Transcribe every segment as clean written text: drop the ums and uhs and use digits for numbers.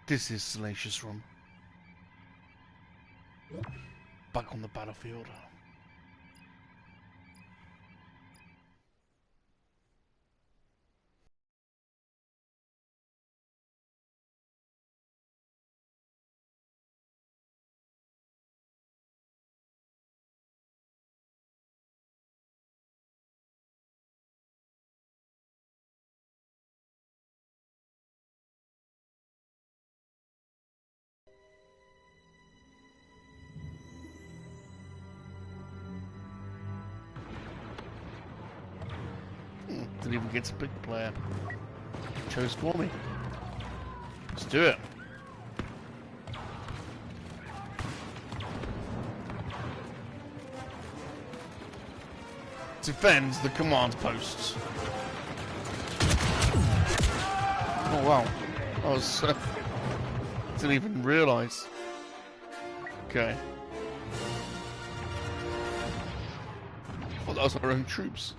This is Salacious Rum. Back on the battlefield. Didn't even get to pick the player. Chose for me. Let's do it. Defends the command posts. Oh wow. I was didn't even realise. Okay. Well, that was our own troops.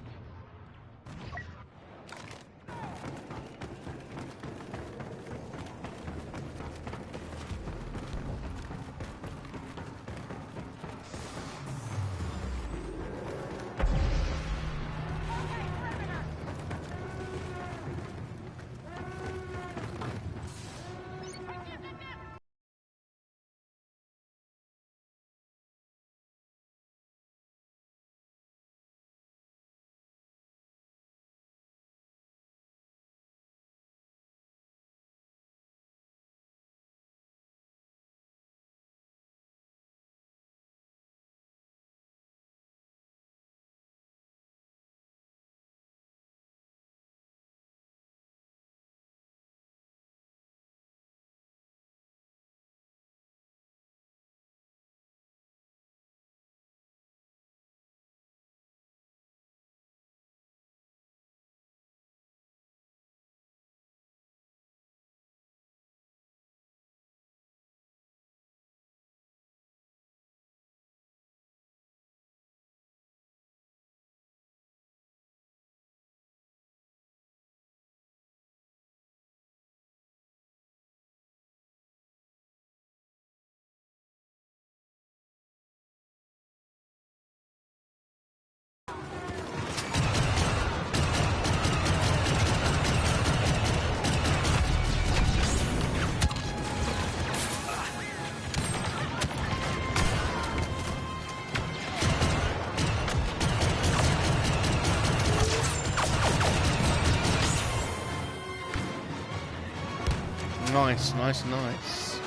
Nice, nice, nice.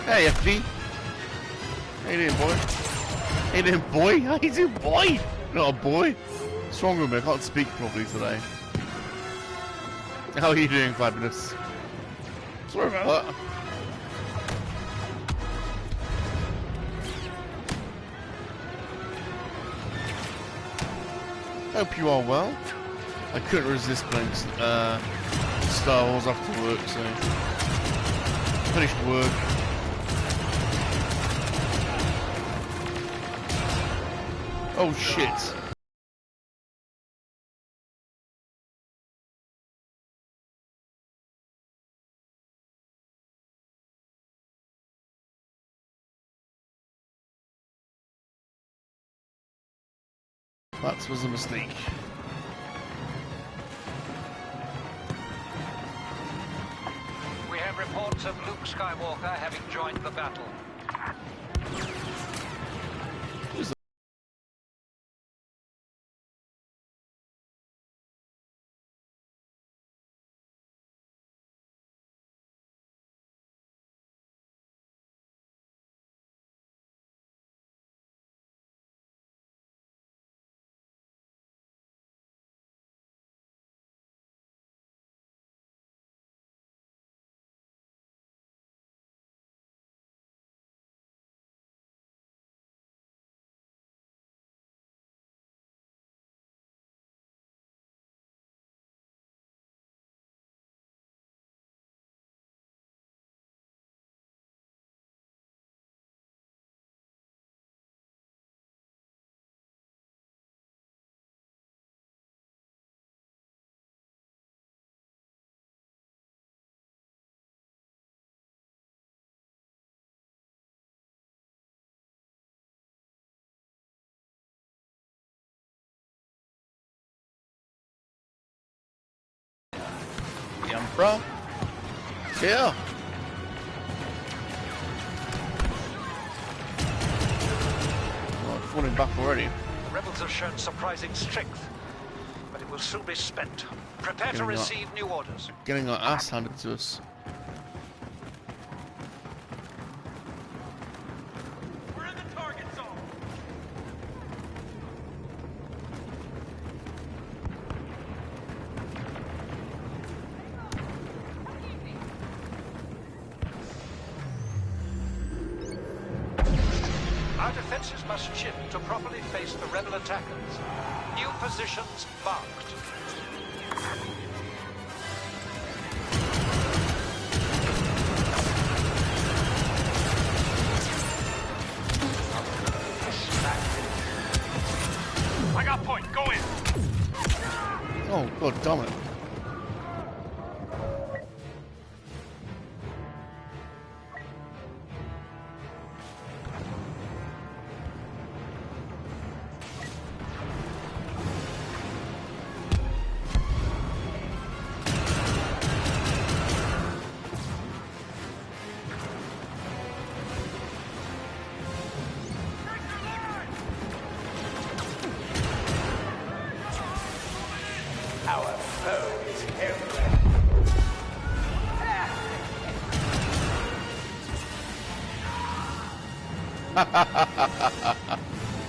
Hey, FD. How you doing, boy? How you doing, boy? How you doing, boy? Not a boy. What's wrong with me? I can't speak properly today. How are you doing, Fabulous? Sorry about that. Hope you are well. I couldn't resist playing Star Wars after work, so finished work. Oh shit. That was a mistake. We have reports of Luke Skywalker having joined the battle. bro. Yeah. Oh, falling back already. The rebels have shown surprising strength, but it will soon be spent. Prepare to receive new orders. Getting our ass handed to us. We're in the target zone. Our defenses must shift to properly face the rebel attackers. New positions marked. I got point. Go in. Oh, god damn it.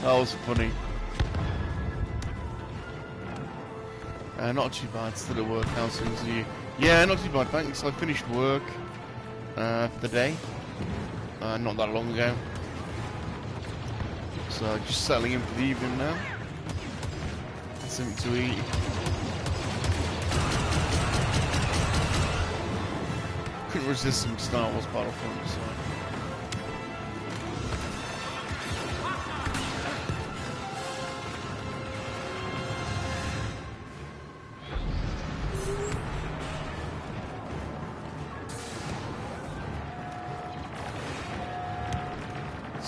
That was funny. Not too bad, still at work. How's things with you? Yeah, not too bad, thanks. I finished work for the day. Not that long ago. So just settling in for the evening now. Something to eat. Couldn't resist some Star Wars Battlefront, so.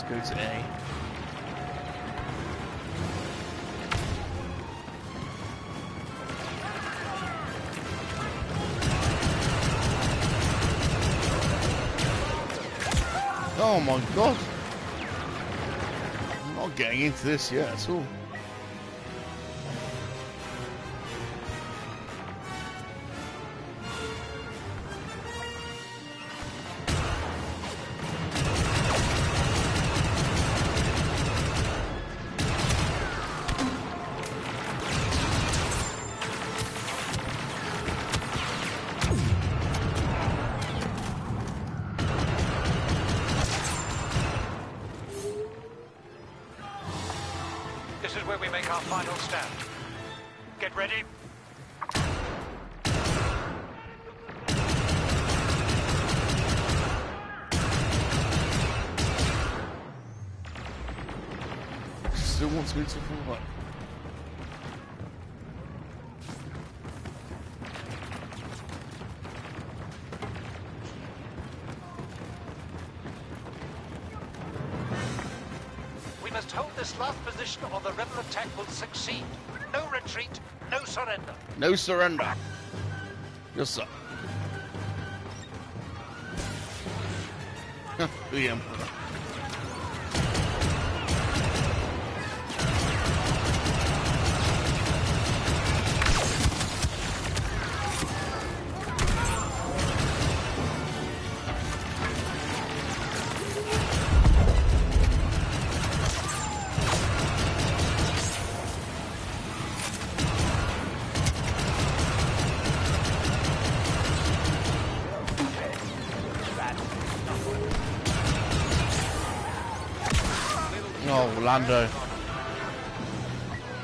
Go to A. Oh my god! I'm not getting into this yet at all. This is where we make our final stand. Get ready. Still wants me to fall back. We must hold this last position or the rebel attack will succeed. No retreat, no surrender. No surrender. Yes, sir. The Emperor. Oh, Lando.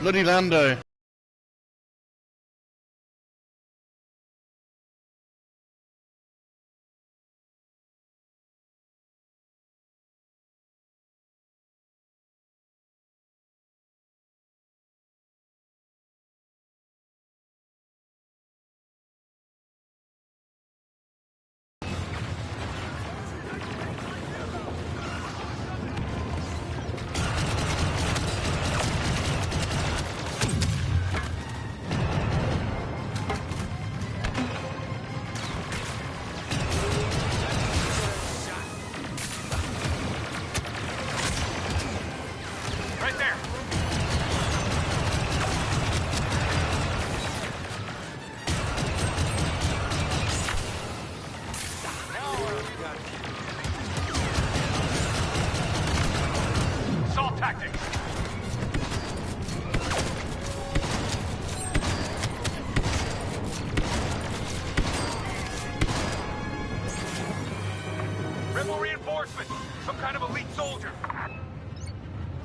Bloody Lando.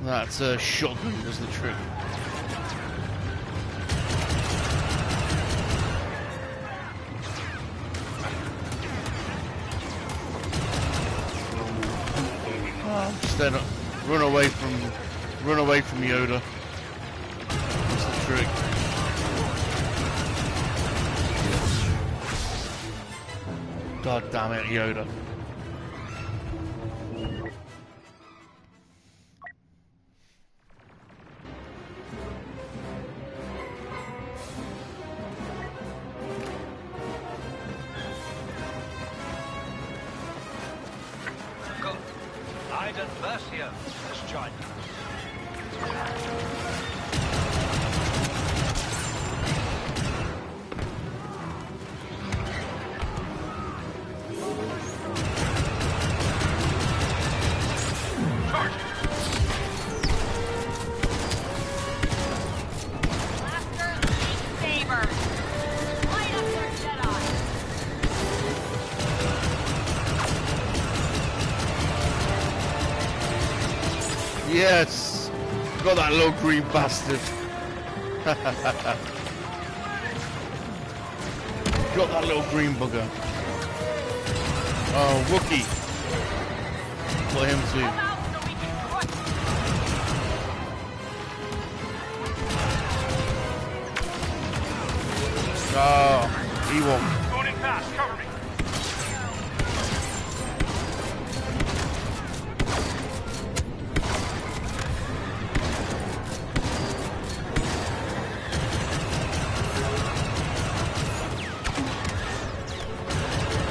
That shotgun does the trick. Instead of run away from Yoda. That's the trick. God damn it, Yoda. Yes! Got that little green bastard. Got that little green bugger. Oh, Wookie. Got him too. Oh, he won't. Going in fast, cover me.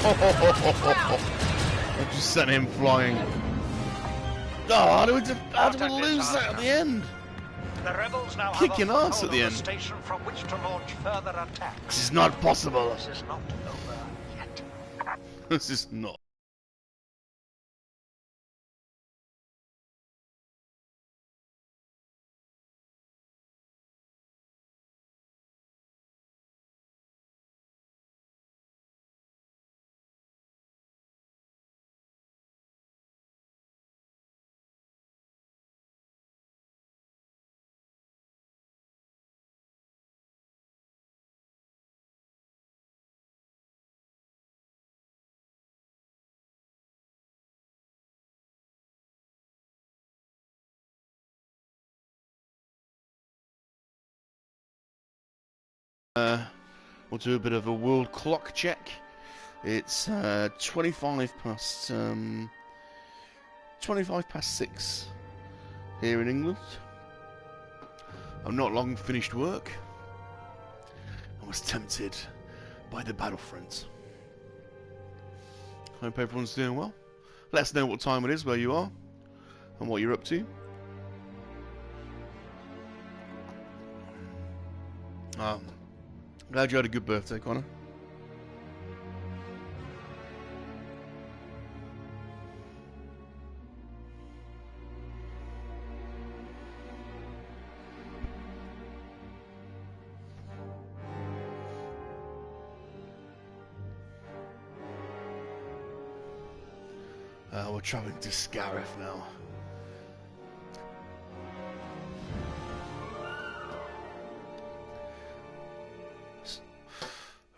I just sent him flying. Oh, how do we lose that at the end? The rebels now Kicking have ass at the end. station from which to launch further attacks. This is not possible. This is not over yet. This is not. We'll do a bit of a world clock check. It's 25 past 6 here in England. I've not long finished work. I was tempted by the Battlefront. Hope everyone's doing well. Let us know what time it is, where you are, and what you're up to. Glad you had a good birthday, Connor. We're traveling to Scarif now.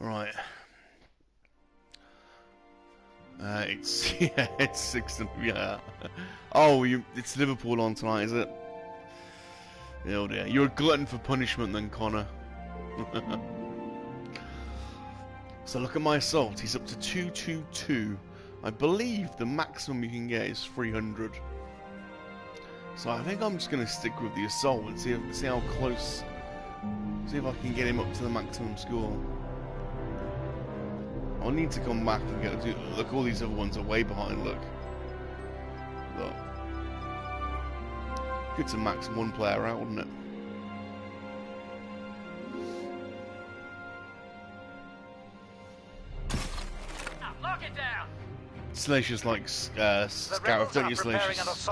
Right. It's it's 6. Yeah. Oh, it's Liverpool on tonight, is it? Oh dear. You're a glutton for punishment, then, Connor. So look at my assault. He's up to 222. I believe the maximum you can get is 300. So I think I'm just going to stick with the assault and see how close. See if I can get him up to the maximum score. I'll need to come back and get. Look, all these other ones are way behind. Look. Good to max one player out, wouldn't it? Lock it down. Salacious likes Scarif, don't you, Salacious?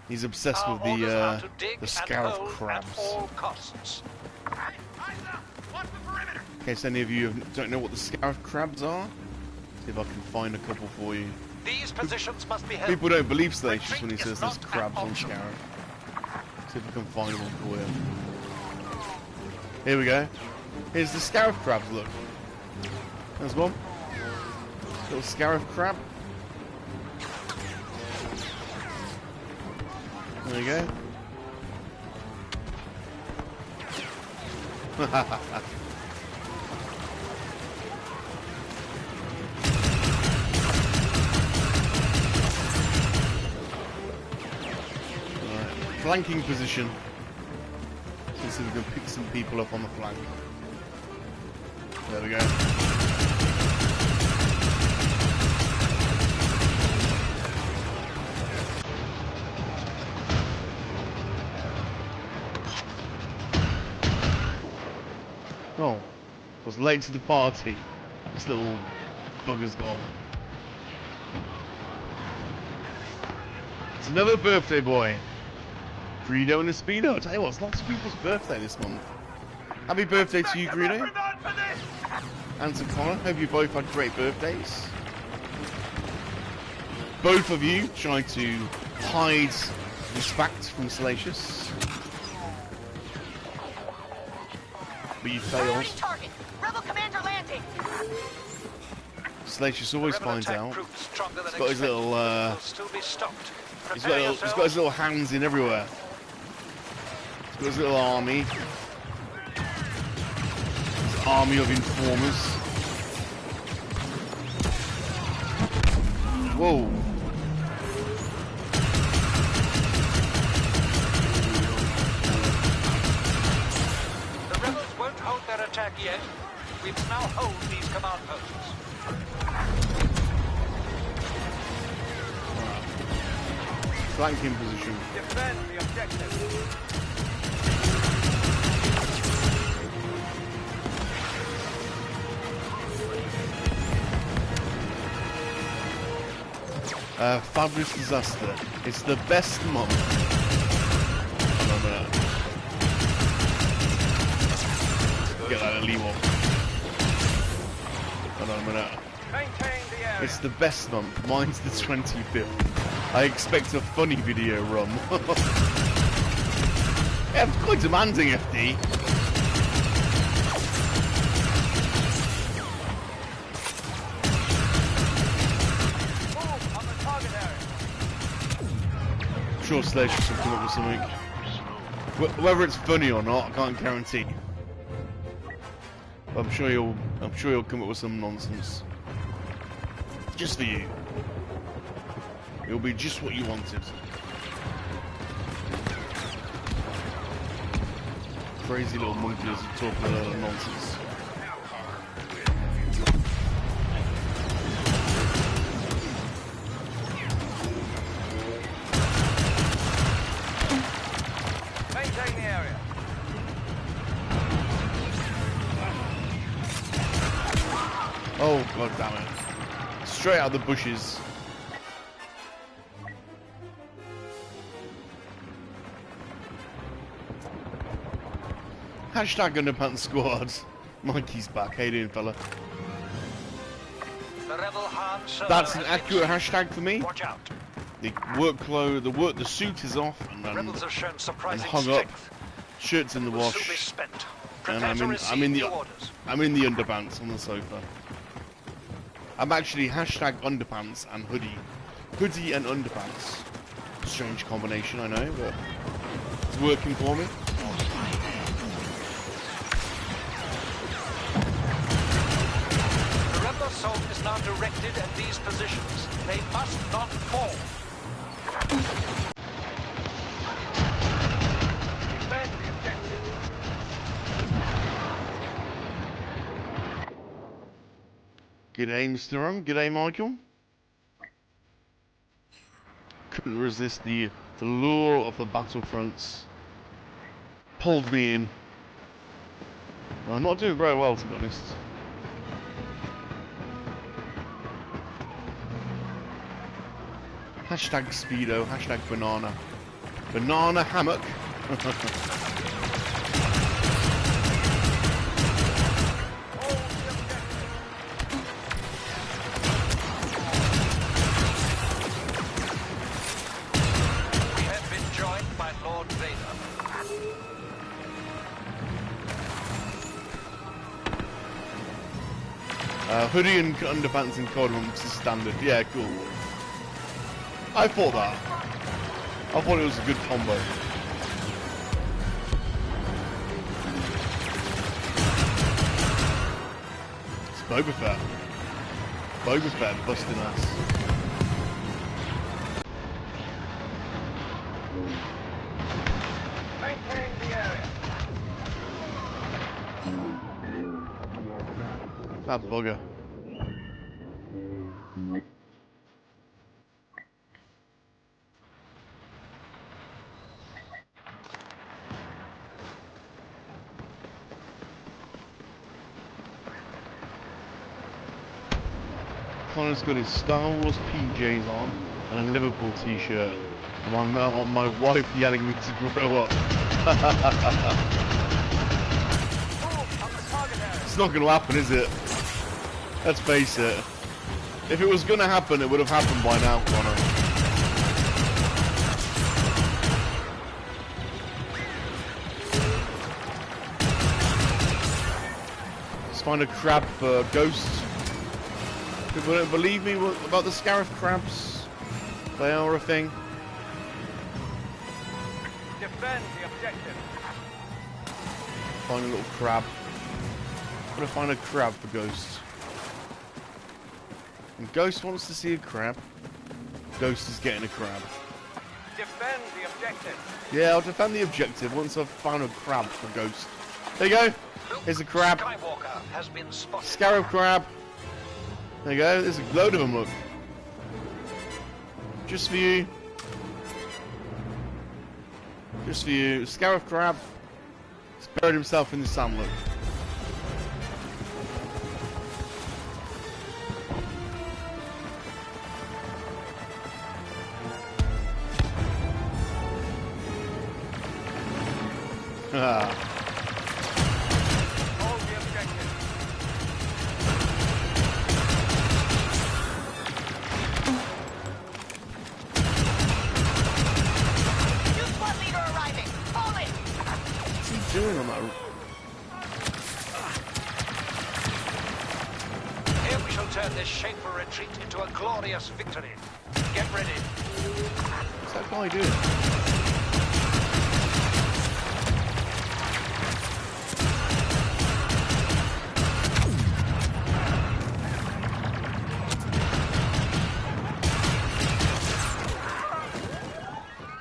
He's obsessed with the Scarif crabs. In case any of you don't know what the Scarif crabs are, see if I can find a couple for you. These positions must be held. People don't believe Salacious when he says there's crabs on Scarif. See if we can find one for you. Here we go. Here's the scarab crabs, look. There's one. Little scarab crab. There you go. Flanking position. Let's see if we can pick some people up on the flank. There we go. Oh, I was late to the party. This little bugger's gone. It's another birthday boy. Greedo and a Speedo. I tell you what, it's lots of people's birthday this month. Happy birthday to you, Greedo. And to Connor. Hope you both had great birthdays. Both of you trying to hide respect from Salacious. But you failed. Rebel commander landing. Salacious always finds out. He's got his little he's got his little hands in everywhere. He's got his little army. His army of informers. Whoa. The rebels won't hold their attack yet. We will now hold these command posts. Flanking position. Defend the objective. Fabulous disaster. It's the best month. Get that elite one. Hold on a minute. It's the best month. Mine's the 25th. I expect a funny video, Rum. Yeah, I'm quite demanding, FD. I'm sure Salacious will come up with something. Whether it's funny or not, I can't guarantee. But I'm sure you'll come up with some nonsense. Just for you. It'll be just what you wanted. Crazy little monkeys talking a lot of nonsense. Maintain the area. Oh, god damn it. Straight out of the bushes. Hashtag Underpants Squad. Mikey's back. How you doing, fella? The rebel Han Solo That's an accurate hashtag for me. Watch out. The suit is off and Rebels have shown surprising hung up. strength. Shirt's in the Will soon be wash, spent. and Prepare to receive new I'm in the underpants on the sofa. I'm actually hashtag underpants and hoodie. Hoodie and underpants. Strange combination, I know, but it's working for me. The rebel assault is now directed at these positions. They must not fall. Defend the objective. G'day, Mr. Rum. G'day, Michael. Couldn't resist the lure of the Battlefronts. Pulled me in. I'm not doing very well, to be honest. Hashtag Speedo, hashtag banana. Banana hammock. We have been joined by Lord Vader. Hoodie and underpants and cardamom's is standard. Yeah, cool. I thought that. I thought it was a good combo. It's Boba Fett. Boba Fett busting ass. Maintaining the area. That bugger. Connor's got his Star Wars PJs on and a Liverpool t-shirt. And my wife yelling me to grow up. It's not going to happen, is it? Let's face it. If it was going to happen, it would have happened by now, Connor. Let's find a crab for ghosts. People don't believe me about the scarab crabs. They are a thing. Defend the objective. Find a little crab. Gotta find a crab for Ghost. And Ghost wants to see a crab. Ghost is getting a crab. Defend the objective. Yeah, I'll defend the objective once I've found a crab for Ghost. There you go. Here's a crab. Skywalker has been spotted. Scarab crab. There you go. There's a load of them, look. Just for you. Just for you. Scarab crab. He's buried himself in the sand, look. Ah. Hold the objective. New squad leader arriving. Hold it. What's he doing on that? Here we shall turn this shameful retreat into a glorious victory. Get ready. What's that guy doing?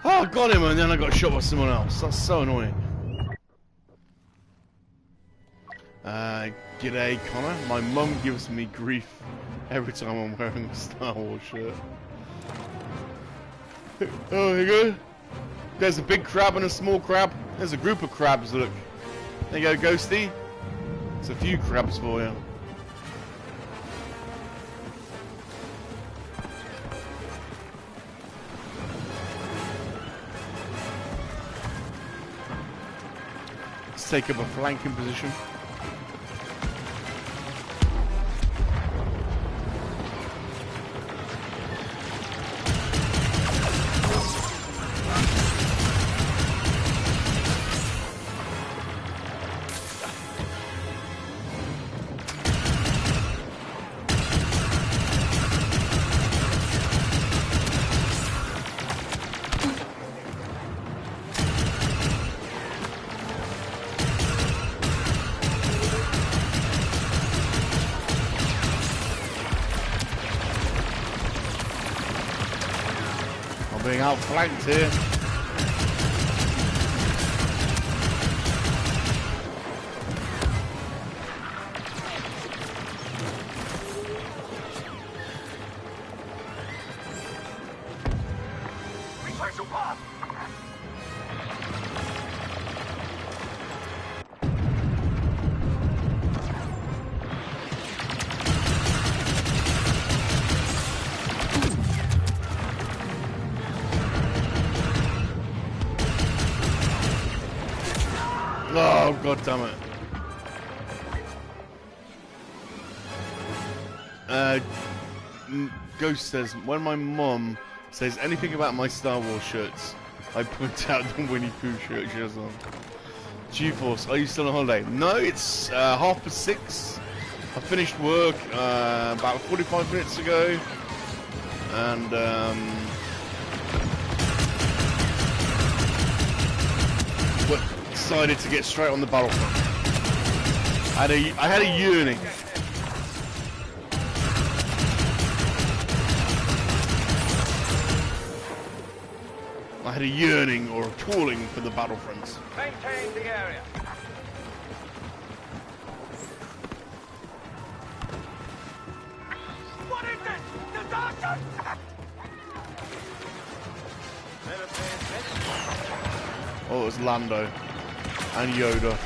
Oh, I got him and then I got shot by someone else. That's so annoying. G'day, Connor. My mum gives me grief every time I'm wearing a Star Wars shirt. Oh, here you go. There's a big crab and a small crab. There's a group of crabs, look. There you go, Ghosty. There's a few crabs for you. Let's take up a flanking position. Being outflanked here. Research your path. Oh, god damn it. Ghost says, when my mum says anything about my Star Wars shirts, I point out the Winnie Pooh shirt she has on. G-Force, are you still on holiday? No, it's 6:30. I finished work about 45 minutes ago, and decided to get straight on the Battlefront. I had a yearning. I had a yearning or a calling for the Battlefront. Maintain the area. What is this? Disaster! Oh, it was Lando and Yoda.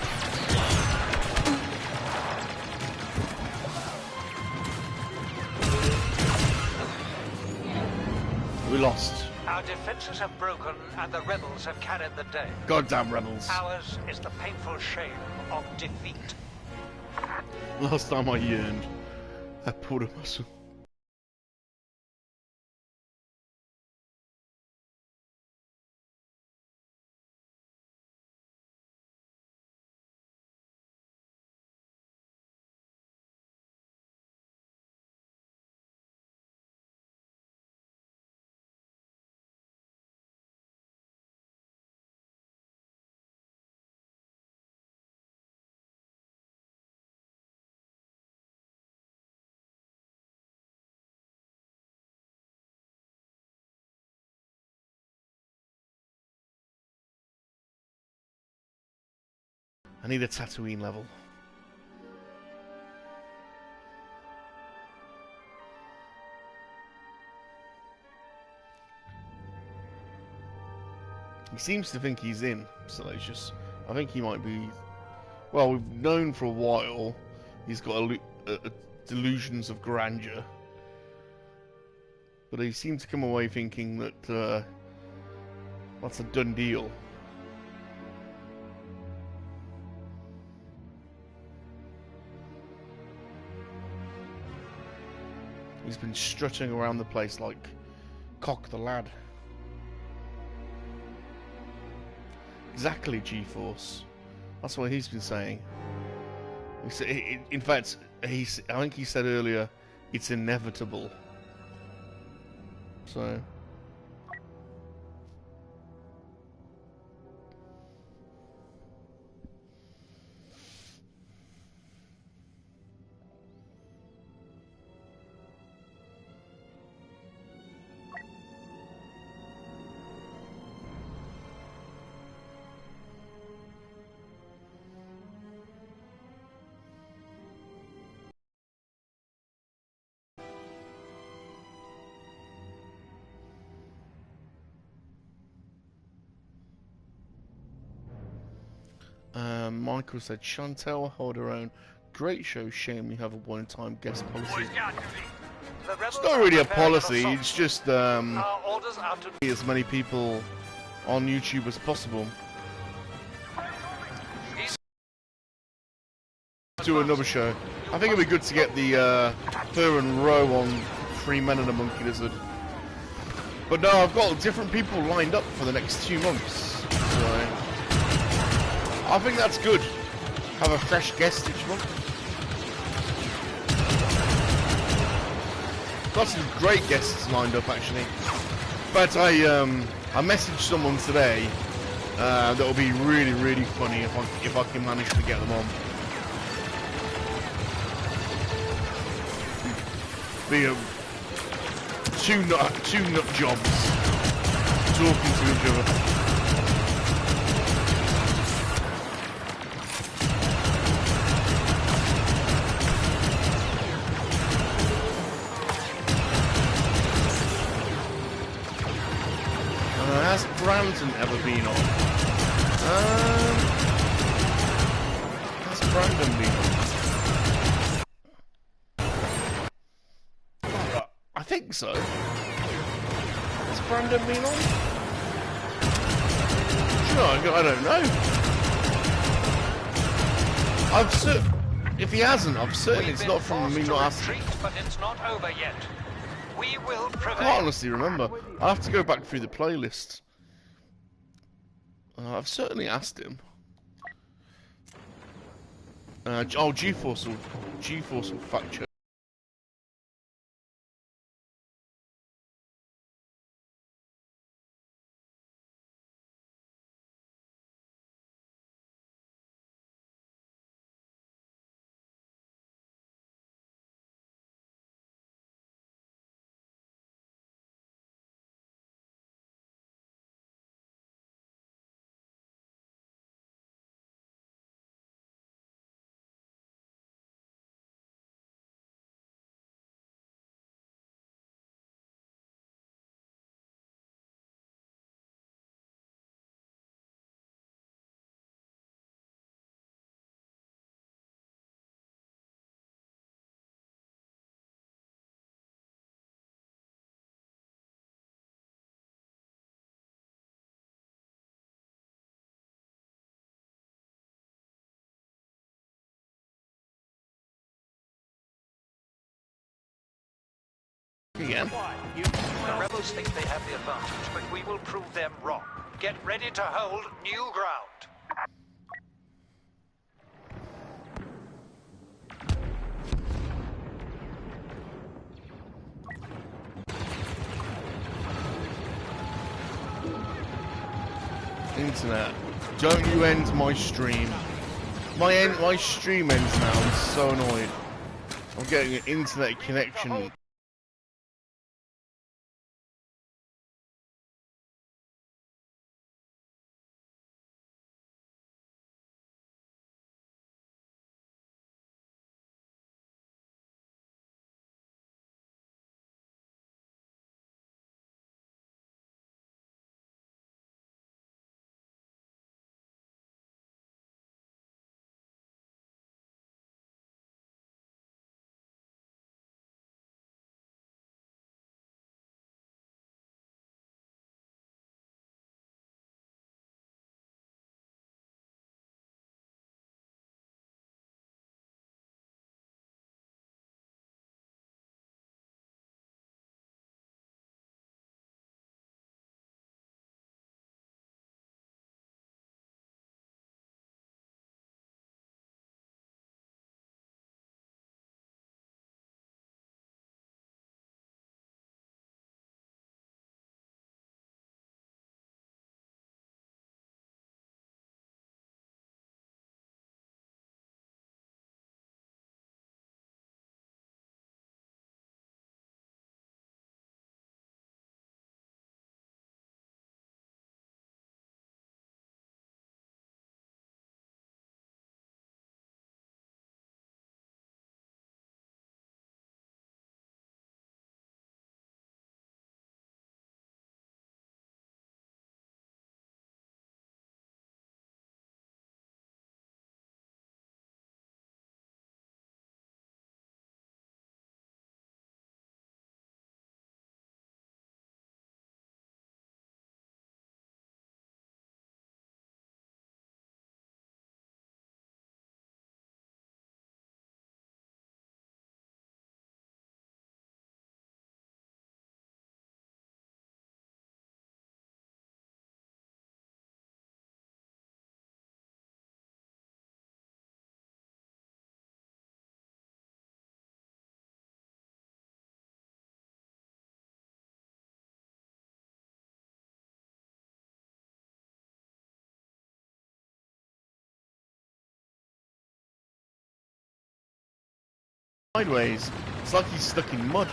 We lost. Our defenses have broken and the rebels have carried the day. Goddamn rebels. Ours is the painful shame of defeat. Last time I yearned, I pulled a muscle. I need a Tatooine level. He seems to think he's in Salacious. I think he might be. Well, we've known for a while he's got delusions of grandeur, but he seems to come away thinking that that's a done deal. He's been strutting around the place like Cock the Lad. Exactly, G-Force. That's what he's been saying. In fact, I think he said earlier, it's inevitable. So... Michael said, Chantel, hold her own. Great show, shame you have a one-time guest policy. It's not really a policy, it's just as many people on YouTube as possible. Do another show. I think it'd be good to get the Fur and Row on 3 Men and a Monkey-Lizard. But no, I've got different people lined up for the next 2 months. So I think that's good. Have a fresh guest each month. Got some great guests lined up actually. But I messaged someone today that will be really, really funny if I can manage to get them on. Be two nut jobs talking to each other. Has Brandon ever been on? Has Brandon been on? God, I think so. Has Brandon been on? Sure, I don't know. If he hasn't, I've certain it's not from me not asking. But it's not over yet. We will I prevail. can't honestly remember. I'll have to go back through the playlist. I've certainly asked him. Oh, G-Force will fracture. Again. The rebels think they have the advantage, but we will prove them wrong. Get ready to hold new ground. Internet, don't you end my stream. My stream ends now. I'm so annoyed. I'm getting an internet connection. Sideways. It's like he's stuck in mud.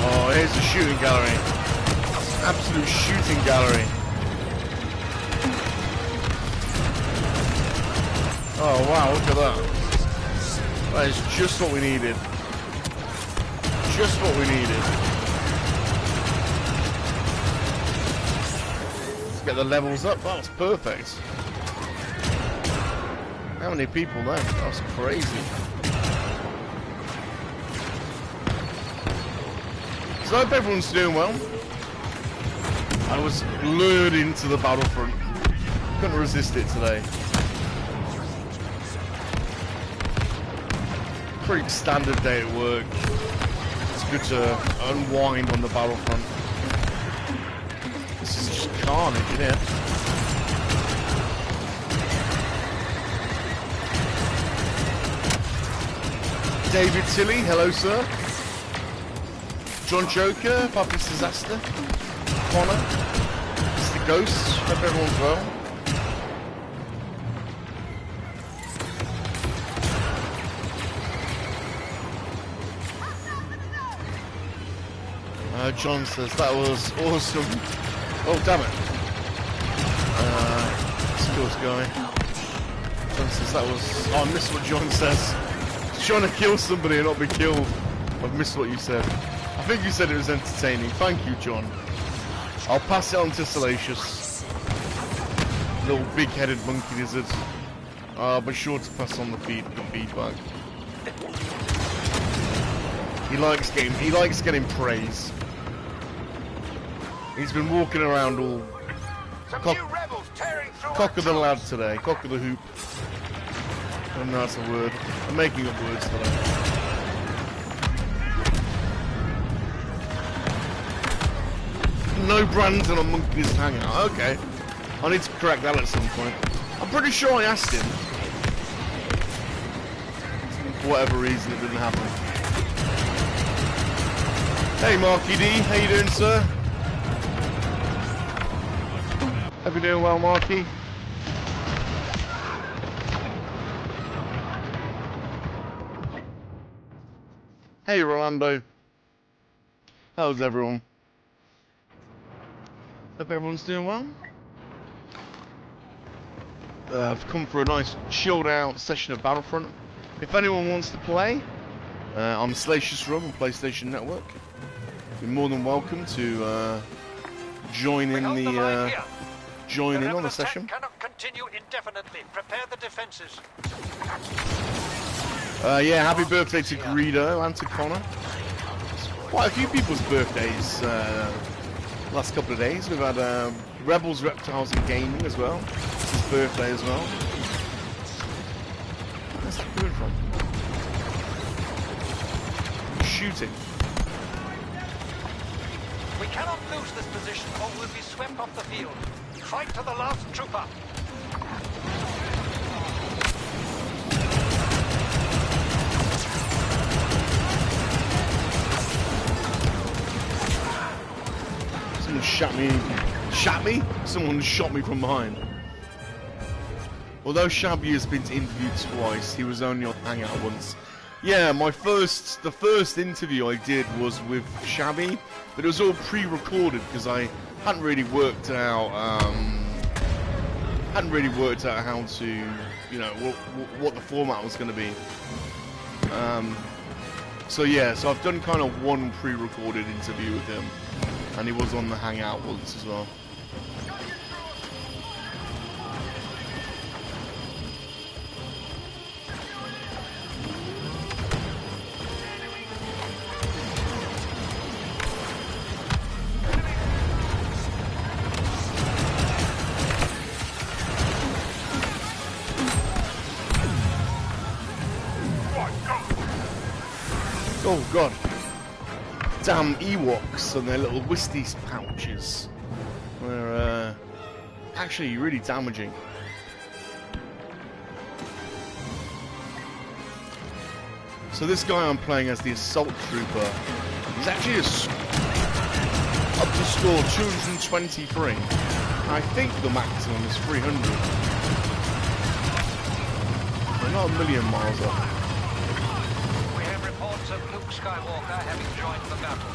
Oh, here's the shooting gallery. Absolute shooting gallery. Oh wow, look at that. That is just what we needed. Just what we needed. Let's get the levels up. That's perfect. How many people then? That's crazy. So I hope everyone's doing well. I was lured into the Battlefront. Couldn't resist it today. pretty standard day at work. It's good to unwind on the Battlefront. This is just carnage, isn't it? David Tilley, hello sir. John Joker, Fabulous Disaster. Connor. It's the Ghost. Hope everyone's well. John says that was awesome. Oh damn it. Skills guy. John says that was... Oh, I missed what John says. He's trying to kill somebody and not be killed. I've missed what you said. I think you said it was entertaining. Thank you, John. I'll pass it on to Salacious. Little big-headed monkey lizard. I'll be sure to pass on the feedback. He likes getting praise. He's been walking around all cock of the lad today, cock of the hoop. I don't know that's a word. I'm making up words today. No Brandon on Monkey's Hangout. Okay. I need to correct that at some point. I'm pretty sure I asked him. For whatever reason it didn't happen. Hey Marky D, how you doing sir? Hope you're doing well Marky. Hey Rolando. How's everyone? Hope everyone's doing well. I've come for a nice chilled out session of Battlefront. If anyone wants to play, I'm SalaciousRum on PlayStation Network. You're more than welcome to join in on the session. Cannot continue indefinitely. Prepare the defenses. Yeah, happy birthday to Greedo and to Connor. Quite a few people's birthdays last couple of days. We've had Rebels, Reptiles and Gaming as well. It's his birthday as well. Where's that coming from? Shooting. We cannot lose this position or we'll be swept off the field. Fight to the last trooper. Someone shot me. Shot me? Someone shot me from behind. Although Shabby has been interviewed twice, he was only on Hangout once. Yeah, the first interview I did was with Shabby, but it was all pre-recorded because I hadn't really worked out how to, you know, what the format was going to be. So yeah, so I've done kind of one pre-recorded interview with him, and he was on the Hangout once as well. Oh god. Damn Ewoks and their little Wisties pouches. They're actually really damaging. So this guy I'm playing as the Assault Trooper, he's actually up to score 223. I think the maximum is 300. They're not a million miles off. Of Luke Skywalker having joined the battle.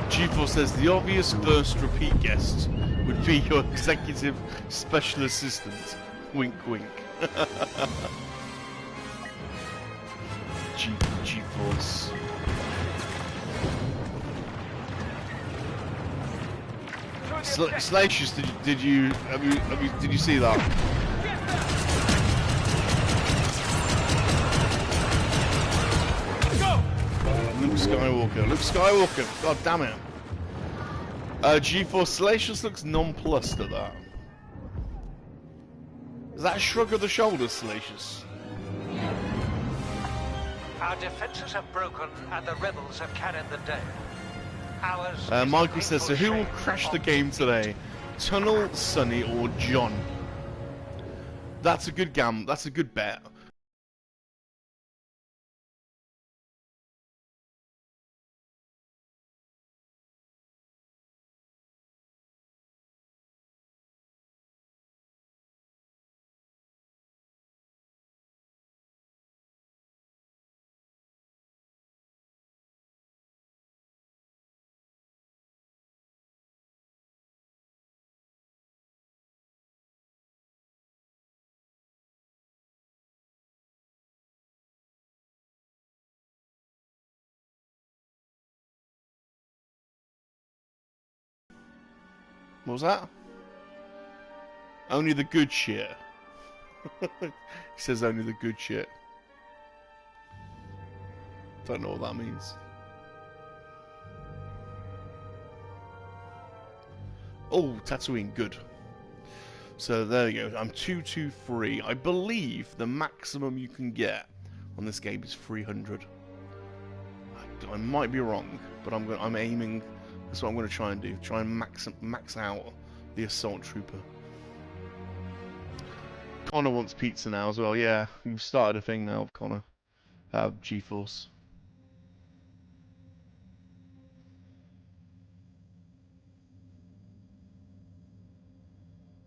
G4 says the obvious first repeat guest would be your executive special assistant. Wink wink. G-Force. Salacious, did you see that? Go! Skywalker. Luke Skywalker. God damn it. G4 Salacious looks nonplussed at that. Is that a shrug of the shoulders, Salacious? Our defenses have broken and the rebels have carried the day. Ours Michael says, so who will crash the game today? Tunnel, Sunny, or John? That's a good that's a good bet. What was that? Only the good shit. He says only the good shit. Don't know what that means. Oh, Tatooine, good. So there you go. I'm 223. I believe the maximum you can get on this game is 300. I might be wrong, but I'm aiming. That's what I'm going to try and do. Try and max out the assault trooper. Connor wants pizza now as well. Yeah, you've started a thing now, Connor. G-Force.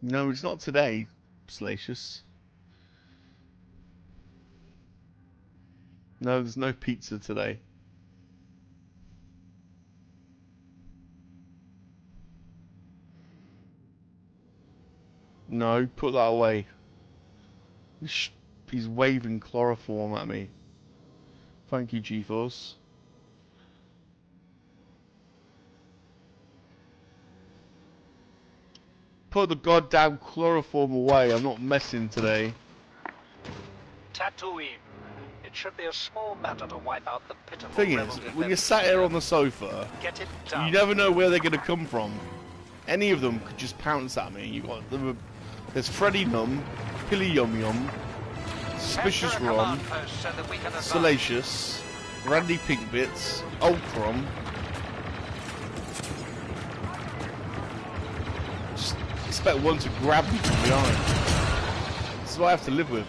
No, it's not today, Salacious. No, there's no pizza today. No, put that away. He's waving chloroform at me. Thank you, G-Force. Put the goddamn chloroform away. I'm not messing today. Tatooine. It should be a small matter to wipe out the pitiful Thing is, rebel when you're defense. sat here on the sofa, Get it done. you never know where they're going to come from. Any of them could just pounce at me. You got there's Freddy Num, Pilly Yum Yum, Suspicious Rum, Salacious, Randy Pinkbits, Ultron. Just expect one to grab me from behind. This is what I have to live with.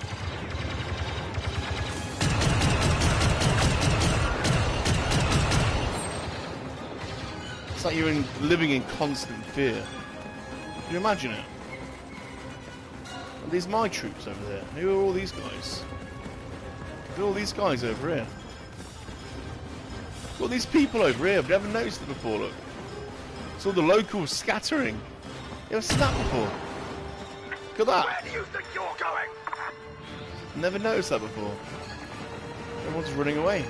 It's like you're living in constant fear. Can you imagine it? Are these my troops over there? Who are all these guys? Who are all these guys over here? Who are these people over here? I've never noticed it before, look. It's all the locals scattering. You ever seen that before? Look at that. Where do you think you're going? Never noticed that before. Everyone's running away.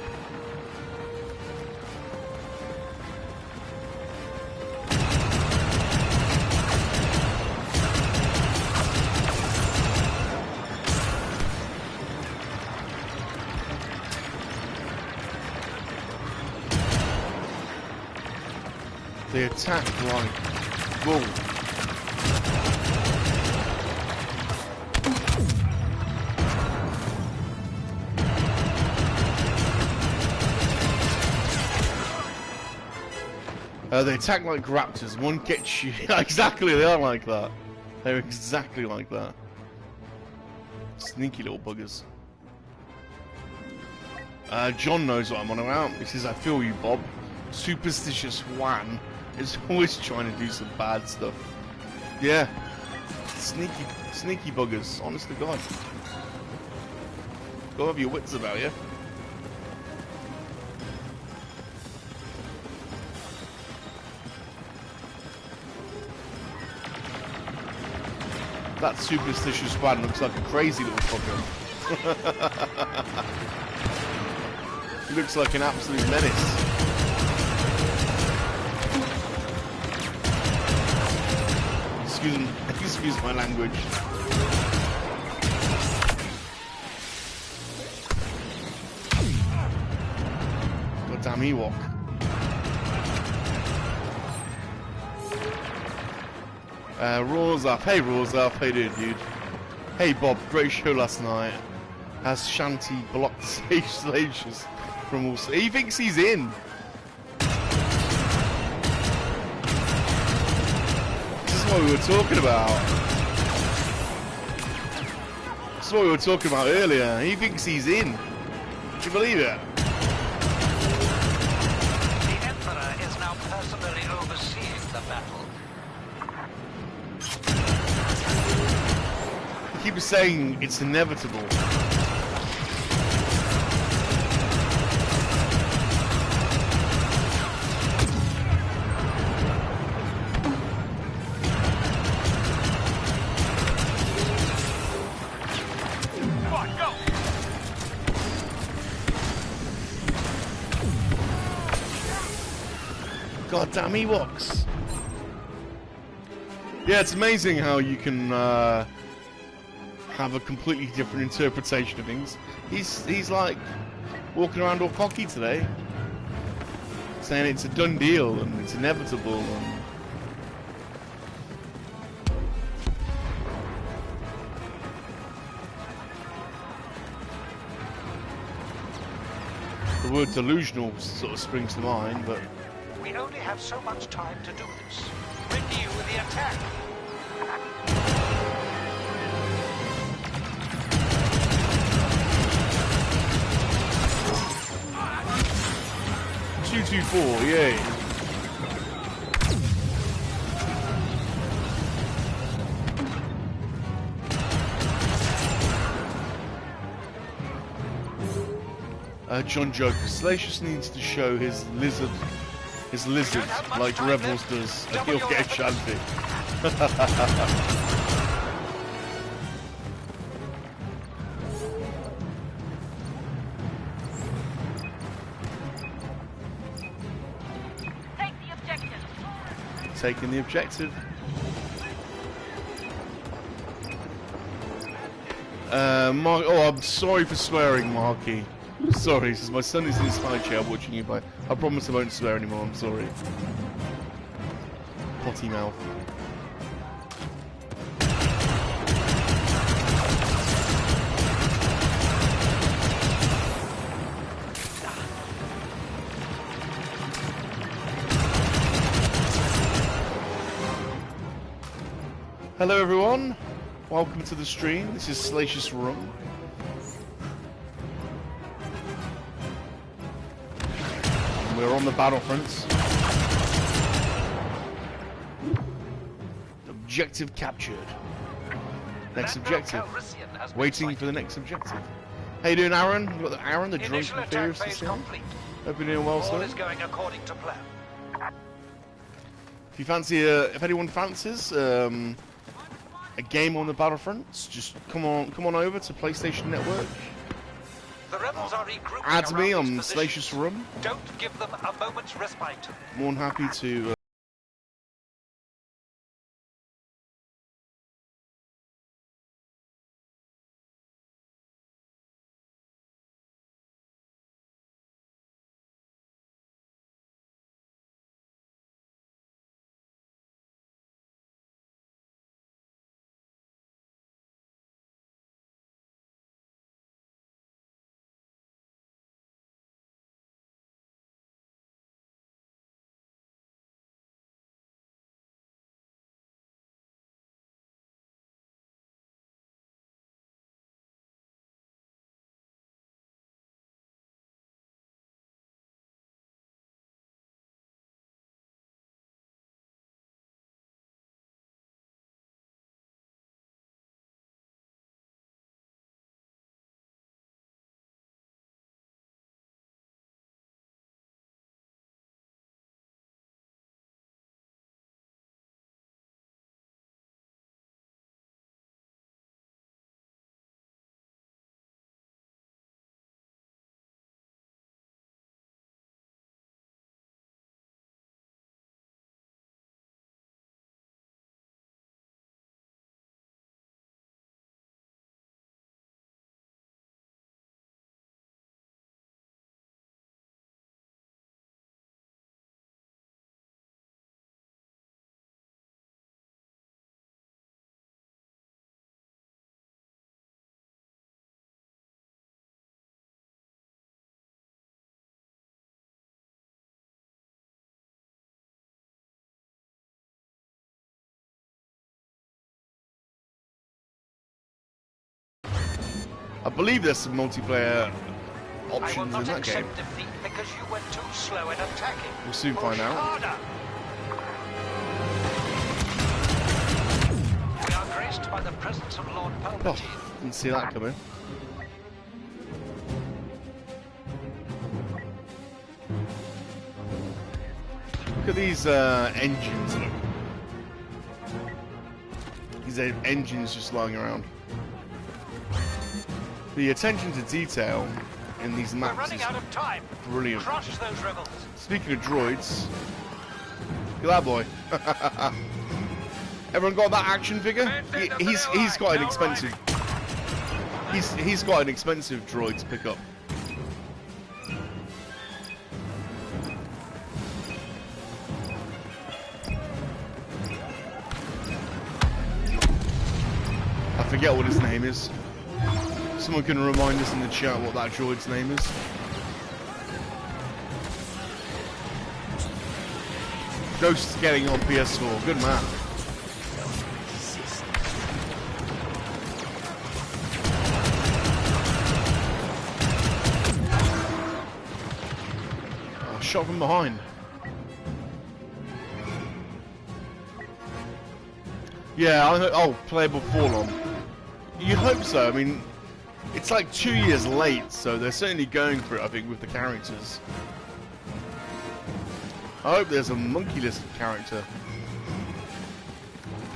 They attack like bull. They attack like raptors. One gets you. Exactly, they are like that. They're exactly like that. Sneaky little buggers. John knows what I'm on about. He says, I feel you, Bob. Superstitious Juan is always trying to do some bad stuff. Yeah. Sneaky buggers, honest to God. Go have your wits about you. That superstitious Juan looks like a crazy little fucker. He looks like an absolute menace. Excuse my language. God Goddamn Ewok. Raw's up. Hey Raw's up. How you doing, dude? Hey Bob, great show last night. Has Shanty blocked Salacious from all... He thinks he's in. This is what we were talking about. This is what we were talking about earlier. He thinks he's in. Can you believe it? The Emperor is now personally overseeing the battle. He keeps saying it's inevitable. Goddamn Ewoks. Yeah, it's amazing how you can have a completely different interpretation of things. He's like walking around all cocky today, saying it's a done deal and it's inevitable. And the word delusional sort of springs to mind, but We only have so much time to do this. Renew the attack. .224, yay. John Joker, Salacious needs to show his lizard like Rebels does. He'll get a Shanty. Take the objective. Taking the objective. Mark, oh, I'm sorry for swearing, Marky. Sorry, since my son is in his high chair watching you, but I promise I won't swear anymore, I'm sorry. Potty mouth. Hello everyone, welcome to the stream. This is Salacious Rum. We're on the Battlefront. Objective captured. Next objective. Waiting for the next objective. How you doing, Aaron? You got the Aaron, the drunk Initial and attack furious phase this complete. Hope you're doing well, All sir. is going according to plan. If you fancy, if anyone fancies a game on the Battlefront, just come on over to PlayStation Network. The rebels are regrouping Add me around on these positions. Salacious Rum. Don't give them a moment's respite. More than happy to I believe there's some multiplayer I will options in not that game. accept defeat because you were too slow in attacking. We'll soon Push find out. harder. We are graced by the presence of Lord Oh, Palpatine. didn't see that coming. Look at these engines. Look. These engines just lying around. The attention to detail in these We're maps running is out of time. brilliant. Crush those rebels. Speaking of droids, look at that boy. Everyone got that action figure? He's got an expensive. He's got an expensive droid to pick up. I forget what his name is. Someone can remind us in the chat what that droid's name is. Ghost getting on PS4. Good man. Oh, shot from behind. Yeah, playable Forlorn. You'd hope so. I mean, it's like 2 years late, so they're certainly going for it, I think, with the characters. I hope there's a monkey listed character.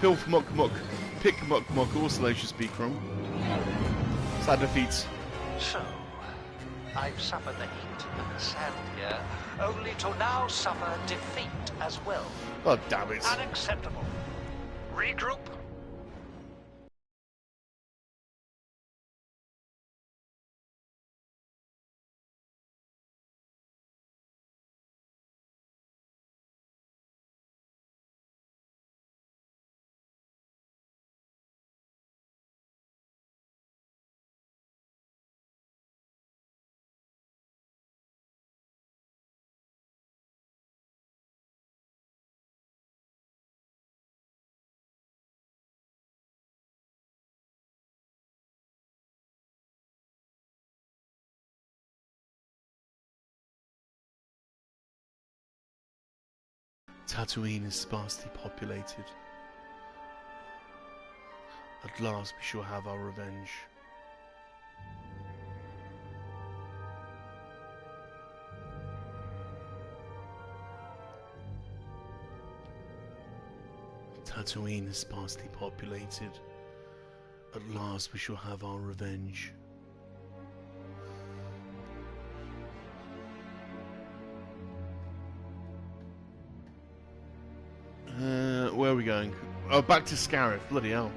Pilf Muck Muck, Pick Muck Muck, or Salacious Rum. Sad defeats. So, I've suffered the heat and the sand here, only to now suffer defeat as well. God damn it. Unacceptable. Regroup. Tatooine is sparsely populated. At last we shall have our revenge. Tatooine is sparsely populated. At last we shall have our revenge. Where are we going? Oh, back to Scarif. Bloody hell.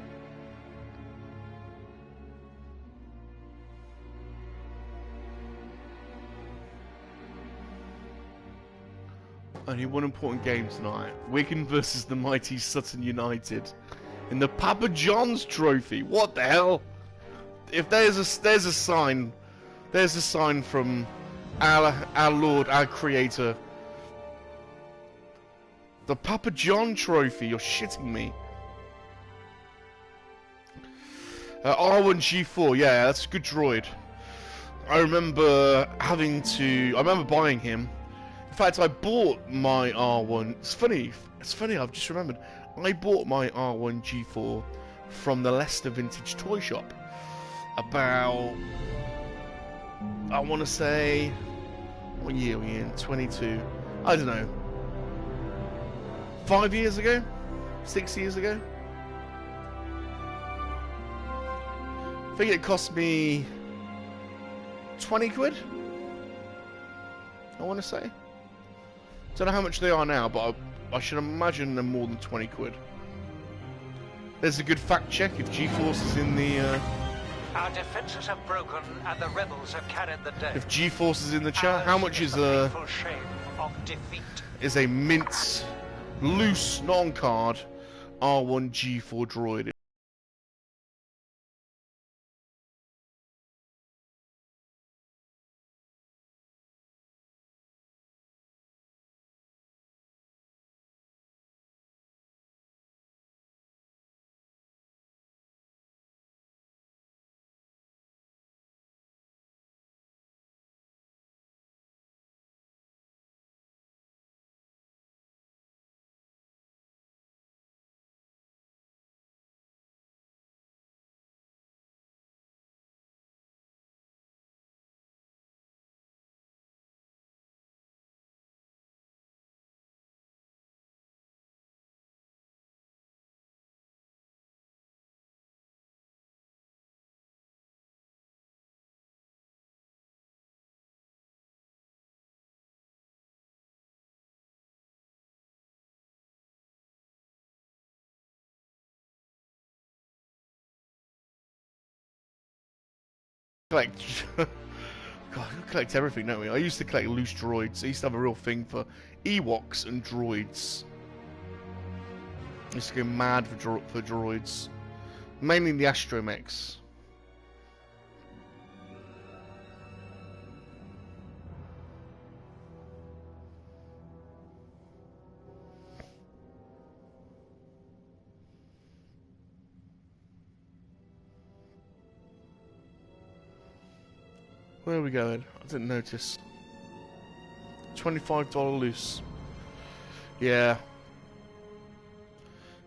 Only one important game tonight. Wigan versus the mighty Sutton United in the Papa John's Trophy. What the hell? If there's a sign from our Lord, our Creator. The Papa John Trophy. You're shitting me. R1G4. Yeah, that's a good droid. I remember buying him. In fact, I bought my R1. It's funny. I've just remembered. I bought my R1G4 from the Leicester Vintage Toy Shop about, I want to say, what year are we in? 22. I don't know. 5 years ago? 6 years ago? I think it cost me 20 quid? I want to say. Don't know how much they are now, but I should imagine they're more than 20 quid. There's a good fact check if G-Force is in the... Our defenses have broken and the rebels have carried the day. If G-Force is in the chat, how much is the painful shame of defeat. Is a mint, loose, not on card, R1G4 droid? collect. God, we collect everything, don't we? I used to collect loose droids. I used to have a real thing for Ewoks and droids. I used to go mad for droids. Mainly the astromechs. Where are we going? I didn't notice. $25 loose. Yeah.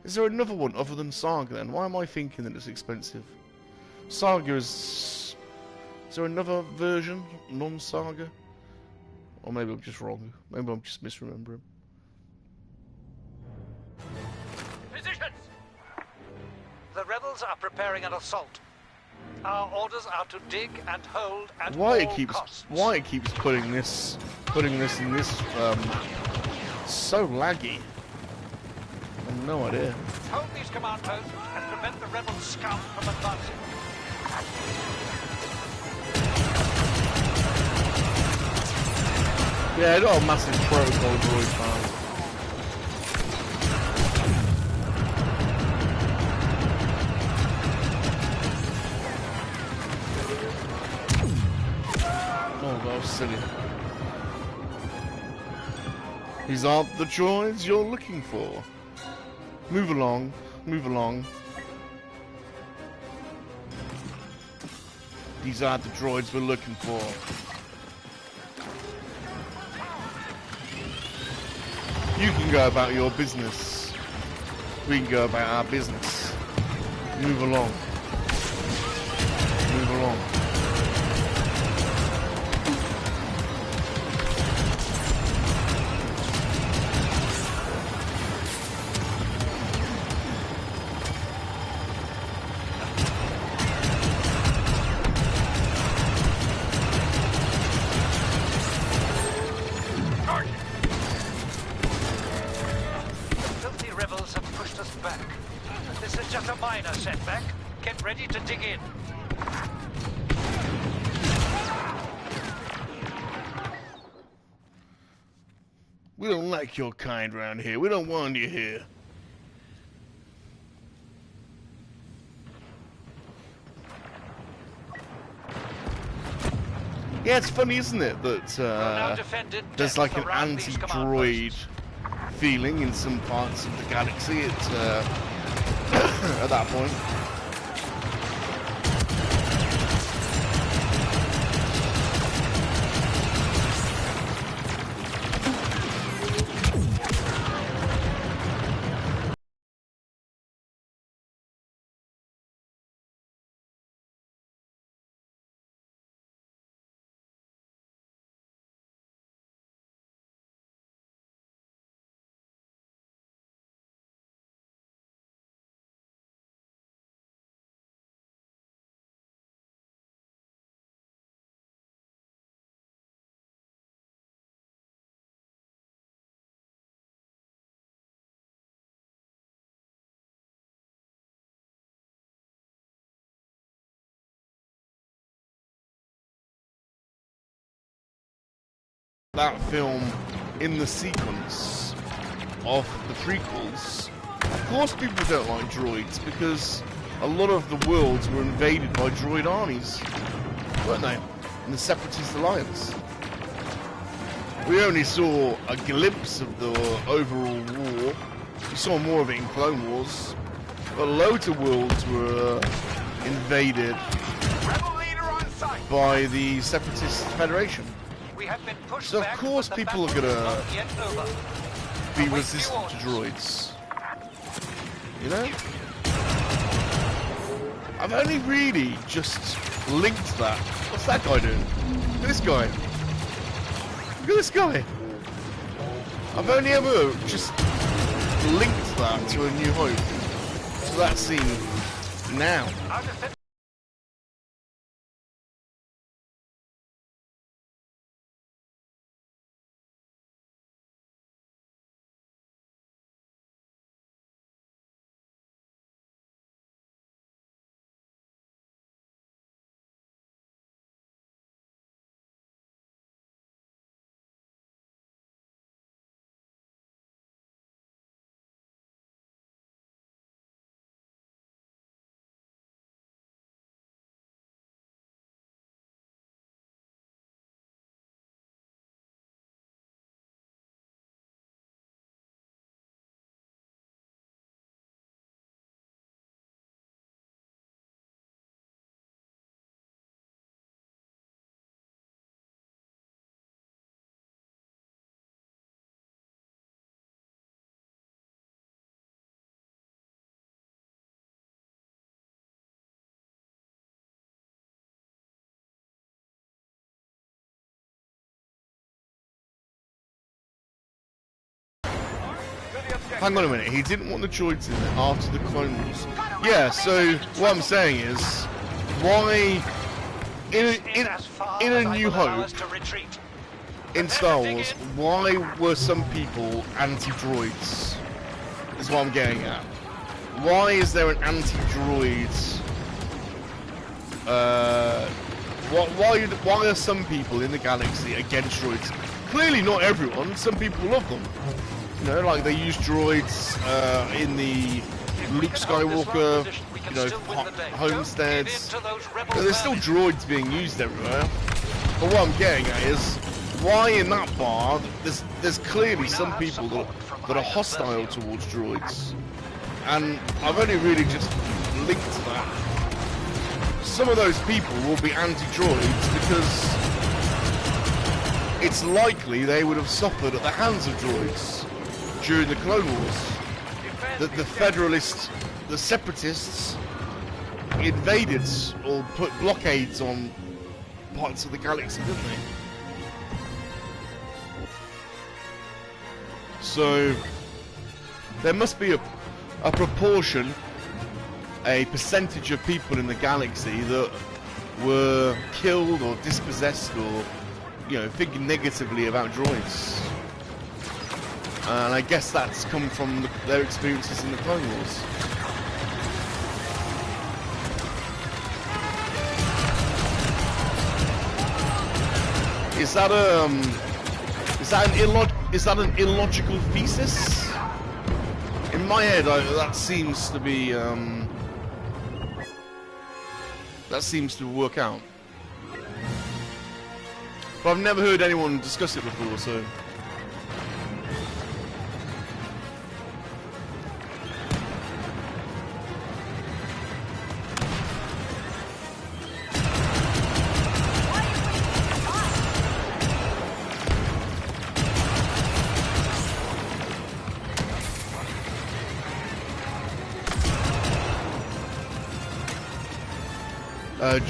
Is there another one other than Saga then? Why am I thinking that it's expensive? Saga is... Is there another version? Non-Saga? Or maybe I'm just wrong. Maybe I'm just misremembering. Positions! The rebels are preparing an assault. Our orders are to dig and hold at all costs. Why it keeps putting this in this so laggy. I have no idea. Hold these command posts and prevent the rebel scum from advancing. Yeah, I got a massive protocol droid farm. Oh, that was silly. These aren't the droids you're looking for. Move along, move along. These aren't the droids we're looking for. You can go about your business. We can go about our business. Move along. Move along. Setback. Get ready to dig in. We don't like your kind around here. We don't want you here. Yeah, it's funny, isn't it, that there's like an anti-droid feeling in some parts of the galaxy. It's at that point. That film in the sequence of the prequels, of course people don't like droids because a lot of the worlds were invaded by droid armies, weren't they? In the Separatist Alliance. We only saw a glimpse of the overall war. We saw more of it in Clone Wars, but loads of worlds were invaded by the Separatist Federation. So of course people are gonna be resistant to droids. You know? I've only really just linked that. What's that guy doing? Look at this guy. Look at this guy. I've only ever just linked that to A New Hope. To that scene now. hang on a minute. He didn't want the droids in there after the Clone Wars. Yeah. So what I'm saying is, why in A New Hope, in Star Wars, why were some people anti-droids? Is what I'm getting at. Why is there an anti-droid? Why are some people in the galaxy against droids? Clearly not everyone. Some people love them. You know, like they use droids in the Luke Skywalker, you know, homesteads. There's still droids being used everywhere. But what I'm getting at is, why in that bar, there's clearly some people that are hostile towards droids. And I've only really just linked to that. Some of those people will be anti-droids because it's likely they would have suffered at the hands of droids during the Clone Wars. That the Federalists, the Separatists, invaded or put blockades on parts of the galaxy, didn't they? So there must be a proportion, a percentage of people in the galaxy that were killed or dispossessed or, you know, thinking negatively about droids. And I guess that's come from their experiences in the Clone Wars. Is that an illogical thesis? In my head, that seems to be that seems to work out. But I've never heard anyone discuss it before, so.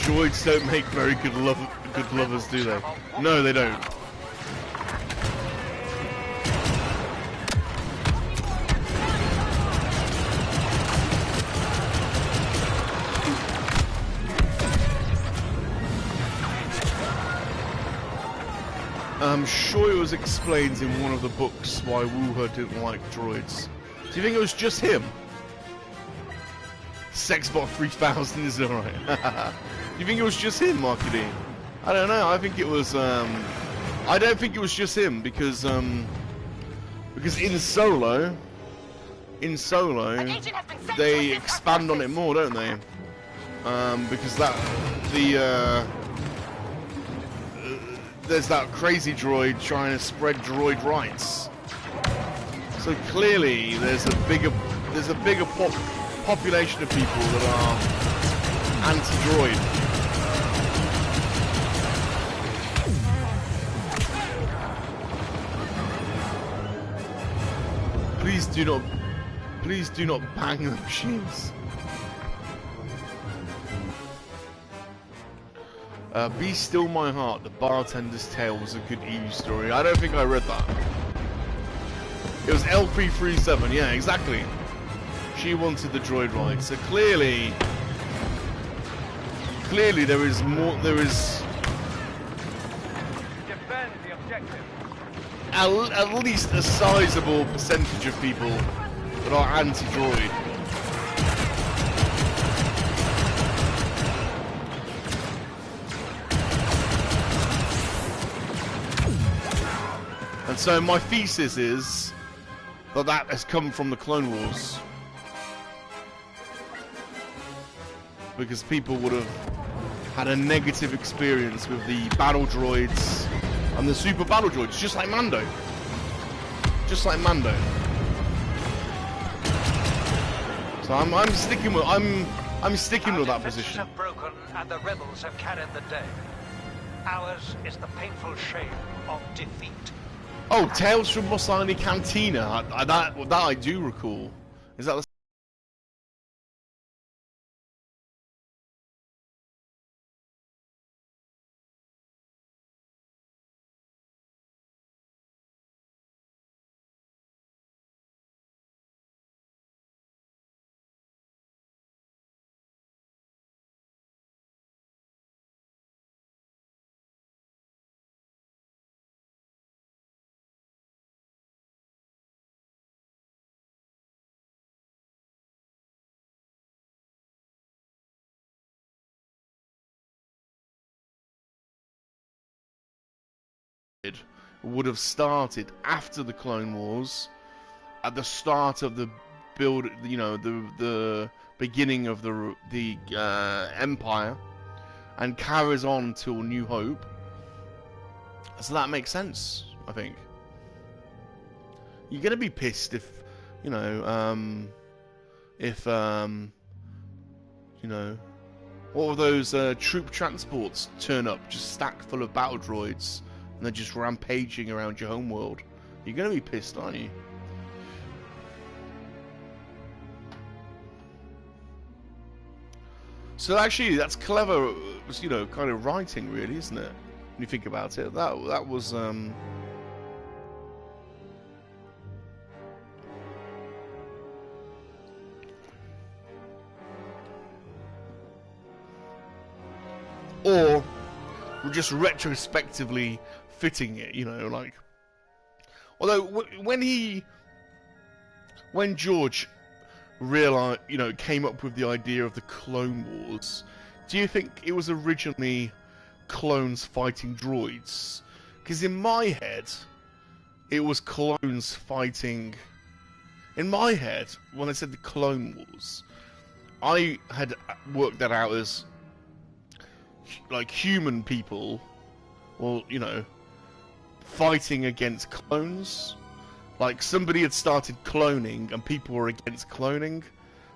Droids don't make very good lovers, do they? No, they don't. I'm sure it was explained in one of the books why Wuha didn't like droids. Do you think it was just him? Sexbot 3000 is alright. Do you think it was just him, Marky D? I don't know. I think it was. I don't think it was just him because in Solo, they expand on it more, don't they? Because there's that crazy droid trying to spread droid rights. So clearly, there's a bigger population of people that are anti-droid. Please do not bang the machines. Be Still My Heart, The Bartender's Tale was a good EU story. I don't think I read that. It was L337, yeah, exactly. She wanted the droid right. So clearly there is more, Defend the objective. At least a sizable percentage of people that are anti-droid. And so my thesis is that has come from the Clone Wars. Because people would have had a negative experience with the battle droids and the super battle droids, just like Mando. Just like Mando. So I'm sticking with that position. Have broken and the rebels have carried the day. Ours is the painful shame of defeat. Oh, Tales from Mos Eisley Cantina. That I do recall. Is that the would have started after the Clone Wars, at the start of the build, you know, the beginning of the Empire, and carries on till New Hope. So that makes sense, I think. You're gonna be pissed if, you know, you know, all of those troop transports turn up, just stacked full of battle droids, and they're just rampaging around your homeworld. You're gonna be pissed, aren't you? So actually, that's clever, you know, kind of writing, really, isn't it? When you think about it, that was or we're just retrospectively fitting it, you know, like. Although when George realized, you know, came up with the idea of the Clone Wars, do you think it was originally clones fighting droids? Because in my head, it was clones fighting. In my head, when I said the Clone Wars, I had worked that out as like human people, well, you know, fighting against clones. Like somebody had started cloning and people were against cloning,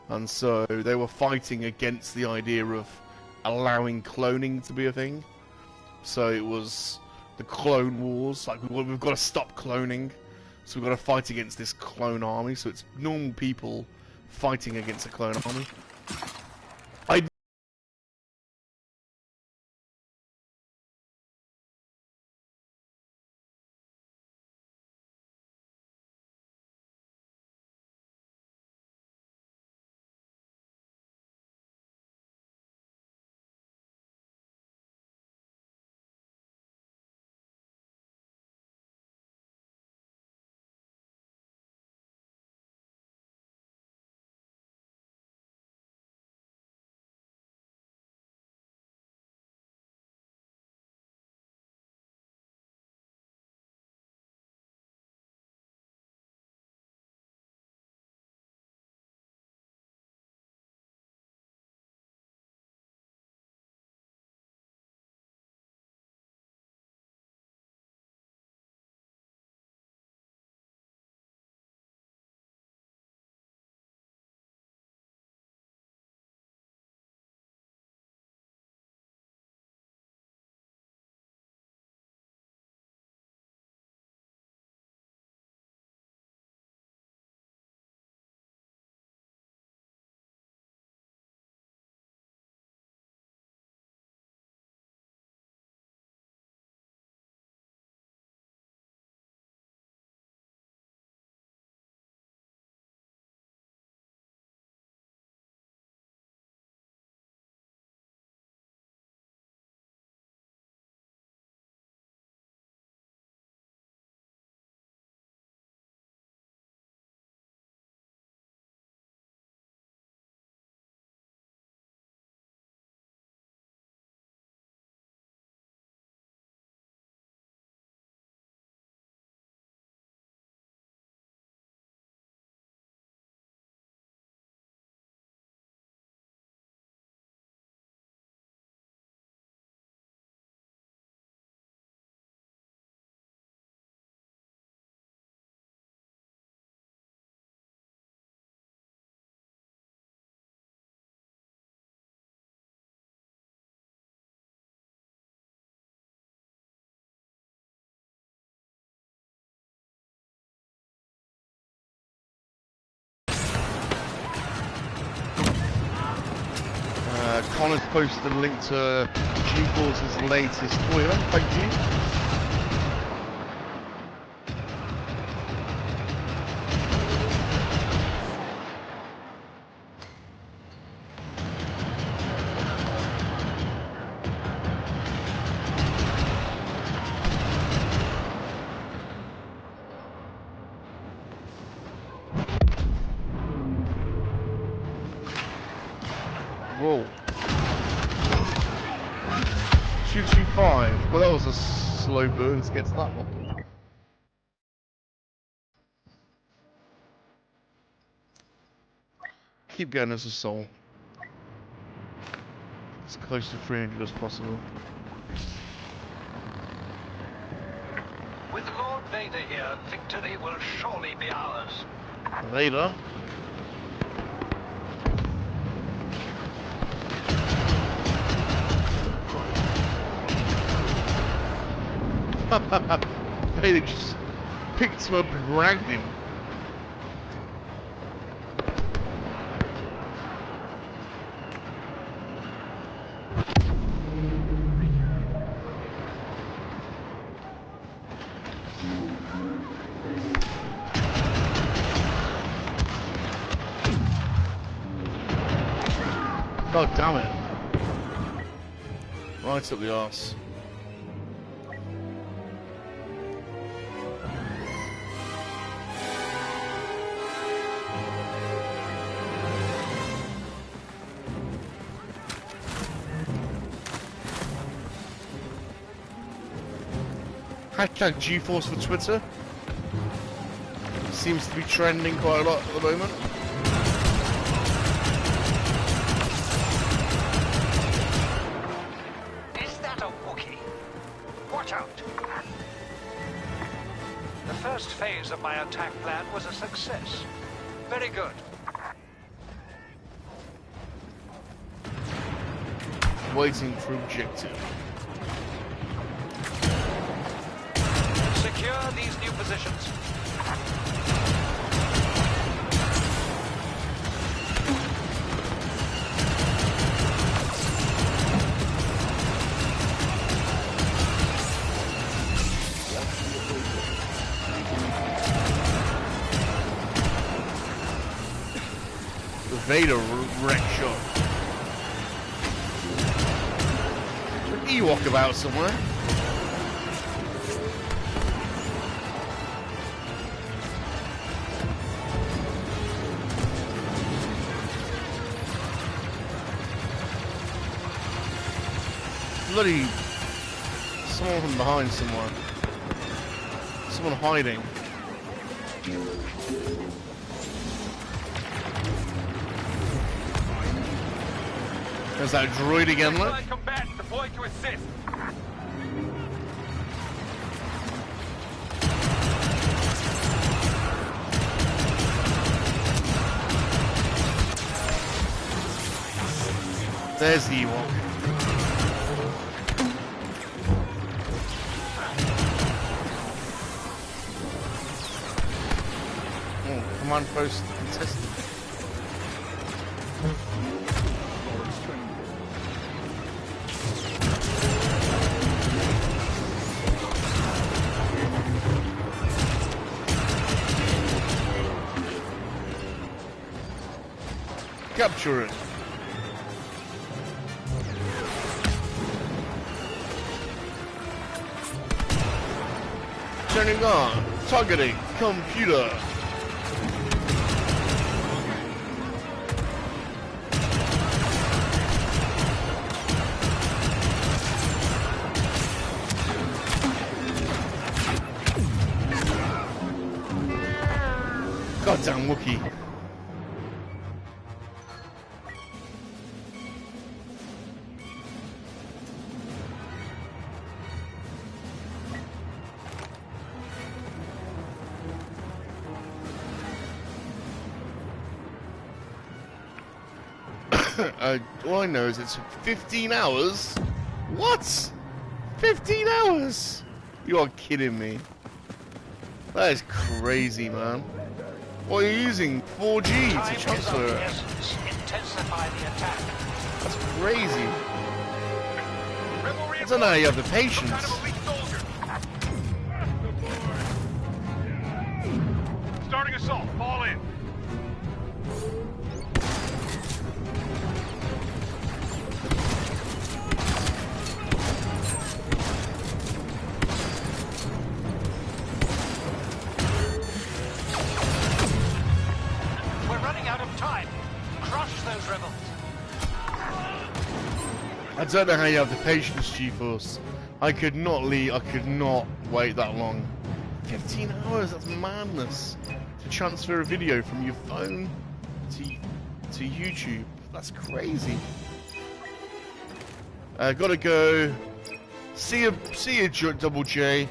and so they were fighting against the idea of allowing cloning to be a thing. So it was the Clone Wars, like we've got to stop cloning, so we've got to fight against this clone army. So it's normal people fighting against a clone army. Connor's posted a link to G-Force's latest toy. Thank you. Whoa. 225. Well, that was a slow burn to get to that one. Keep getting us a soul. As close to 300 as possible. With Lord Vader here, victory will surely be ours. Vader? Vader just picked him up and dragged him. God damn it. Right up the arse. Hashtag GeForce for Twitter. Seems to be trending quite a lot at the moment. Is that a Wookiee? Watch out! The first phase of my attack plan was a success. Very good. Waiting for objective. Secure these new positions. The Vader wreck shot. Ewok about somewhere. Bloody someone from behind somewhere. Someone hiding. There's that droid again, look. Combatant deployed to assist. There's the Ewok. Oh, command post contested. Capture it. Turning on. Targeting. Computer. Goddamn Wookiee. All I know is it's 15 hours. What? 15 hours? You are kidding me. That is crazy, man. What are you using? 4G to transfer it? Intensify the attack. That's crazy. I don't know how you have the patience. Starting assault. Fall in. We're running out of time. Crush those rebels. I don't know how you have the patience, GeForce. I could not wait that long. 15 hours, that's madness. To transfer a video from your phone to YouTube. That's crazy. Gotta go. See you, Double J.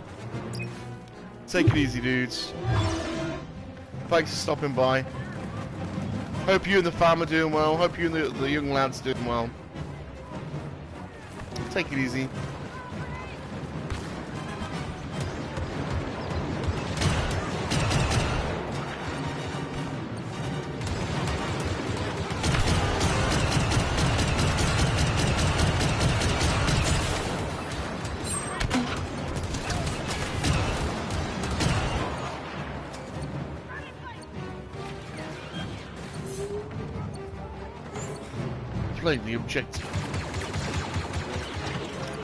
Take it easy, dudes. Thanks for stopping by. Hope you and the fam are doing well. Hope you and the young lads doing well. Take it easy. Playing the objective.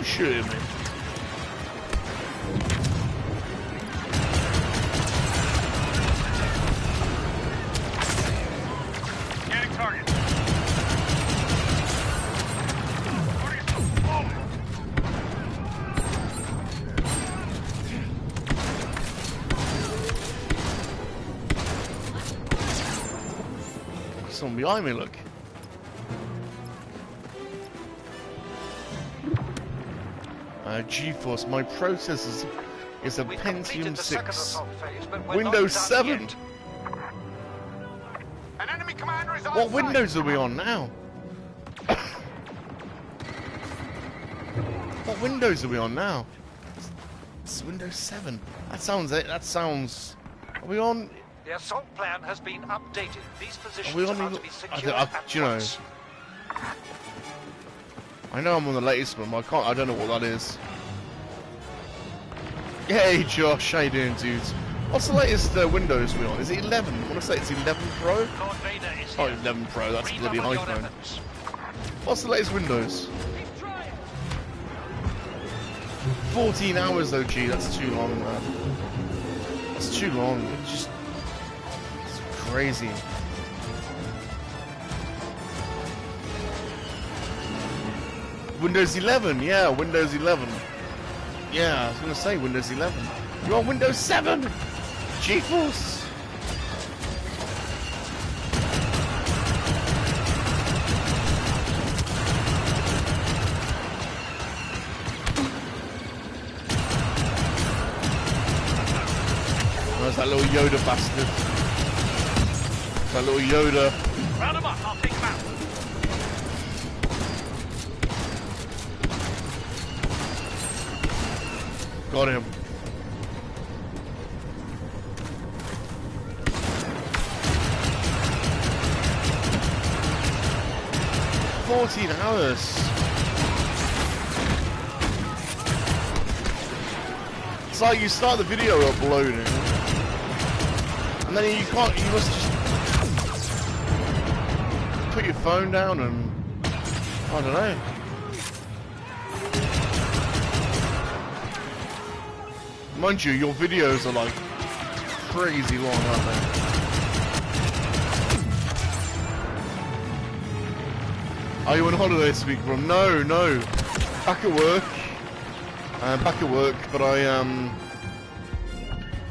Shoot me. Scanning target. Someone behind me, look. GeForce, my processor is a Pentium 6. Windows 7. An enemy commander is on What site. Windows are we on now? What Windows are we on now? It's Windows 7. That sounds. Are we on? The assault plan has been updated. These positions Are we on? are to be secured Do at you know? once. I know I'm on the latest one, but I don't know what that is. Hey Josh, how you doing, dudes? What's the latest Windows we're on? Is it 11? I want to say it's 11 Pro? Lord Vader is Oh, here. 11 Pro, that's a bloody Redouble your iPhone. efforts. What's the latest Windows? 14 hours though, gee, that's too long, man. That's too long. It's crazy. Windows 11, yeah, Windows 11. Yeah, I was gonna say Windows 11. You're on Windows 7! GeForce! There's that little Yoda bastard. That little Yoda. Round him up, I'll take him out. Got him. $14. It's like you start the video uploading, and then you can't. You must just put your phone down and I don't know. Mind you, your videos are like crazy long, aren't they? Are you on holiday this week, bro? No. Back at work. Back at work, but I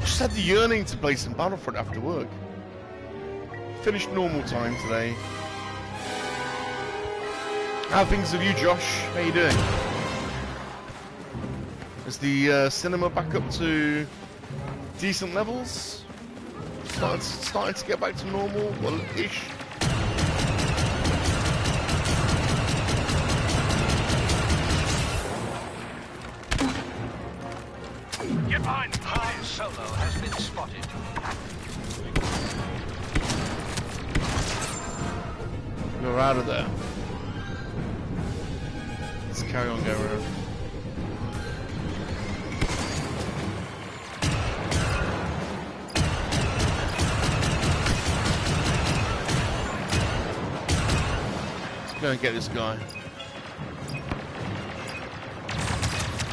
just had the yearning to play some Battlefront after work. Finished normal time today. How are things with you, Josh? How you doing? Is the cinema back up to decent levels? Starting to get back to normal, well-ish. Get behind. Han Solo has been spotted. We're out of there. Let's carry on going around. Let's go and get this guy.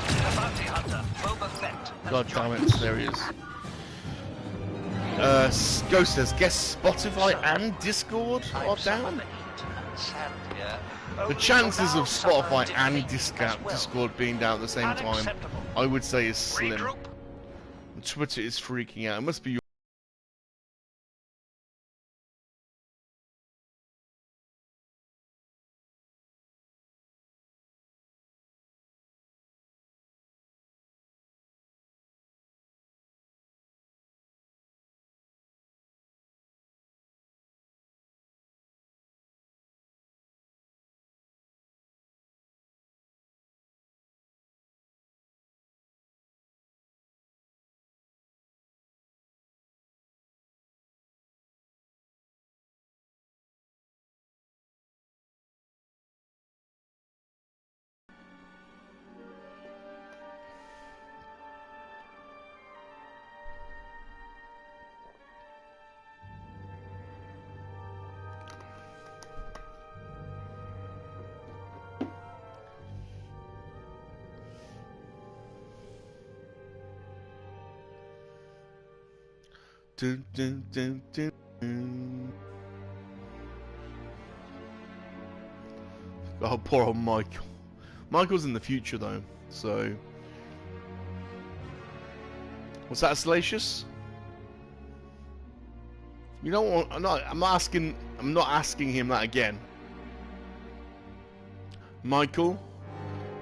The bounty hunter, Boba Fett. God damn it, there he is. Ghost says, guess Spotify and Discord are down? Sand here, The chances of Spotify and Discord being down at the same time, I would say, is slim. Twitter is freaking out. It must be. Dun, dun, dun, dun, dun. Oh, poor old Michael. Michael's in the future though, so. Was that Salacious? You don't want. I'm not asking him that again. Michael,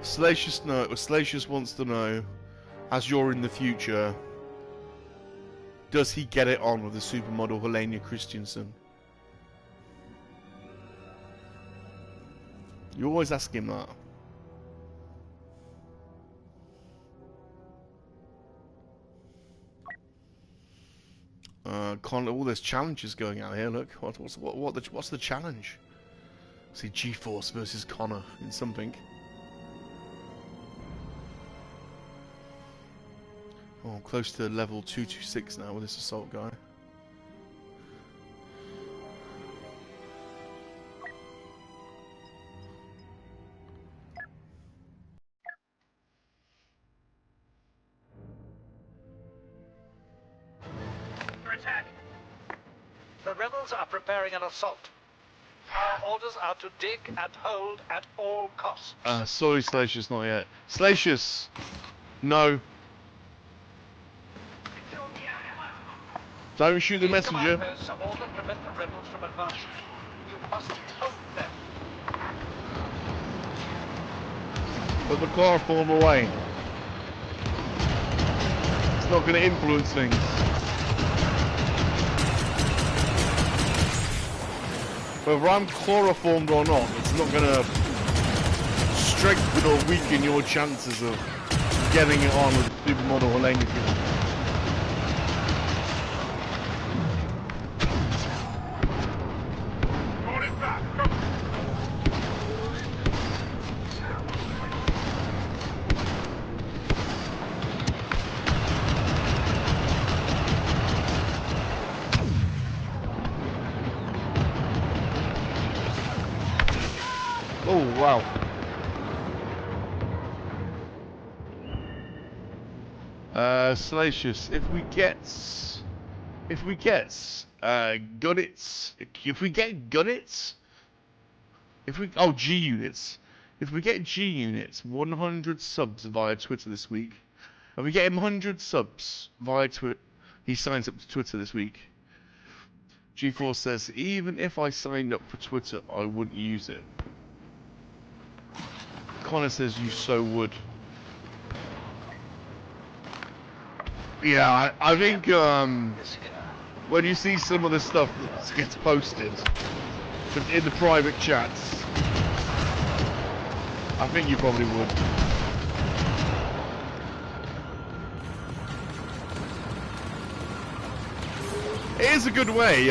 Salacious wants to know, as you're in the future, does he get it on with the supermodel Helena Christensen? You always ask him that. Connor, all there's challenges going out here. Look, what's the challenge? See, G-Force versus Connor in something. Oh, I'm close to level 226 now with this assault guy. Attack! The rebels are preparing an assault. Our orders are to dig and hold at all costs. Sorry, Salacious, not yet. Salacious! No. Don't shoot the messenger. Prevent the rebels from advancing. You must hold them. Put the chloroform away. It's not going to influence things. Whether I'm chloroformed or not, it's not going to strengthen or weaken your chances of getting it on with supermodel Helena. Oh wow. Salacious, if we get Gunnits, G units. If we get G units, 100 subs via Twitter this week. If we get him 100 subs via Twitter, he signs up to Twitter this week. G4 says, even if I signed up for Twitter, I wouldn't use it. Connor says, you so would. Yeah, I think when you see some of the stuff that gets posted in the private chats, I think you probably would. It is a good way,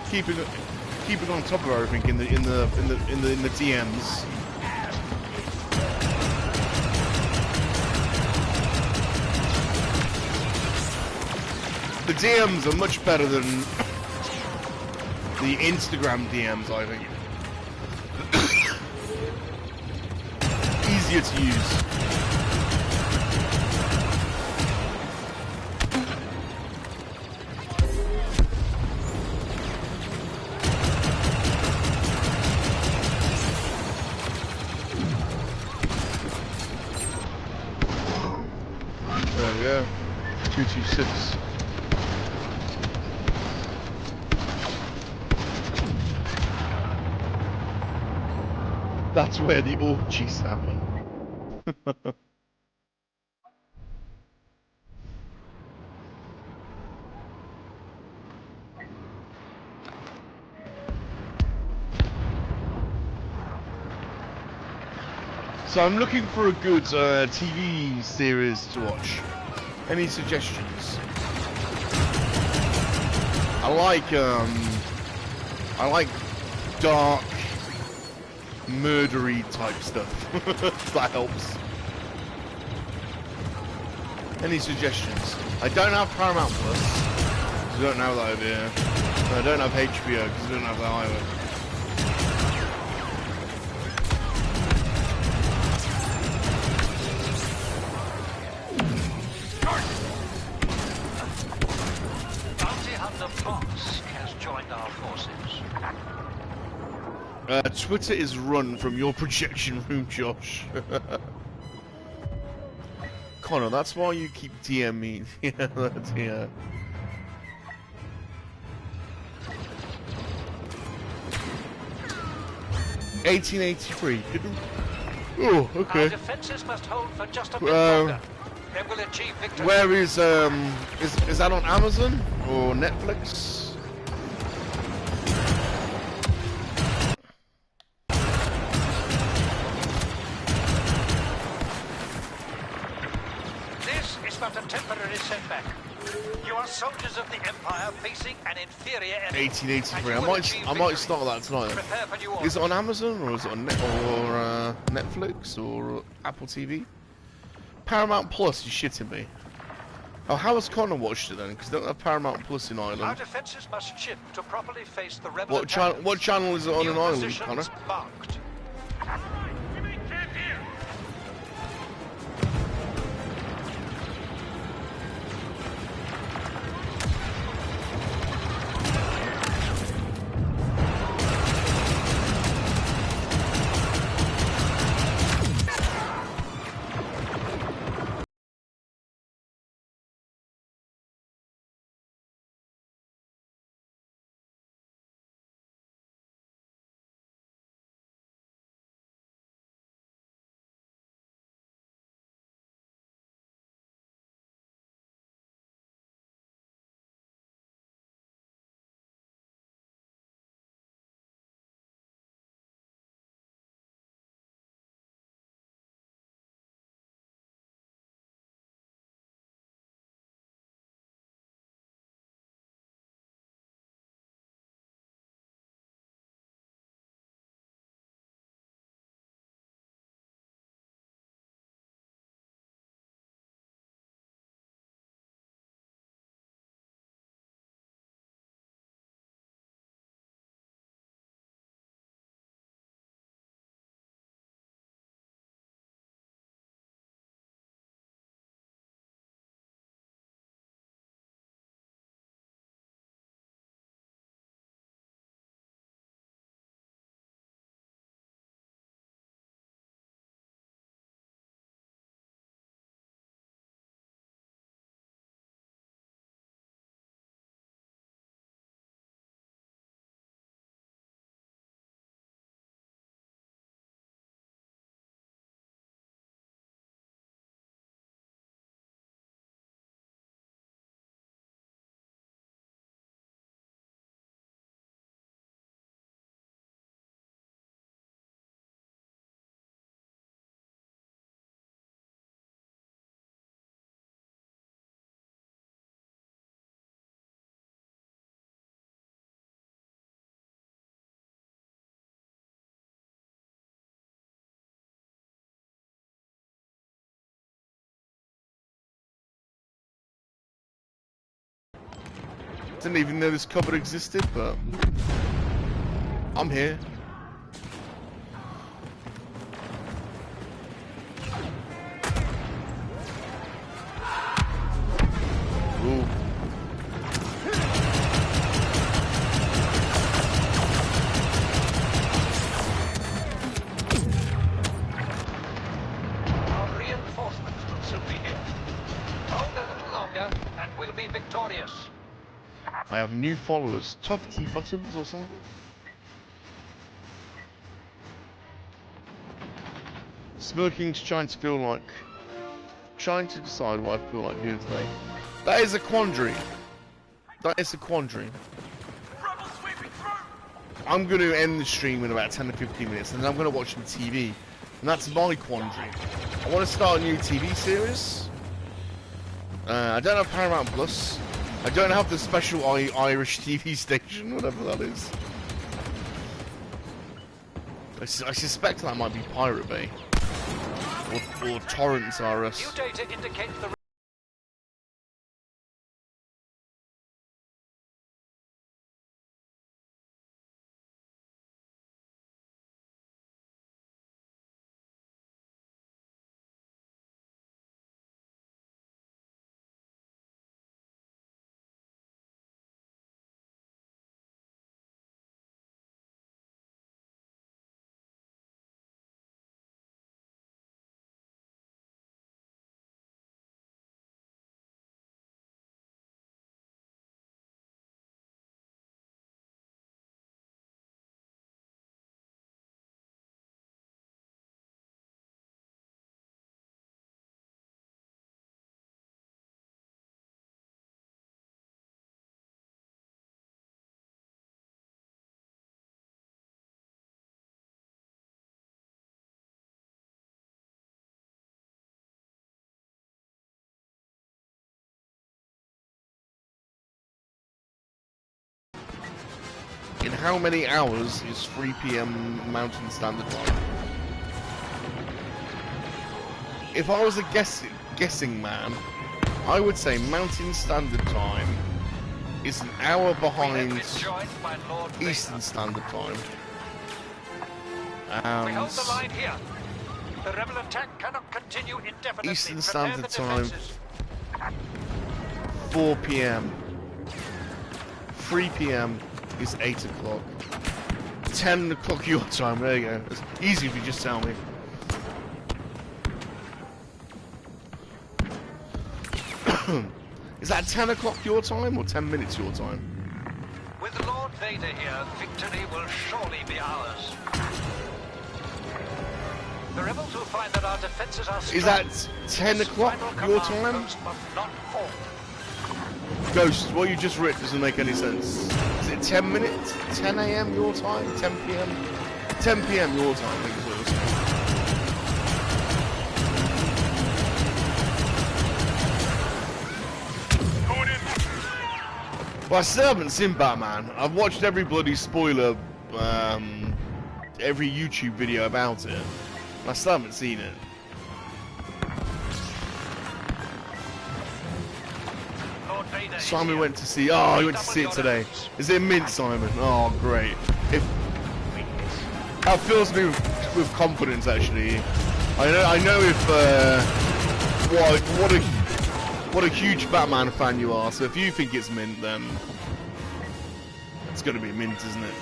keeping on top of everything in the DMs. The DMs are much better than the Instagram DMs, I think. Easier to use. 226. That's where the orgies happen. So I'm looking for a good TV series to watch. Any suggestions? I like dark, murdery type stuff. That helps. Any suggestions? I don't have Paramount Plus. I don't have that over here. I don't have HBO because I don't have that either. Twitter is run from your projection room, Josh. Connor, that's why you keep DMing. Yeah, that's, yeah. $18.83. Oh, okay. Our defenses must hold for just a bit longer. Then we'll achieve victory. Where is that on Amazon or Netflix? Not a temporary setback. You are soldiers of the Empire facing an inferior enemy. 1883. I might start that tonight. Is it on Amazon or is it on Netflix or Apple TV? Paramount Plus. You shitting me? Oh, how has Connor watched it then? Because they don't have Paramount Plus in Ireland. Our defences must shift to properly face the rebel. What channel is it on in Ireland, Connor? Marked. Didn't even know this cupboard existed, but I'm here. Ooh. Our reinforcements will soon be here. Hold a little longer. and we'll be victorious. I have new followers. Top T buttons or something? Smoking's trying to decide what I feel like doing today. That is a quandary. That is a quandary. I'm going to end the stream in about 10 to 15 minutes, and then I'm going to watch some TV. And that's my quandary. I want to start a new TV series. I don't have Paramount Plus. I don't have the special Irish TV station, whatever that is. I suspect that might be Pirate Bay. Or Torrents RS. New data indicates the In how many hours is 3 PM Mountain Standard Time? If I was a guessing man, I would say Mountain Standard Time is an hour behind Eastern Standard Time. We hold the line here. The rebel attack cannot continue indefinitely. Eastern Standard Time, 4 PM. 3 PM is 8 o'clock. 10 o'clock your time, there you go. It's easy if you just tell me. Is that 10 o'clock your time or 10 minutes your time? With Lord Vader here, victory will surely be ours. The rebels will find that our defenses are strong. Is that 10 o'clock your time? Must not fall. Ghost, what you just wrote doesn't make any sense. Is it 10 minutes? 10 AM your time? 10 PM? 10 PM your time, I think is what it was. Well, I still haven't seen Batman. I've watched every bloody spoiler, every YouTube video about it. I still haven't seen it. Simon went to see. Oh, he went to see it today. Is it mint, Simon? Oh, great. That fills me with confidence, actually. I know if what a huge Batman fan you are. So if you think it's mint, then it's gonna be mint, isn't it?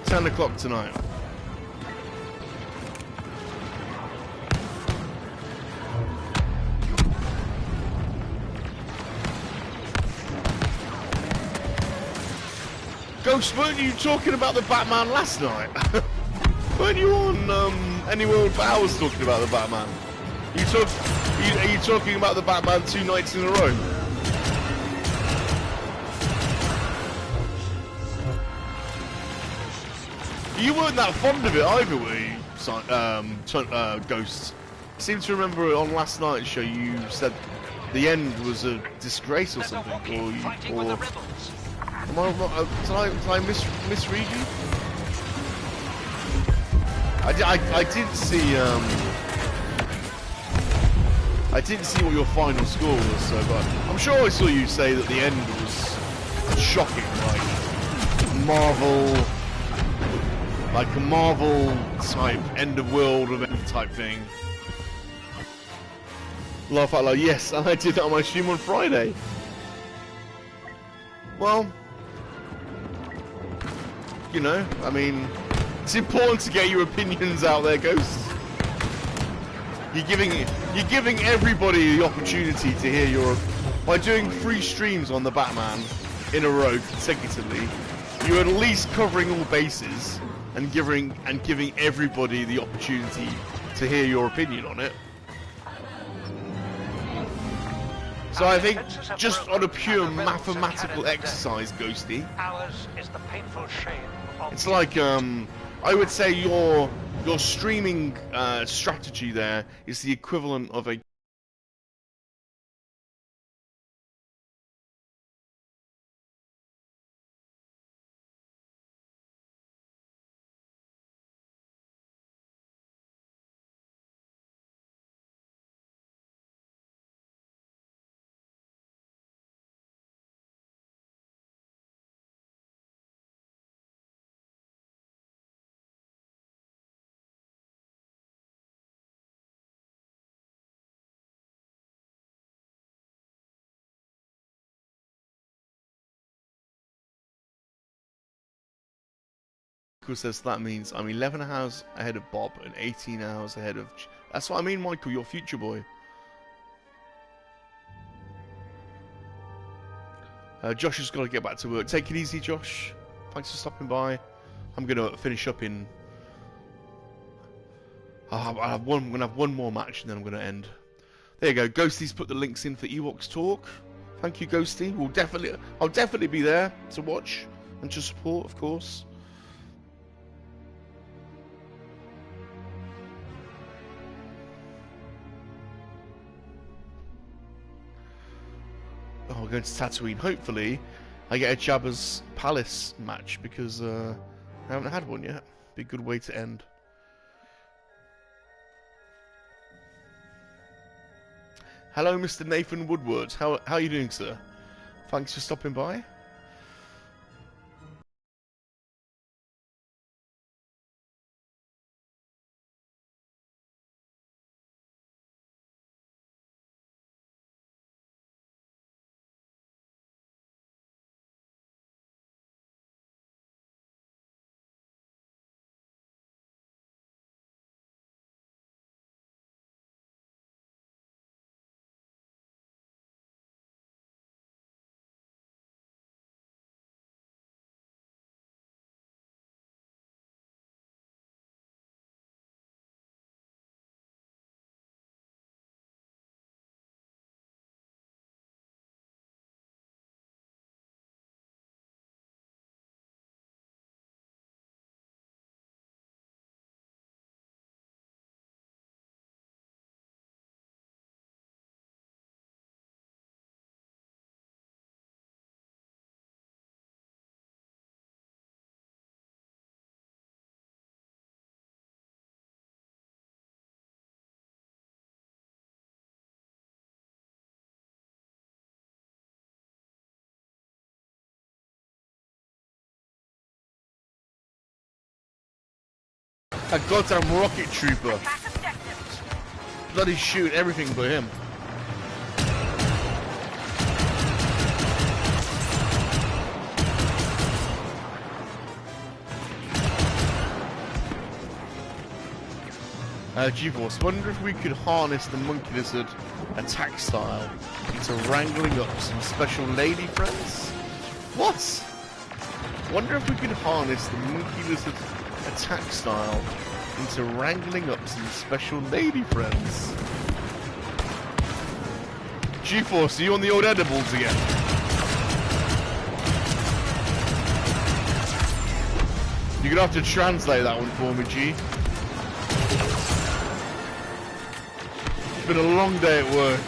$10 o'clock tonight. Ghost, weren't you talking about the Batman last night? Weren't you on Anywhere for hours talking about the Batman? Are you talking about the Batman 2 nights in a row? You weren't that fond of it either, were you, Ghost? I seem to remember on last night's show you said the end was a disgrace or something, or did I misread you? I didn't see I didn't see what your final score was, so but I'm sure I saw you say that the end was shocking, like a Marvel type end of world event type thing. Laugh out loud, yes, and I did that on my stream on Friday. Well, you know, I mean, it's important to get your opinions out there, Ghosts. You're giving everybody the opportunity to hear your... By doing 3 streams on the Batman in a row consecutively, you're at least covering all bases and giving everybody the opportunity to hear your opinion on it. So I think, just on a pure mathematical exercise, Ghosty, Ours is the painful shame of it's like I would say your streaming strategy there is the equivalent of a says that means I'm 11 hours ahead of Bob and 18 hours ahead of... That's what I mean, Michael, your future boy. Josh has got to get back to work. Take it easy, Josh. Thanks for stopping by. I'm going to finish up in... I'm going to have one more match and then I'm going to end. There you go. Ghosty's put the links in for Ewoks Talk. Thank you, Ghosty. I'll definitely be there to watch and to support, of course. Oh, we're going to Tatooine. Hopefully, I get a Jabba's Palace match because I haven't had one yet. Be a good way to end. Hello, Mr. Nathan Woodward. How are you doing, sir? Thanks for stopping by. A goddamn rocket trooper. Bloody shooting everything but him. GeForce, wonder if we could harness the MoNKey-LiZaRD attack style into wrangling up some special lady friends? What? Wonder if we could harness the MoNKey-LiZaRD attack style into wrangling up some special lady friends. GeForce, are you on the old edibles again? You're gonna have to translate that one for me, G. It's been a long day at work.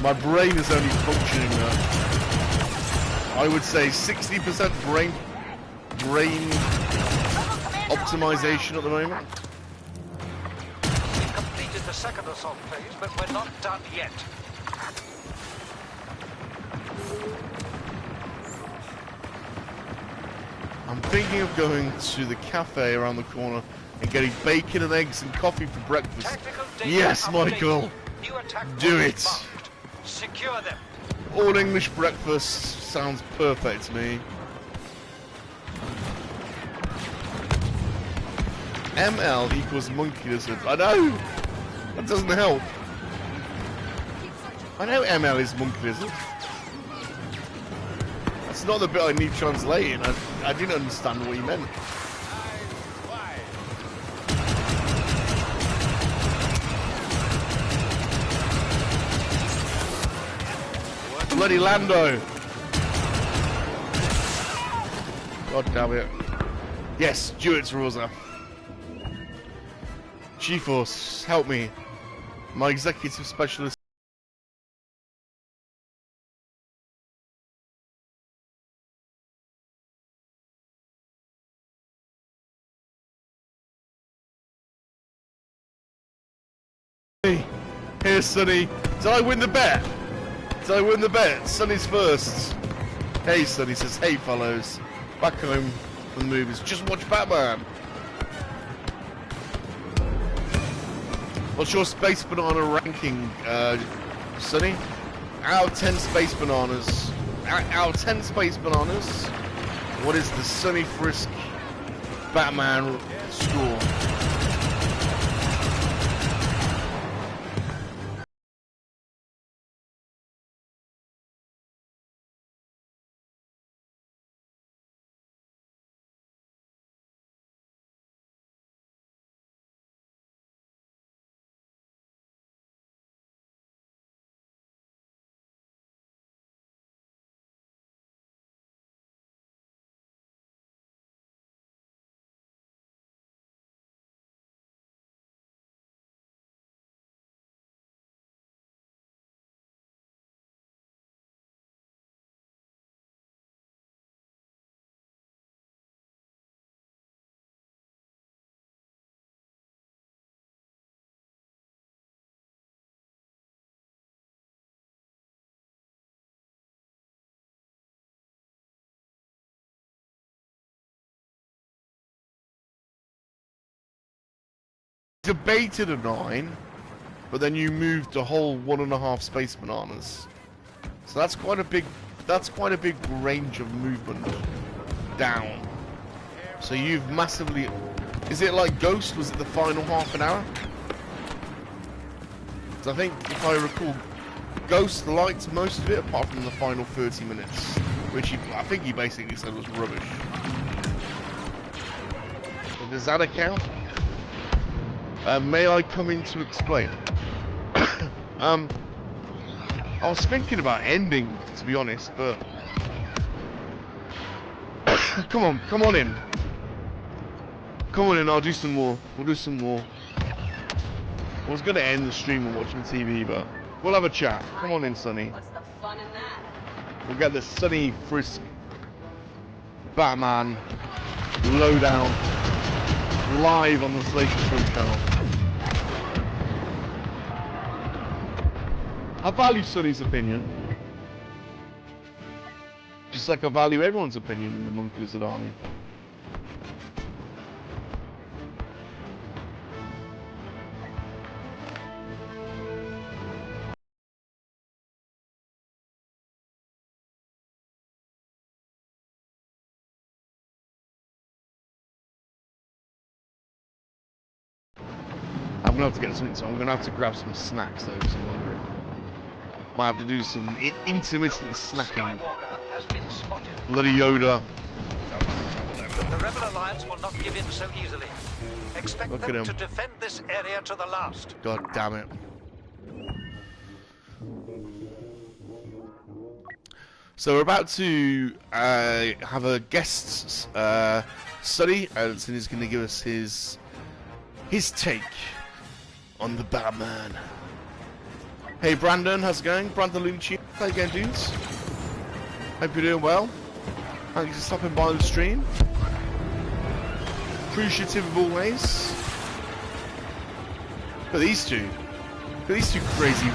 My brain is only functioning I would say 60% brain optimization at the moment. We completed the second assault phase, but we're not done yet. I'm thinking of going to the cafe around the corner and getting bacon and eggs and coffee for breakfast. Yes, Michael! Do it! Secure them. All English breakfast sounds perfect to me. ML equals MoNKey-LiZaRD. I know! That doesn't help. I know ML is MoNKey-LiZaRD. That's not the bit I need translating. I didn't understand what he meant. Bloody Lando! God damn it. Yes, Stuart's Rosa. GeForce, help me. My executive specialist. Here's Sonny. Did I win the bet? Did I win the bet? Sonny's first. Hey, Sonny says, hey, fellows. Back home from the movies. Just watch Batman. What's your Space Banana ranking, Sonny? Out of 10 Space Bananas. Out of 10 Space Bananas, what is the Sonny Frisk Batman score? Debated a 9, but then you moved the whole 1.5 Space Bananas. So that's quite a big range of movement down. So you've massively. Is it like Ghost? Was it the final half an hour? So I think, if I recall, Ghost liked most of it apart from the final 30 minutes, which I think he basically said was rubbish. So does that account? May I come in to explain? I was thinking about ending, to be honest, but come on in. Come on in, I'll do some more. We'll do some more. I was gonna end the stream and watching TV, but we'll have a chat. Come on in, Sonny. What's the fun in that? We'll get the Sonny Frisk Batman lowdown live on the Salacious Rum channel. I value Sonny's opinion, just like I value everyone's opinion in the MoNKey-LiZaRD army. I'm gonna have to get something, so I'm gonna have to grab some snacks though, because I'm hungry. Might have to do some intermittent snacking. Bloody Yoda. The Rebel Alliance will not give in so easily. Expect Look at them him. to defend this area to the last. God damn it. So we're about to have a guest study, and he's going to give us his take on the Batman. Hey Brandon, how's it going? Brandon Lucci, how you going, dudes? Hope you're doing well. Thanks for stopping by the stream. Appreciative of always. Look at these two. Look at these two crazy.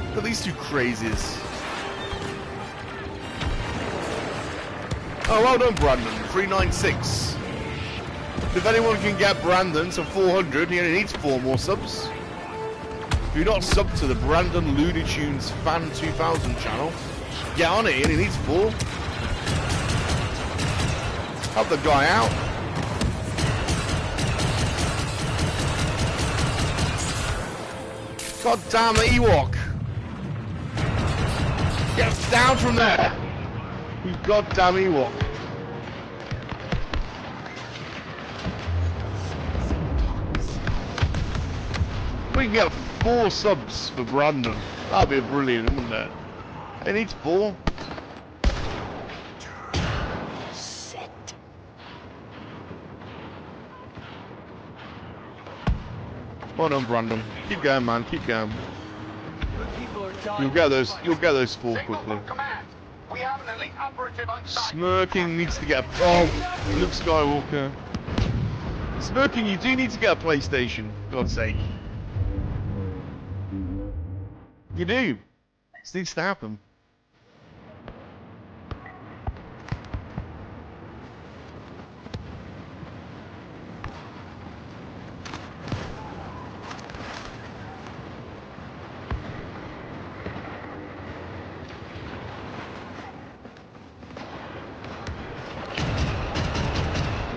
Look at these two crazies. Oh, well done, Brandon. 396. If anyone can get Brandon to 400, he only needs 4 more subs. If you're not subbed to the Brandon Looney Tunes Fan 2000 channel, get on it, he only needs 4. Help the guy out. God damn the Ewok! Get down from there! You goddamn Ewok! We can get 4 subs for Brandon. That'd be brilliant, wouldn't it? It needs 4. Well done, Brandon. Keep going, man. Keep going. You'll get those 4 quickly. Smirking needs to get a... Oh, Luke Skywalker. Smirking, you do need to get a PlayStation, for God's sake. You do. This needs to happen.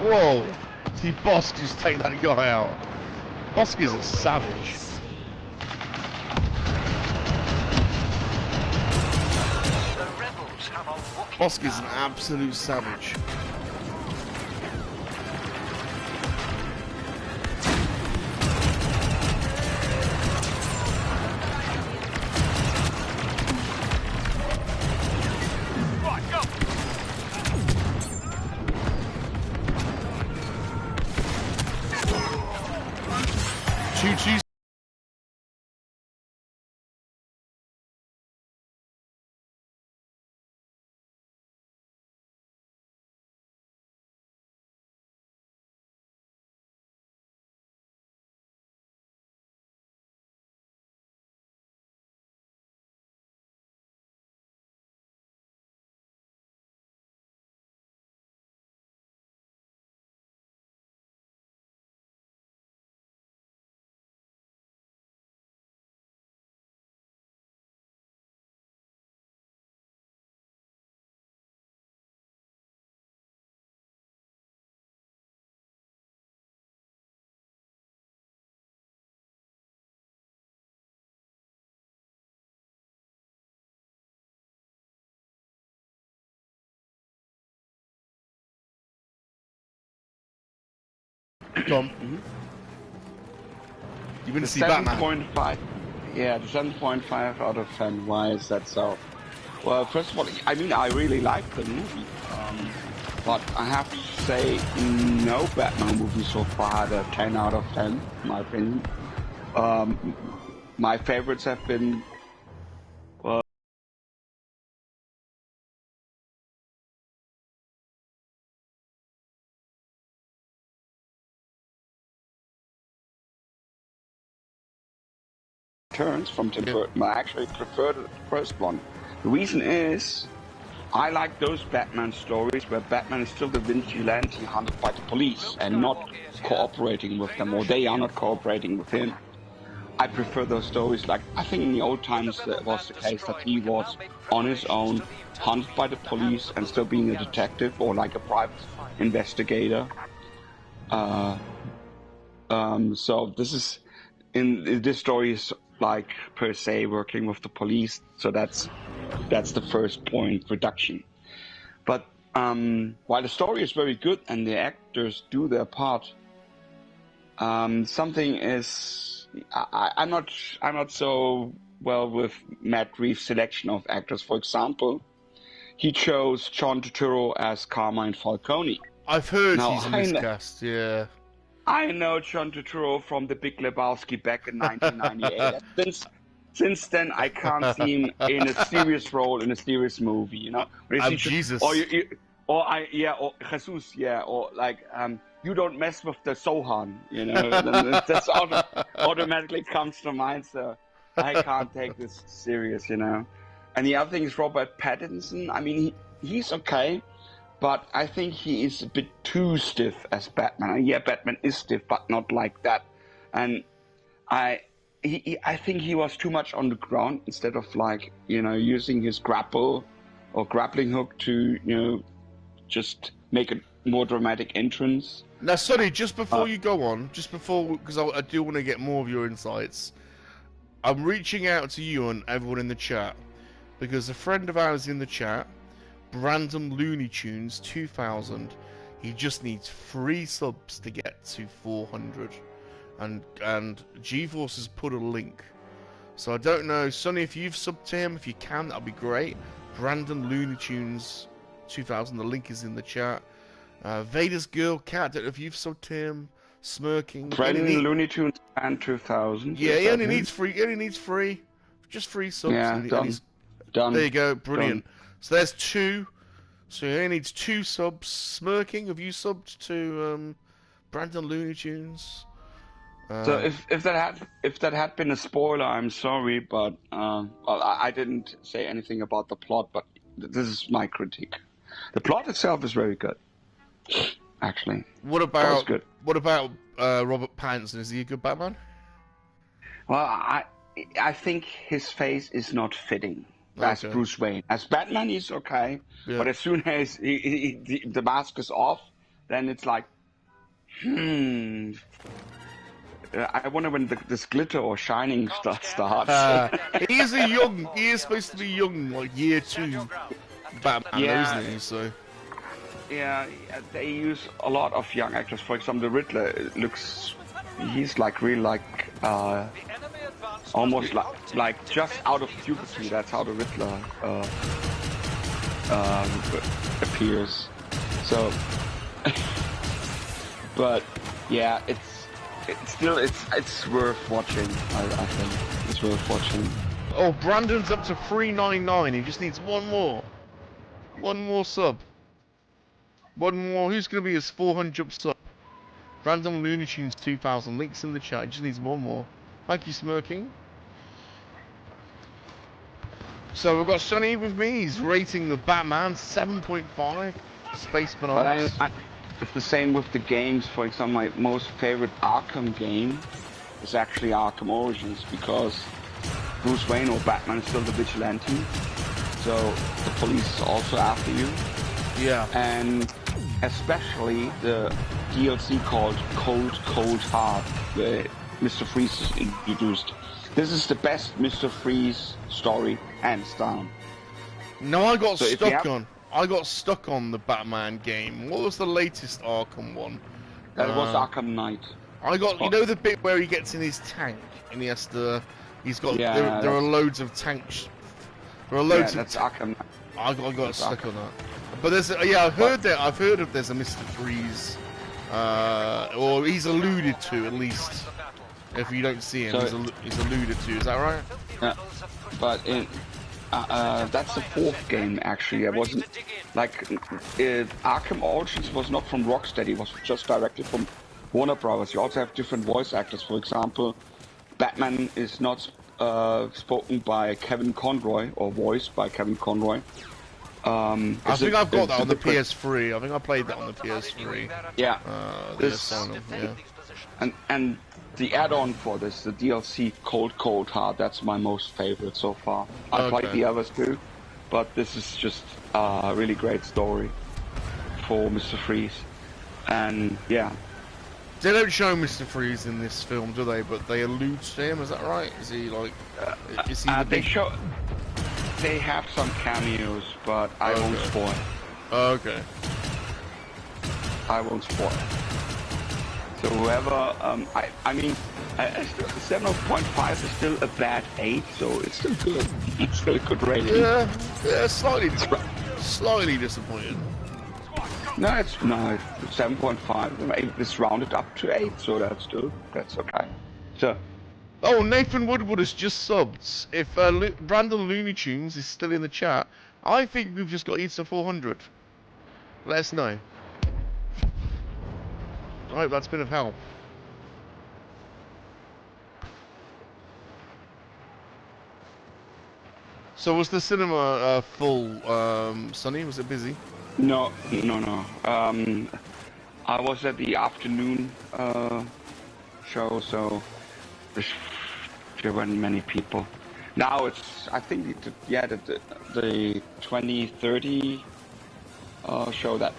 Whoa! See Bosk just take that guy out. Bosk is a savage. Bosk is an absolute savage. Choo-choo. Tom, you want to see Batman? 7.5. Yeah, the 7.5 out of 10. Why is that so? Well, first of all, I mean, I really like the movie. But I have to say, no Batman movie so far had a 10 out of 10, in my opinion. My favorites have been... Turns from Tim Burton. I actually prefer the first one. The reason is, I like those Batman stories where Batman is still the vigilante hunted by the police and not cooperating with them, or they are not cooperating with him. I prefer those stories. Like, I think in the old times it was the case that he was on his own, hunted by the police and still being a detective or like a private investigator. So this story is like per se working with the police, so that's the first point, reduction. But while the story is very good and the actors do their part, something is I'm not so well with Matt Reeves' selection of actors. For example, he chose John Turturro as Carmine Falcone. I've heard he's a miscast, yeah. I know John Turturro from The Big Lebowski back in 1998. Since then, I can't see him in a serious role in a serious movie. You know, I'm Jesus, or Jesus, yeah, or like you don't mess with the Sohan. You know, that's automatically comes to mind. So I can't take this serious. You know, and the other thing is Robert Pattinson. I mean, he's okay. But I think he is a bit too stiff as Batman. And yeah, Batman is stiff, but not like that. And I think he was too much on the ground instead of, like, you know, using his grapple or grappling hook to, you know, just make a more dramatic entrance. Now, sorry, just before you go on, because I do want to get more of your insights. I'm reaching out to you and everyone in the chat because a friend of ours in the chat, Brandon Looney Tunes 2000, he just needs 3 subs to get to 400, and GeForce has put a link. So I don't know, Sonny, if you've subbed to him, if you can, that'd be great. Brandon Looney Tunes 2000, the link is in the chat. Vader's Girl Cat, I don't know if you've subbed to him. Smirking. Brandon Looney Tunes and 2000. Yeah, he only needs 3. He only needs 3. Just 3 subs. Yeah, done. Done. There you go, brilliant. Done. So there's 2. So he only needs 2 subs. Smirking, have you subbed to Brandon Looney Tunes? So if that had been a spoiler, I'm sorry, but well, I didn't say anything about the plot, but this is my critique. The plot itself is very good, actually. What about Robert Pattinson? Is he a good Batman? Well, I think his face is not fitting as Bruce Wayne. As Batman, he's okay, but as soon as the mask is off, then it's like, I wonder when this glitter or shining starts. He is supposed to be young, like year 2 Batman, isn't he? So. Yeah, they use a lot of young actors. For example, the Riddler he's like really like almost like just out of puberty. That's how the Riddler appears. So, but yeah, it's worth watching. I think it's worth watching. Oh, Brandon's up to 399. He just needs one more sub. One more. Who's going to be his 400 sub? Brandon Looney Tunes 2000. Links in the chat. He just needs one more. Thank you, Smirking. So we've got Sonny with me. He's rating the Batman 7.5. Space Bananas. It's the same with the games. For example, my most favorite Arkham game is actually Arkham Origins, because Bruce Wayne or Batman is still the vigilante. So the police is also after you. Yeah. And especially the DLC called Cold Heart, where Mr. Freeze is introduced. This is the best Mr. Freeze story, hands down. No, I got stuck on the Batman game. What was the latest Arkham one? That was Arkham Knight. I got, you know the bit where he gets in his tank and he has to, he's got, there are loads of tanks. There are loads of that's Arkham Knight. I got stuck on that. But there's I've heard of there's a Mr. Freeze, or he's alluded to at least. If you don't see him, he's alluded to. Is that right? Yeah. But that's the 4th game actually. It wasn't like Arkham Origins was not from Rocksteady. It was just directly from Warner Brothers. You also have different voice actors. For example, Batman is not spoken by Kevin Conroy or voiced by Kevin Conroy. I think I've got that on the PS3. I think I played that on the PS3. Yeah. Yeah. And the add-on for this, the DLC Cold Heart, that's my most favorite so far. I played the others too, but this is just a really great story for Mr. Freeze. And yeah. They don't show Mr. Freeze in this film, do they? But they allude to him, is that right? Is he like... is he the big... They have some cameos, but I won't spoil. Okay. I won't spoil. So whoever, I mean, 7.5 is still a bad 8, so it's still good. It's still a good rating. Yeah, slightly disappointed. No, it's 7.5. It's rounded up to 8, so that's okay. So. Oh, Nathan Woodward has just subbed. If Brandon Looney Tunes is still in the chat, I think we've just got you to 400. Let us know. I hope that's been of help. So was the cinema full, Sonny? Was it busy? No. I was at the afternoon show, so there weren't many people. Now it's, I think, the 2030 show that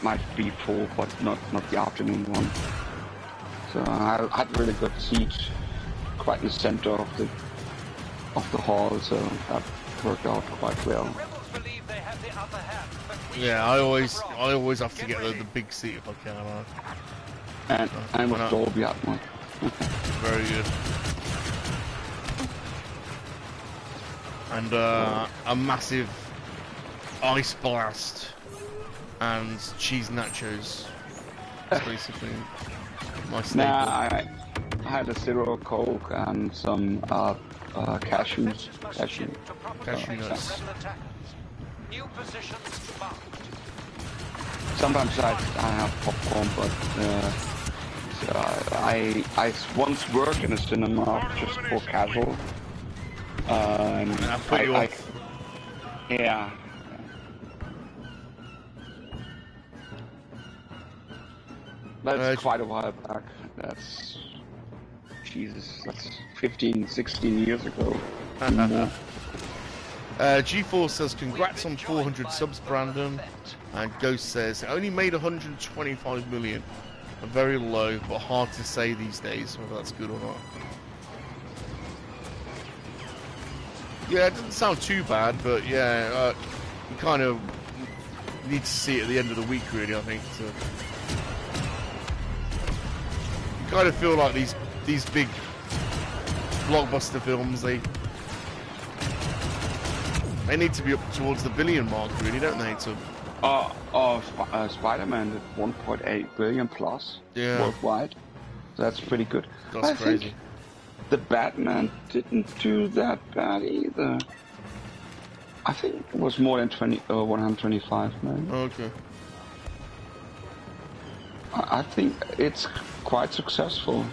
might be full, but not the afternoon one. So I had really good seats, quite in the center of the hall, so that worked out quite well. Rebels believe they have the upper hand, but we Yeah, shall I prove always them wrong. have to Get get ready. the big seat if I can. And with Why not? Dolby Atmos. Very good. And a massive ice blast and cheese nachos. That's basically my staple. Nah, I had a Zero Coke and some cashews. Cashew nuts. New positions marked. Sometimes I have popcorn, but I once worked in a cinema just for casual. And I put you off. Yeah. That's quite a while back. That's Jesus. That's 15, 16 years ago. G4 says congrats on 400 subs, Brandon. And Ghost says only made 125 million. Very low, but hard to say these days whether that's good or not. Yeah, it doesn't sound too bad, but yeah, you kind of need to see it at the end of the week, really. I think to. You kind of feel like these big blockbuster films, they need to be up towards the billion mark, really, don't they? To Spider-Man at 1.8 billion plus worldwide. That's pretty good. That's crazy. Think the Batman didn't do that bad either. I think it was more than 125 million. Okay. I think it's quite successful.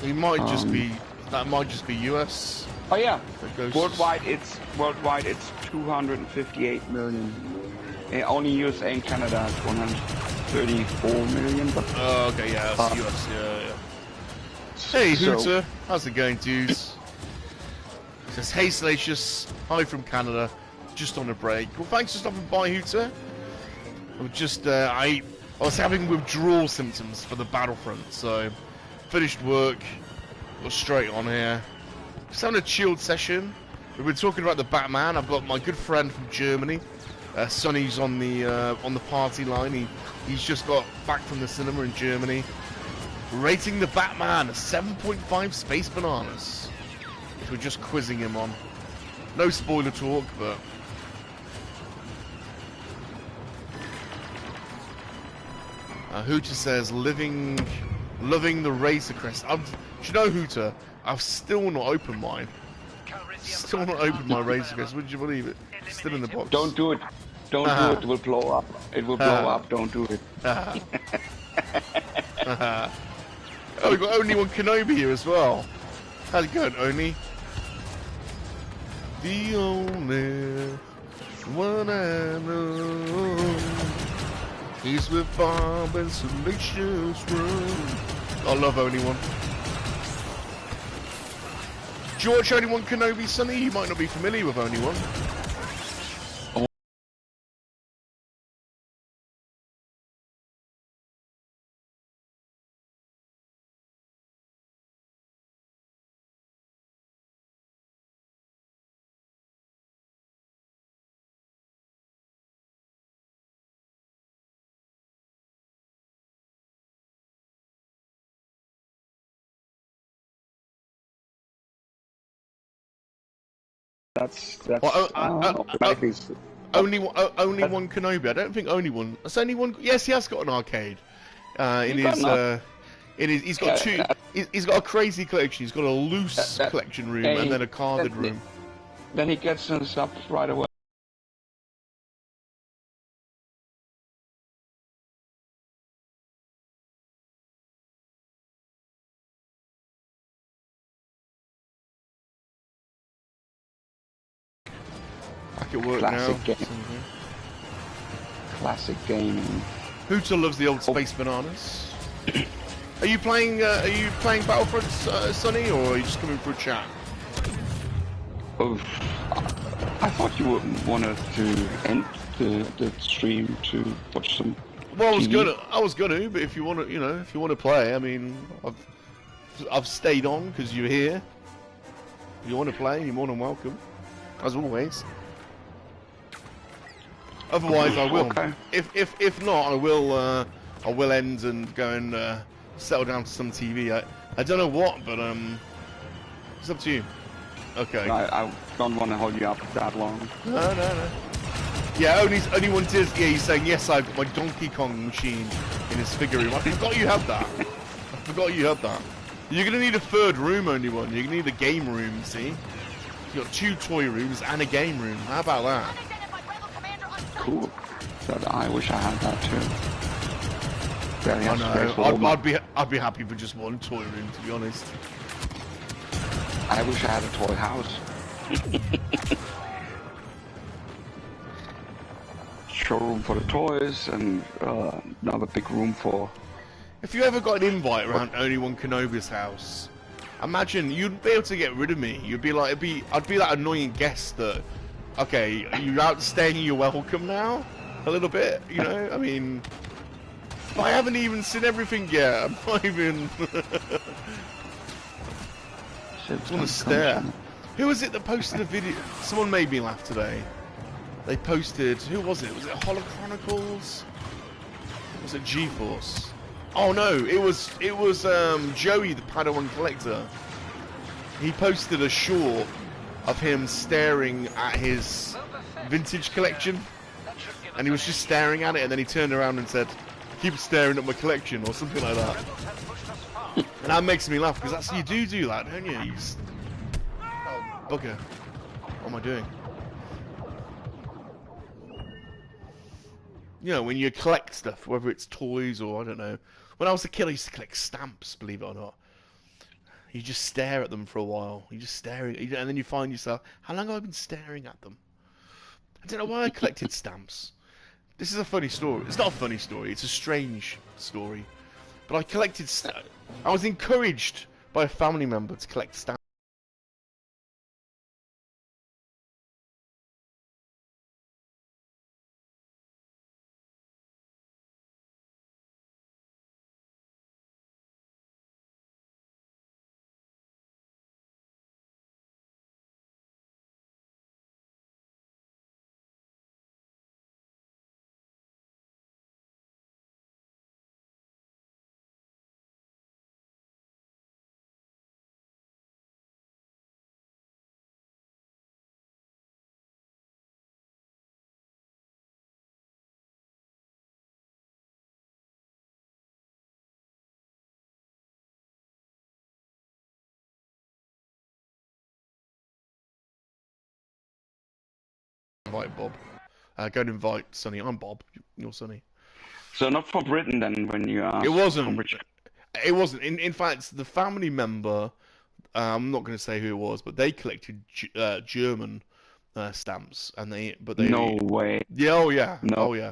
It might just be that might just be US. Oh yeah, worldwide it's 258 million. Only USA and Canada is 134 million. But okay, yeah, that's US. Yeah. Hey Hooter, how's it going, dudes? Says, hey Salacious, hi from Canada, just on a break. Well, thanks for stopping by, Hooter. I'm just, I was having withdrawal symptoms for the Battlefront, so finished work, got straight on here. Just having a chilled session. We've been talking about the Batman. I've got my good friend from Germany, Sonny's on the party line. He's just got back from the cinema in Germany. Rating the Batman a 7.5 space bananas, which we're just quizzing him on. No spoiler talk, but Hooter says loving the Razor Crest. Do you know, Hooter? I've still not opened mine. Still not opened my Razor Crest. Would you believe it? Still in the box. Don't do it. Don't do it. It will blow up. It will blow up. Don't do it. Oh, we've got Only One Kenobi here as well. How's it going, Oni? The only one I know. He's with Bob and Salacious Rum. I love Only One. George, Only One Kenobi, Sonny, you might not be familiar with Only One. That's Only One Kenobi. I don't think Only One. That's Only One. Yes, he has got an arcade. He's got two. He's got a crazy collection. He's got a loose collection room and then a carded room. Then he gets us up right away. Back at work Classic now. game. Classic gaming. Hooter loves the old space bananas. Are you playing Battlefront, Sonny, or are you just coming for a chat? Oh, I thought you wanted to end the stream to watch some Well, I was gonna, but if you want to, you know, if you want to play, I mean, I've stayed on because you're here. If you want to play, you're more than welcome, as always. Otherwise, I will. Okay. If not, I will end and go and settle down to some TV. I don't know what, but it's up to you. Okay. I don't want to hold you up that long. No. Yeah, only one is. Yeah, he's saying yes. I've got my Donkey Kong machine in his figure room. I forgot you had that. You're gonna need a third room, only one. You're gonna need a game room. See, you got 2 toy rooms and a game room. How about that? Cool. So I wish I had that too. I know. I'd be happy for just 1 toy room, to be honest. I wish I had a toy house. Showroom for the toys and another big room for. If you ever got an invite around Obi-Wan Kenobi's house, imagine you'd be able to get rid of me. You'd be like, I'd be that annoying guest that, okay, you're outstaying your welcome now, a little bit, you know. I mean, I haven't even seen everything yet. I'm not even. I just want to stare. Who was it that posted a video? Someone made me laugh today. They posted. Who was it? Was it Holo Chronicles? Was it GeForce? Oh no, it was Joey the Padawan collector. He posted a short of him staring at his vintage collection, and he was just staring at it, and then he turned around and said, "Keep staring at my collection," or something like that. And that makes me laugh because that's you do that, don't you? You just, oh bugger, what am I doing? You know, when you collect stuff, whether it's toys or I don't know. When I was a kid, I used to collect stamps, believe it or not. You just stare at them for a while. You just stare, and then you find yourself, how long have I been staring at them? I don't know why I collected stamps. This is a funny story. It's not a funny story. It's a strange story. But I collected stamps. I was encouraged by a family member to collect stamps. Invite Bob. Go and invite Sonny. I'm Bob. You're Sonny. So not for Britain then when you asked. It wasn't. It wasn't. In fact, the family member. I'm not going to say who it was, but they collected German stamps, and they. No way. Yeah. Oh yeah. No. Oh yeah.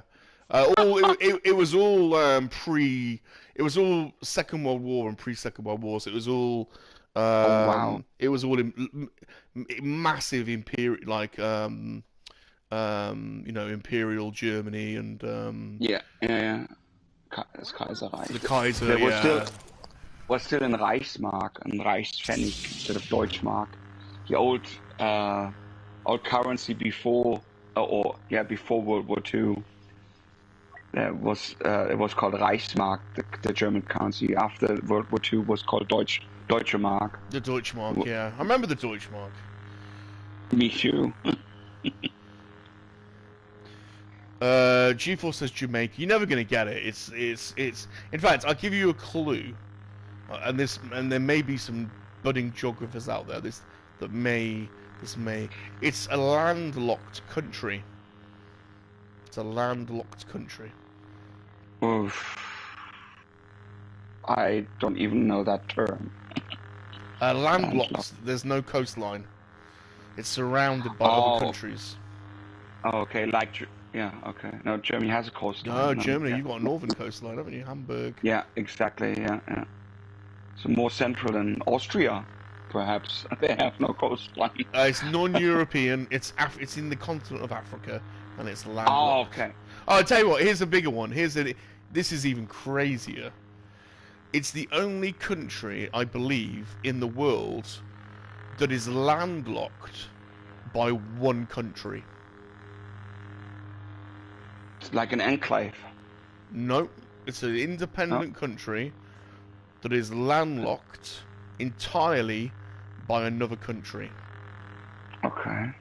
It was all pre. It was all Second World War and pre-Second World War. So it was all. Oh wow. It was all massive imperial, like you know, Imperial Germany and yeah. Das Kaiserreich. The Kaiser. There was still in Reichsmark and Reichspfennig instead of Deutschmark. The old currency before before World War II. It was called Reichsmark, the German currency. After World War II was called Deutsche Mark. The Deutschmark, yeah. I remember the Deutschmark. Me too. G4 says Jamaica. You're never gonna get it. It's. In fact, I'll give you a clue, and there may be some budding geographers out there. This may. It's a landlocked country. It's a landlocked country. Oof. I don't even know that term. Landlocked. There's no coastline. It's surrounded by other countries. Oh, okay. Yeah, okay. No, Germany has a coastline. No, Germany, you've got a northern coastline, haven't you? Hamburg. Yeah, exactly, yeah. So more central than Austria, perhaps. They have no coastline. It's non-European. It's in the continent of Africa, and it's landlocked. Oh, okay. Oh, I'll tell you what. Here's a bigger one. this is even crazier. It's the only country, I believe, in the world that is landlocked by one country. It's like an enclave. No, it's an independent country that is landlocked entirely by another country. Okay.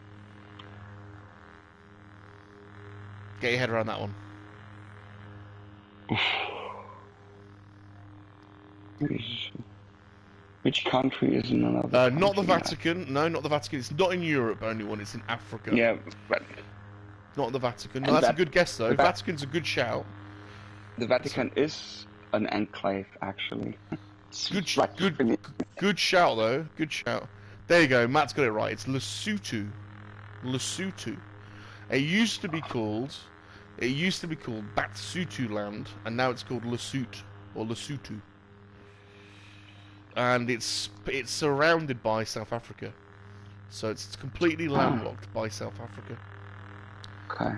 Get your head around that one. Which country is in another not the country? Vatican. No, not the Vatican. It's not in Europe, only one. It's in Africa. Yeah, but Not the Vatican. No, that's a good guess, though. Vatican's a good shout. the Vatican is an enclave, actually. Good shout, though. Good shout. There you go. Matt's got it right. It's Lesotho. Lesotho. It used to be called Batsutu land, and now it's called Lesotho or Lesotho. And it's surrounded by South Africa, so it's completely landlocked by South Africa. Okay.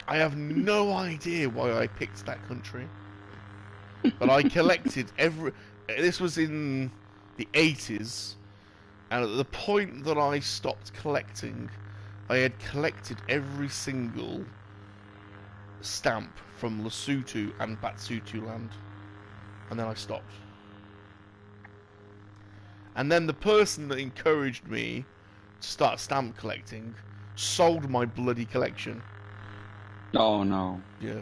I have no idea why I picked that country, but I collected this was in the 80s, and at the point that I stopped collecting, I had collected every single stamp from Lesotho and Batsutu land, and then I stopped. And then the person that encouraged me to start stamp collecting sold my bloody collection. Oh no. Yeah.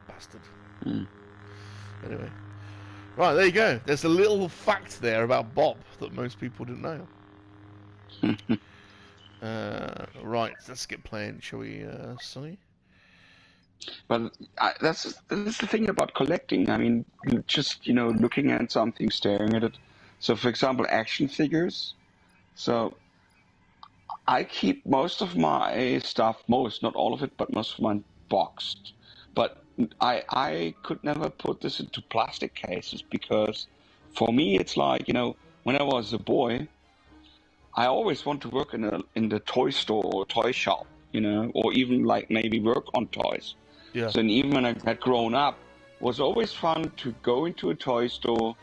Bastard. Mm. Anyway. Right, there you go. There's a little fact there about Bob that most people didn't know. Right, let's get playing, shall we, Sonny? But that's the thing about collecting. I mean, just, looking at something, staring at it. So, for example, action figures. So, I keep most of my stuff, not all of it, but most of mine boxed. But I could never put this into plastic cases because for me it's like, when I was a boy, I always want to work in the toy store or toy shop, or even like maybe work on toys. Yeah. So even when I had grown up, it was always fun to go into a toy store,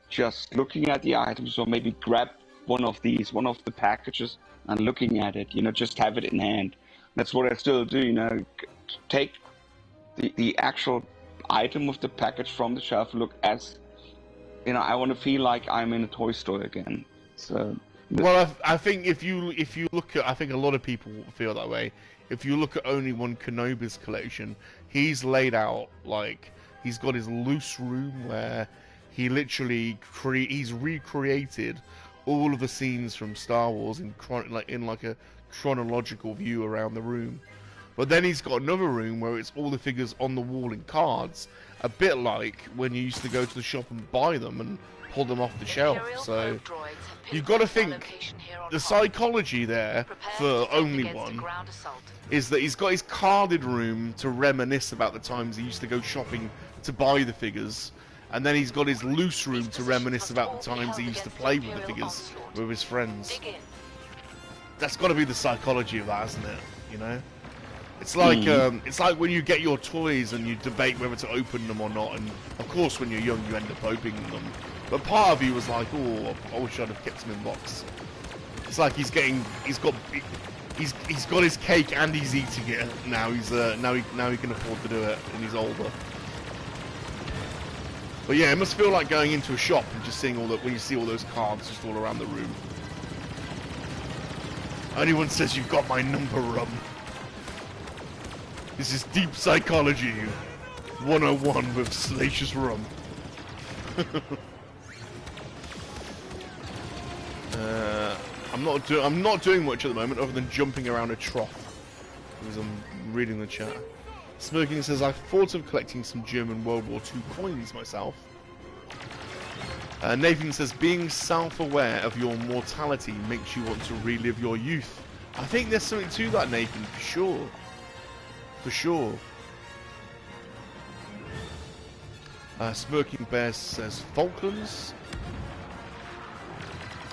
just looking at the items, or maybe grab one of the packages and looking at it, just have it in hand. That's what I still do, take the actual item of the package from the shelf, look as, I want to feel like I'm in a toy store again. So. Well, I think if you look at, I think a lot of people feel that way. If you look at only one Kenobi's collection, he's laid out like he's got his loose room where he literally he's recreated all of the scenes from Star Wars in a chronological view around the room. But then he's got another room where it's all the figures on the wall in cards, a bit like when you used to go to the shop and buy them and pull them off the shelf. So you've got to think the psychology there for only one is that he's got his carded room to reminisce about the times he used to go shopping to buy the figures, and then he's got his loose room to reminisce about the times he used to play with the figures with his friends. That's got to be the psychology of that, isn't it? It's like when you get your toys and you debate whether to open them or not, and of course when you're young you end up opening them. But part of you was like, oh, I wish I'd have kept them in box. It's like he's got his cake and he's eating it now. Now he can afford to do it, and he's older. But yeah, it must feel like going into a shop and just seeing when you see all those cards just all around the room. Anyone says you've got my number, Rum. This is Deep Psychology 101 with Salacious Rum. I'm not doing much at the moment other than jumping around a trough because I'm reading the chat. Smoking says, I've thought of collecting some German World War II coins myself. Nathan says, being self-aware of your mortality makes you want to relive your youth. I think there's something to that, Nathan, for sure. For sure. Smirking Bear says Falklands.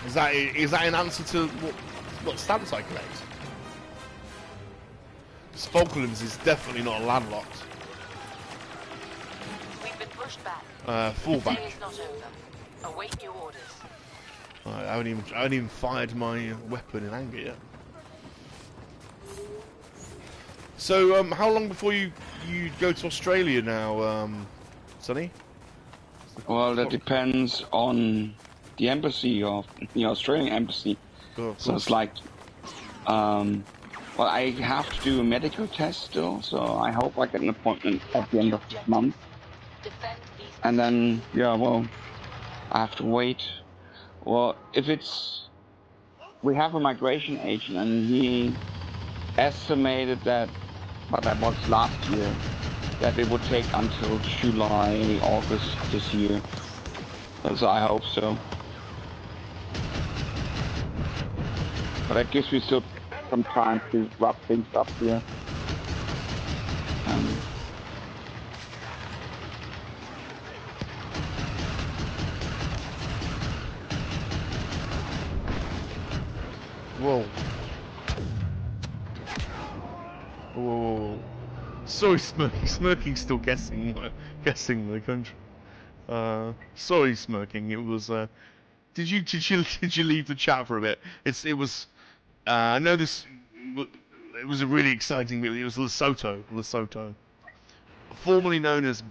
Is that an answer to what stamps I collect? Falklands is definitely not landlocked. pushed back. Fallback. The day is not over. Await new orders. I haven't even fired my weapon in anger yet. So, how long before you go to Australia now, Sonny? Well, that depends on the embassy of the Australian embassy. Oh, so it's like, well, I have to do a medical test still, so I hope I get an appointment at the end of this month. And then, yeah, well, I have to wait. Well, if it's, we have a migration agent, and he estimated that, but that was last year, that it would take until July, August this year. So I hope so. But that gives me still some time to wrap things up here. Whoa. Whoa. Sorry, Smirking's still guessing the country. Sorry, Smirking. It was. Did you leave the chat for a bit? It was. I know this. It was a really exciting. It was Lesotho, formerly known as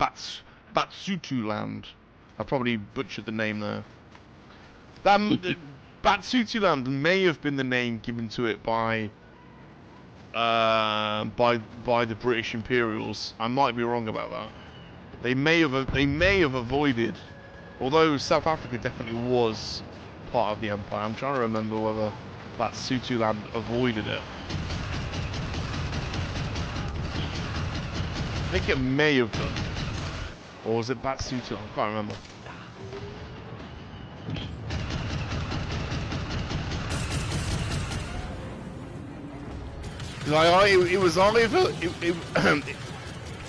Basutoland. I probably butchered the name there. Basutoland may have been the name given to it by the British Imperials. I might be wrong about that. They may have avoided, although South Africa definitely was part of the empire. I'm trying to remember whether Basutoland avoided it. I think it may have done, or was it Basutoland? I can't remember. It was either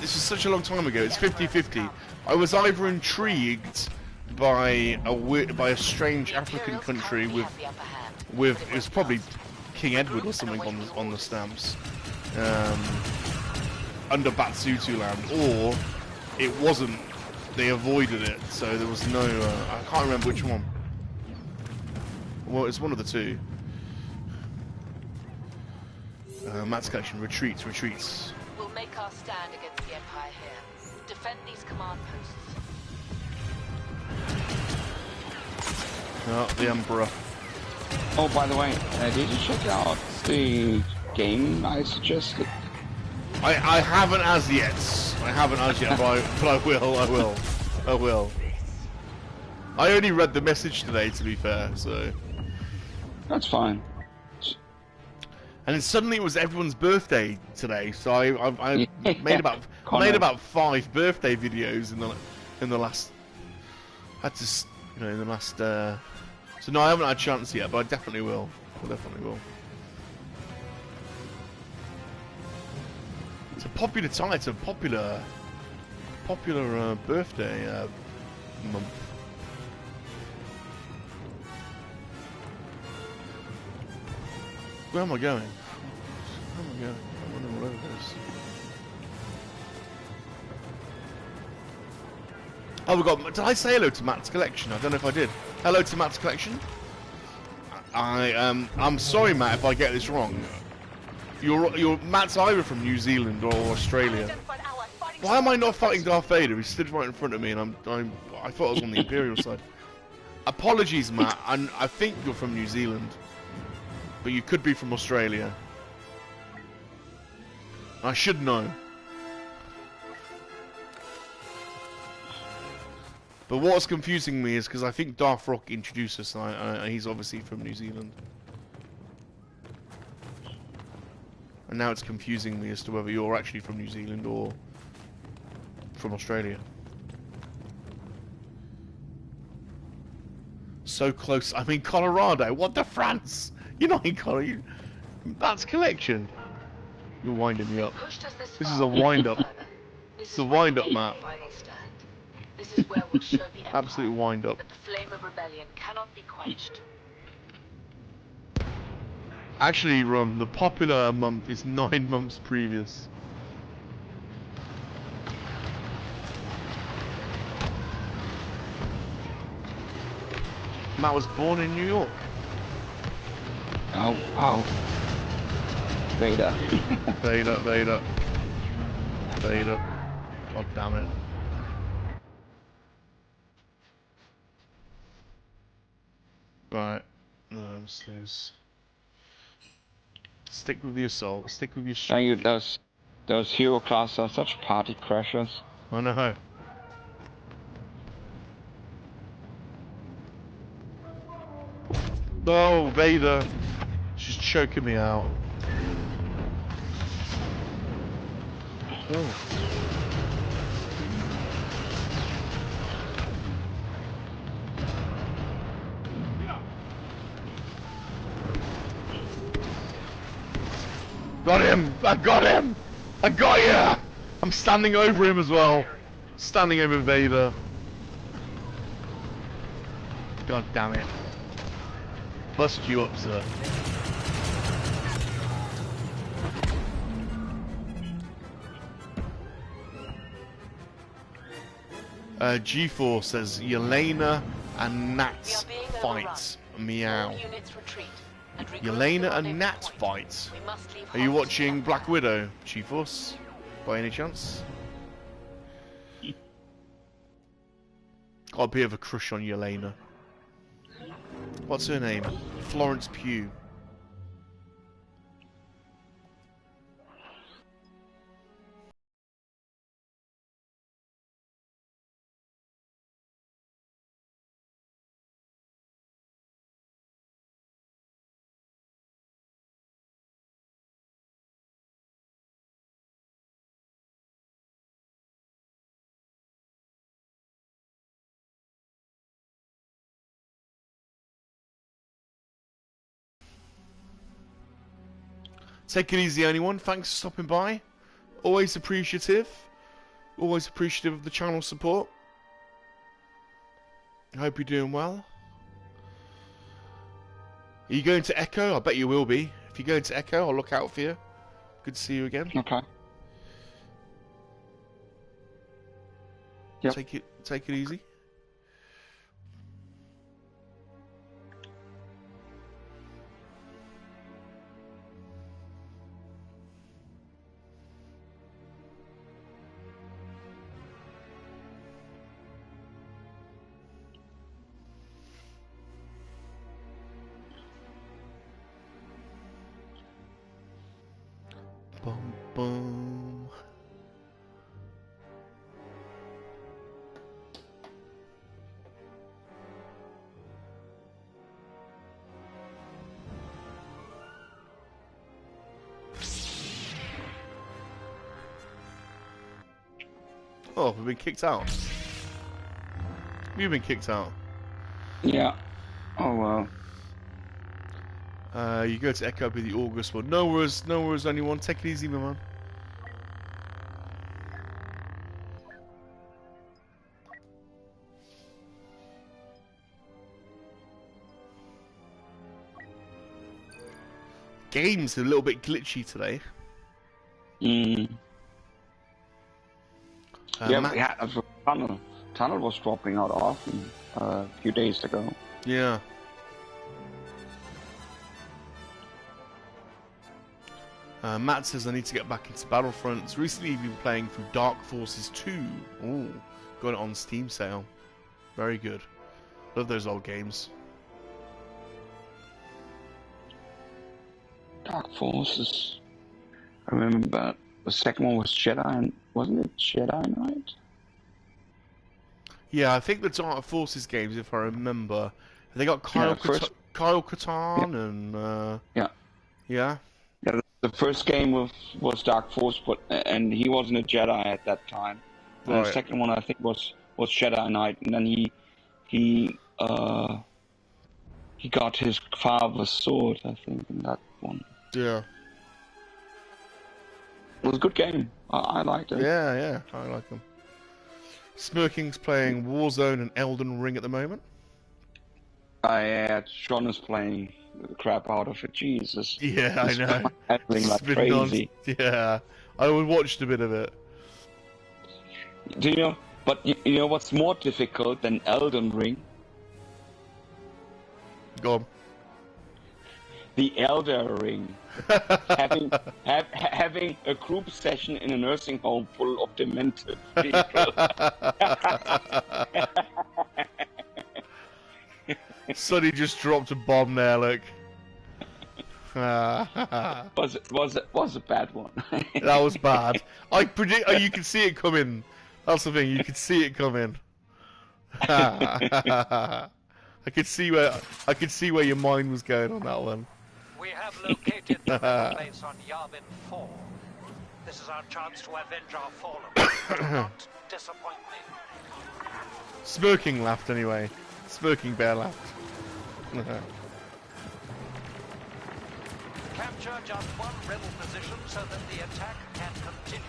this is such a long time ago. It's 50-50. I was either intrigued by a strange African country with it was probably King Edward or something on the stamps under Basutoland, or it wasn't. They avoided it, so there was no. I can't remember which one. Well, it's one of the two. Matt's collection, retreats. We'll make our stand against the Empire here. Defend these command posts. Oh, the Emperor. Oh, by the way, did you check out the game I suggested? I haven't as yet. but I will. I only read the message today, to be fair, so. That's fine. And then suddenly it was everyone's birthday today, so I made about 5 birthday videos in the last. In the last. So no, I haven't had a chance yet, but I definitely will. It's a popular time. It's a popular birthday month. Where am I going? I wonder where it is. Oh, we got. Did I say hello to Matt's collection? I don't know if I did. Hello to Matt's collection. I'm sorry, Matt, if I get this wrong. You're Matt's either from New Zealand or Australia. Why am I not fighting Darth Vader? He stood right in front of me, and I thought I was on the Imperial side. Apologies, Matt. I think you're from New Zealand. But you could be from Australia. I should know. But what's confusing me is because I think Darth Rock introduced us, and he's obviously from New Zealand. And now it's confusing me as to whether you're actually from New Zealand or from Australia. So close. I'm in Colorado. What the France? You're not in Colorado. That's collection. You're winding me up. This is a wind-up. It's a wind-up, Matt. This is where we'll show the Empire Absolute wind-up. that the flame of rebellion cannot be quenched. Actually, Rum, the popular month is 9 months previous. Matt was born in New York. Oh, wow. Vader. Vader, Vader. Vader. God damn it. Right. Stick with the assault. Stick with your Thank you, those hero classes are such party crashers. I know. Oh, Vader. She's choking me out. Oh. Got him! I got him! I got ya! I'm standing over him as well. Standing over Vader. God damn it. Bust you up, sir. G4 says Yelena and Nat fight. Meow. Yelena and Nat fight. Are you watching Black Widow, G-Force? By any chance? Got a bit of a crush on Yelena. What's her name? Florence Pugh. Take it easy, anyone. Thanks for stopping by. Always appreciative. Always appreciative of the channel support. I hope you're doing well. Are you going to Echo? I bet you will be. If you go to Echo, I'll look out for you. Good to see you again. Okay. Yep. Take it easy. Bum bum. Oh, we've been kicked out. We've been kicked out. Yeah. Oh well. You go to Echo with the August one. No worries, anyone. Take it easy, my man. Game's a little bit glitchy today. Yeah, the tunnel was dropping out often a few days ago. Yeah. Matt says I need to get back into Battlefront. It's recently been playing through Dark Forces 2. Ooh, got it on Steam sale. Very good. Love those old games. Dark Forces. I remember the second one was Jedi, and wasn't it Jedi Knight? Yeah, I think the Dark Forces games, if I remember, they got Kyle Katarn and yeah. Yeah. Yeah, the first game was Dark Force, and he wasn't a Jedi at that time. And Right. the second one I think was Jedi Knight, and then he got his father's sword, I think, in that one. Yeah. It was a good game. I liked it. Yeah, I like them. Smirking's playing Warzone and Elden Ring at the moment. Sean is playing the crap out of it. Jesus. Yeah, I know. Handling like crazy. Yeah, I watched a bit of it. Do you know? But you know what's more difficult than Elden Ring? Go on. The Elder Ring. having a group session in a nursing home full of demented people. Sonny just dropped a bomb there, look. was a bad one. That was bad. I predict. Oh, you can see it coming. That's the thing. You can see it coming. I could see where your mind was going on that one. We have located the rebel base on Yavin 4. This is our chance to avenge our fallen. Do not disappoint me. Smirking laughed anyway. Smirking bear laughed. Capture just one rebel position so that the attack can continue.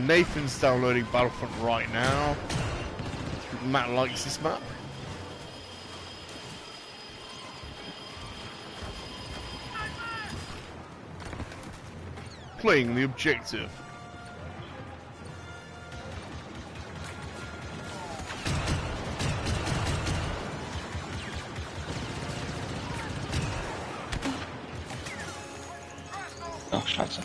Nathan's downloading Battlefront right now. Matt likes this map. Playing the objective. Oh, scheiße.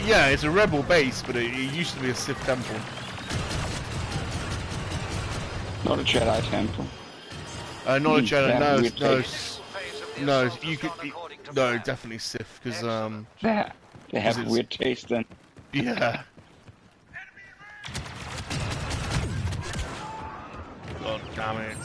Yeah, it's a rebel base, but it used to be a Sith temple. Not a Jedi temple. Not a Jedi. Yeah, No, weird no, taste. no. You could. No, definitely Sith, because They have it's- weird taste then. Yeah. God damn it.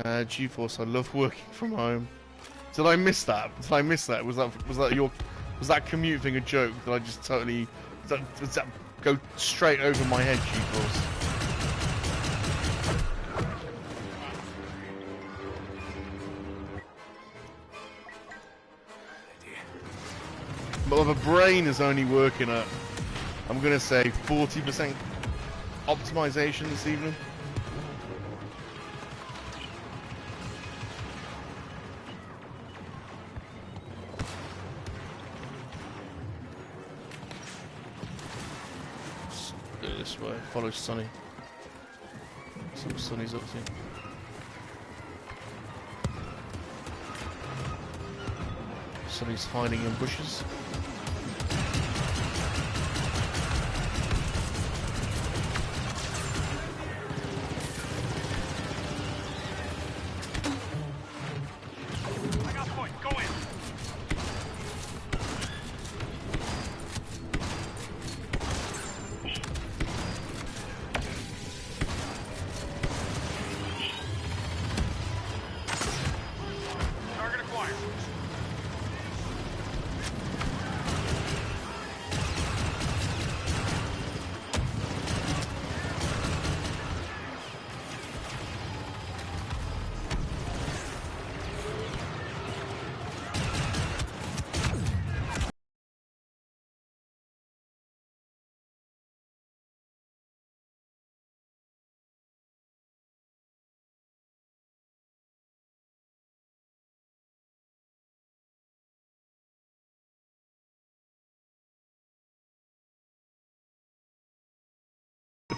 GeForce, I love working from home. Did I miss that? Did I miss that? Was that commute thing a joke? Did I just totally... Does that go straight over my head, GeForce? But my brain is only working at, I'm gonna say, 40% optimization this evening. Just go this way, follow Sonny. See what Sonny's up to. Sonny's hiding in bushes.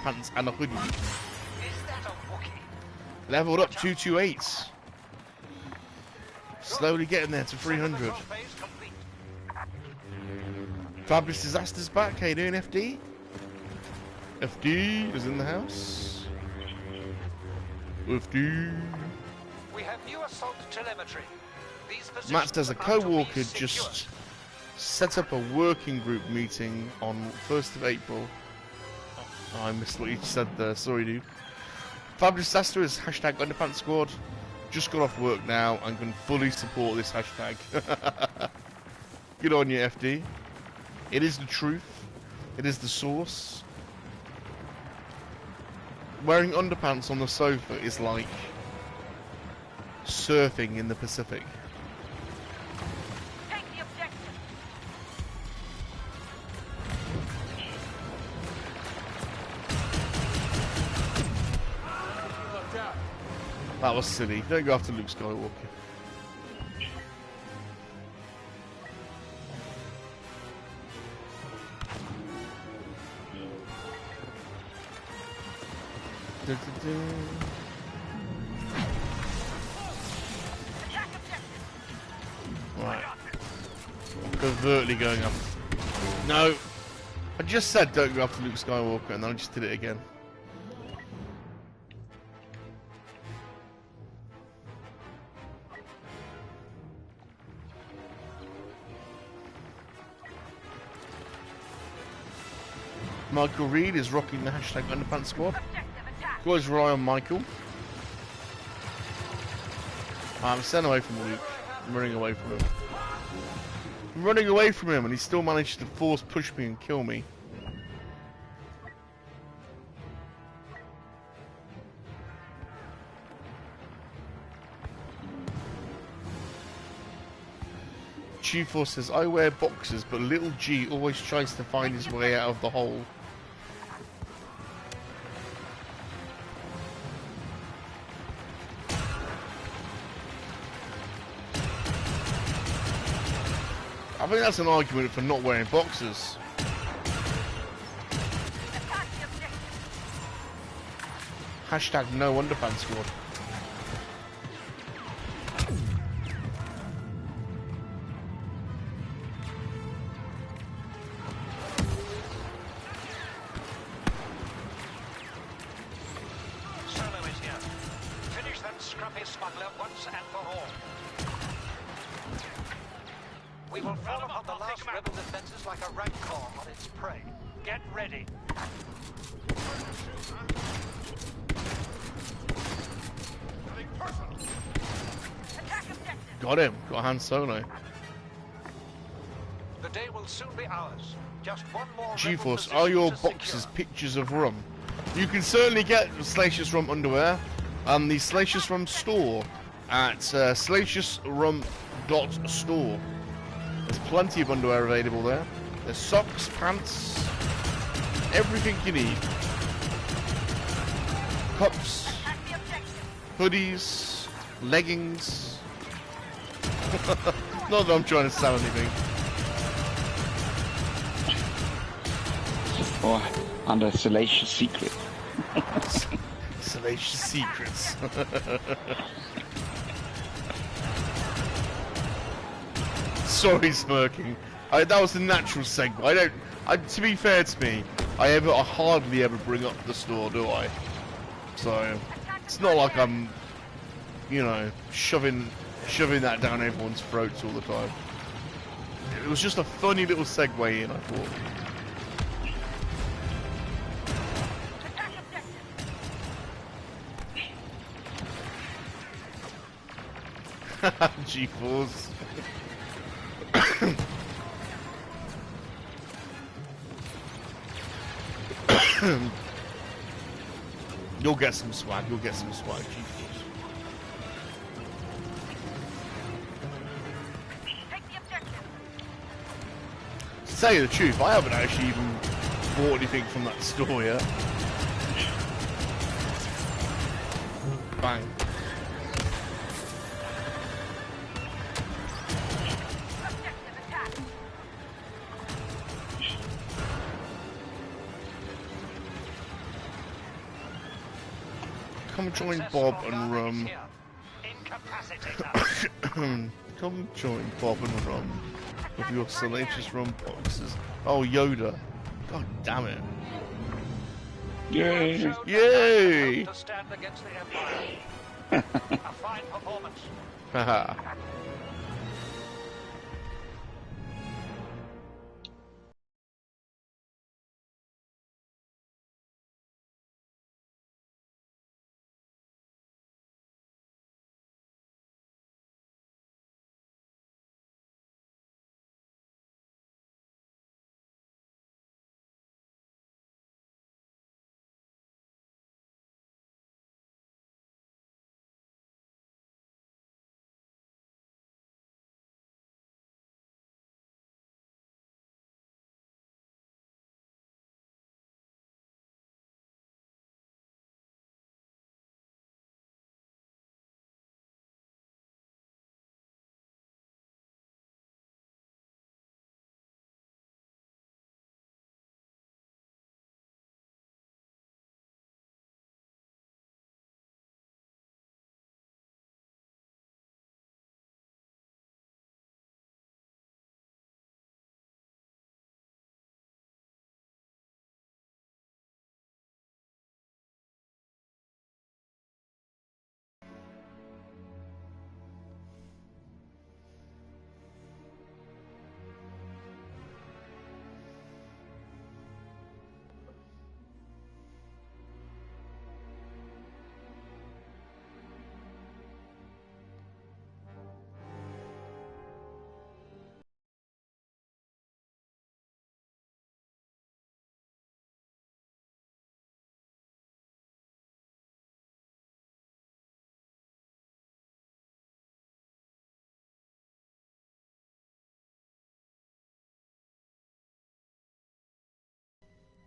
Pants and a hoodie. Leveled up 228. Slowly getting there to 300. Fabulous Disaster's back. How you doing, FD? FD is in the house. FD. We have new assault telemetry. Matt says a KoWaKiaN just set up a working group meeting on 1st of April. Oh, I missed what you said there, sorry dude. Fabulous Disaster is hashtag Underpants Squad. Just got off work now and can fully support this hashtag. Good on you, FD. It is the truth. It is the source. Wearing underpants on the sofa is like surfing in the Pacific. That was silly. Don't go after Luke Skywalker. Right. Covertly going up. No! I just said don't go after Luke Skywalker and then I just did it again. Michael Reed is rocking the hashtag Underpants Squad. Always rely on Michael. I'm staying away from Luke. I'm running away from him. I'm running away from him and he still managed to force push me and kill me. G4 says, I wear boxers, but little G always tries to find his way out of the hole. I think that's an argument for not wearing boxers. Hashtag no underpants squad. Solo is here. Finish that scruffy smuggler once and for all. We will fall upon the last rebel defenses like a rancor on its prey. Get ready. Got him. Got Han Solo. The day will soon be ours. Just one more. GeForce, are your boxes pictures of rum? You can certainly get Salacious Rum underwear on the Salacious Rum store at SalaciousRum.store. There's plenty of underwear available there. There's socks, pants, everything you need. Cups, hoodies, leggings. Not that I'm trying to sell anything. Or under Salacious Secret. Salacious Secrets. Sorry, smirking. That was a natural segue. To be fair to me, I hardly ever bring up the store, do I? So it's not like I'm, you know, shoving that down everyone's throats all the time. It was just a funny little segue in, I thought. GeForce. You'll get some swag. You'll get some swag, GeForce. To tell you the truth, I haven't actually even bought anything from that store yet. Bang. Come join Bob and Rum. Come join Bob and Rum with your Salacious Rum boxes. Oh, Yoda. God damn it. Yay! Yay! To stand against the Empire. A fine performance. Haha.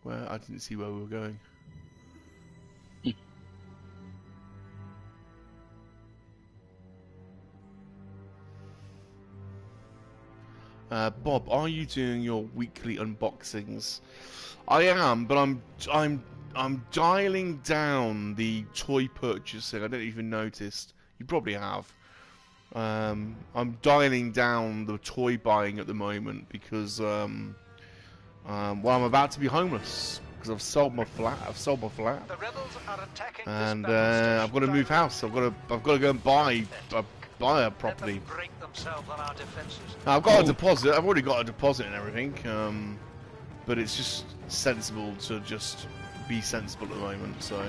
Well, I didn't see where we were going. Bob, are you doing your weekly unboxings? I am, but I'm dialing down the toy purchasing. I don't even noticed. You probably have. I'm dialing down the toy buying at the moment because well, I'm about to be homeless because I've sold my flat. The rebels are attacking And this battle I've got to move house. I've got to go and buy a property. Let them break themselves on our defenses. Now, I've got a deposit. I've already got a deposit and everything. But it's just sensible to just be sensible at the moment. So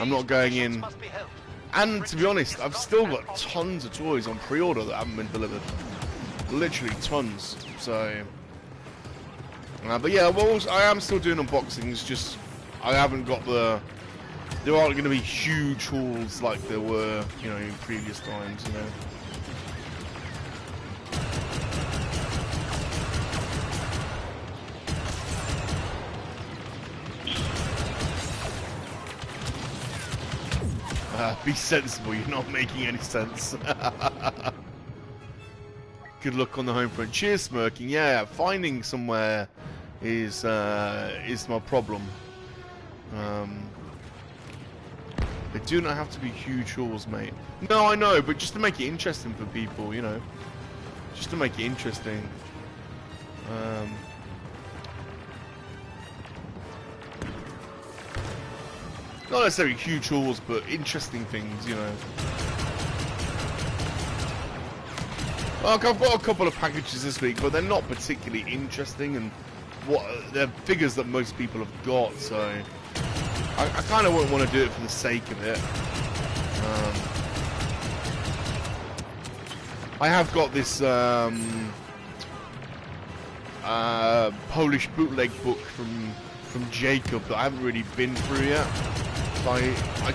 I'm not going in. Must be helped. And to be honest, I've still got tons of toys on pre-order that haven't been delivered. Literally tons. So, but yeah, well, I am still doing unboxings. Just I haven't got the. There aren't going to be huge hauls like there were, you know, in previous times. You know. Be sensible, you're not making any sense. Good luck on the home front. Cheers, smirking. Yeah, finding somewhere is my problem. They do not have to be huge hauls, mate. No, I know, but just to make it interesting for people, you know. Just to make it interesting. Not necessarily huge hauls, but interesting things, you know. Like, I've got a couple of packages this week, but they're not particularly interesting, and they're figures that most people have got, so I kind of wouldn't want to do it for the sake of it. I have got this Polish bootleg book from Jacob that I haven't really been through yet. So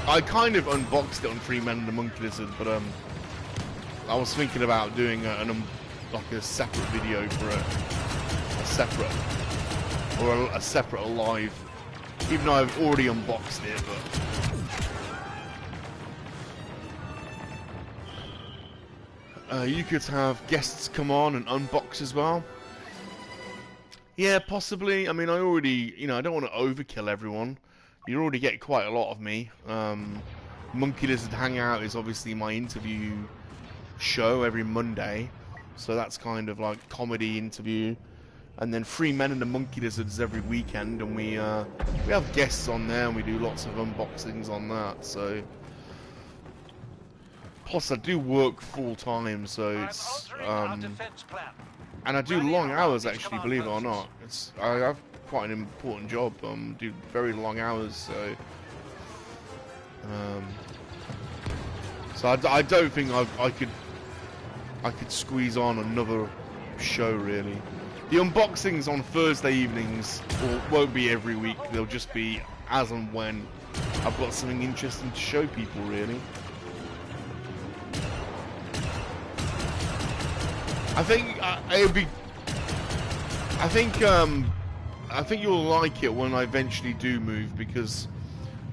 I kind of unboxed it on Free Men and the Monkey-Lizard, but I was thinking about doing like a separate video for a separate live, even though I've already unboxed it. But you could have guests come on and unbox as well. Yeah, possibly. I mean, I already, you know, I don't want to overkill everyone. You already get quite a lot of me. Monkey-Lizard Hangout is obviously my interview show every Monday, so that's kind of like comedy interview. And then Free Men and the Monkey-Lizards every weekend, and we have guests on there, and we do lots of unboxings on that. So, plus I do work full time, so it's and I do long hours actually, believe it or not. I have quite an important job. Do very long hours, so I don't think I could squeeze on another show really. The unboxings on Thursday evenings won't be every week. They'll just be as and when I've got something interesting to show people, really. I think it'll be. I think you'll like it when I eventually do move, because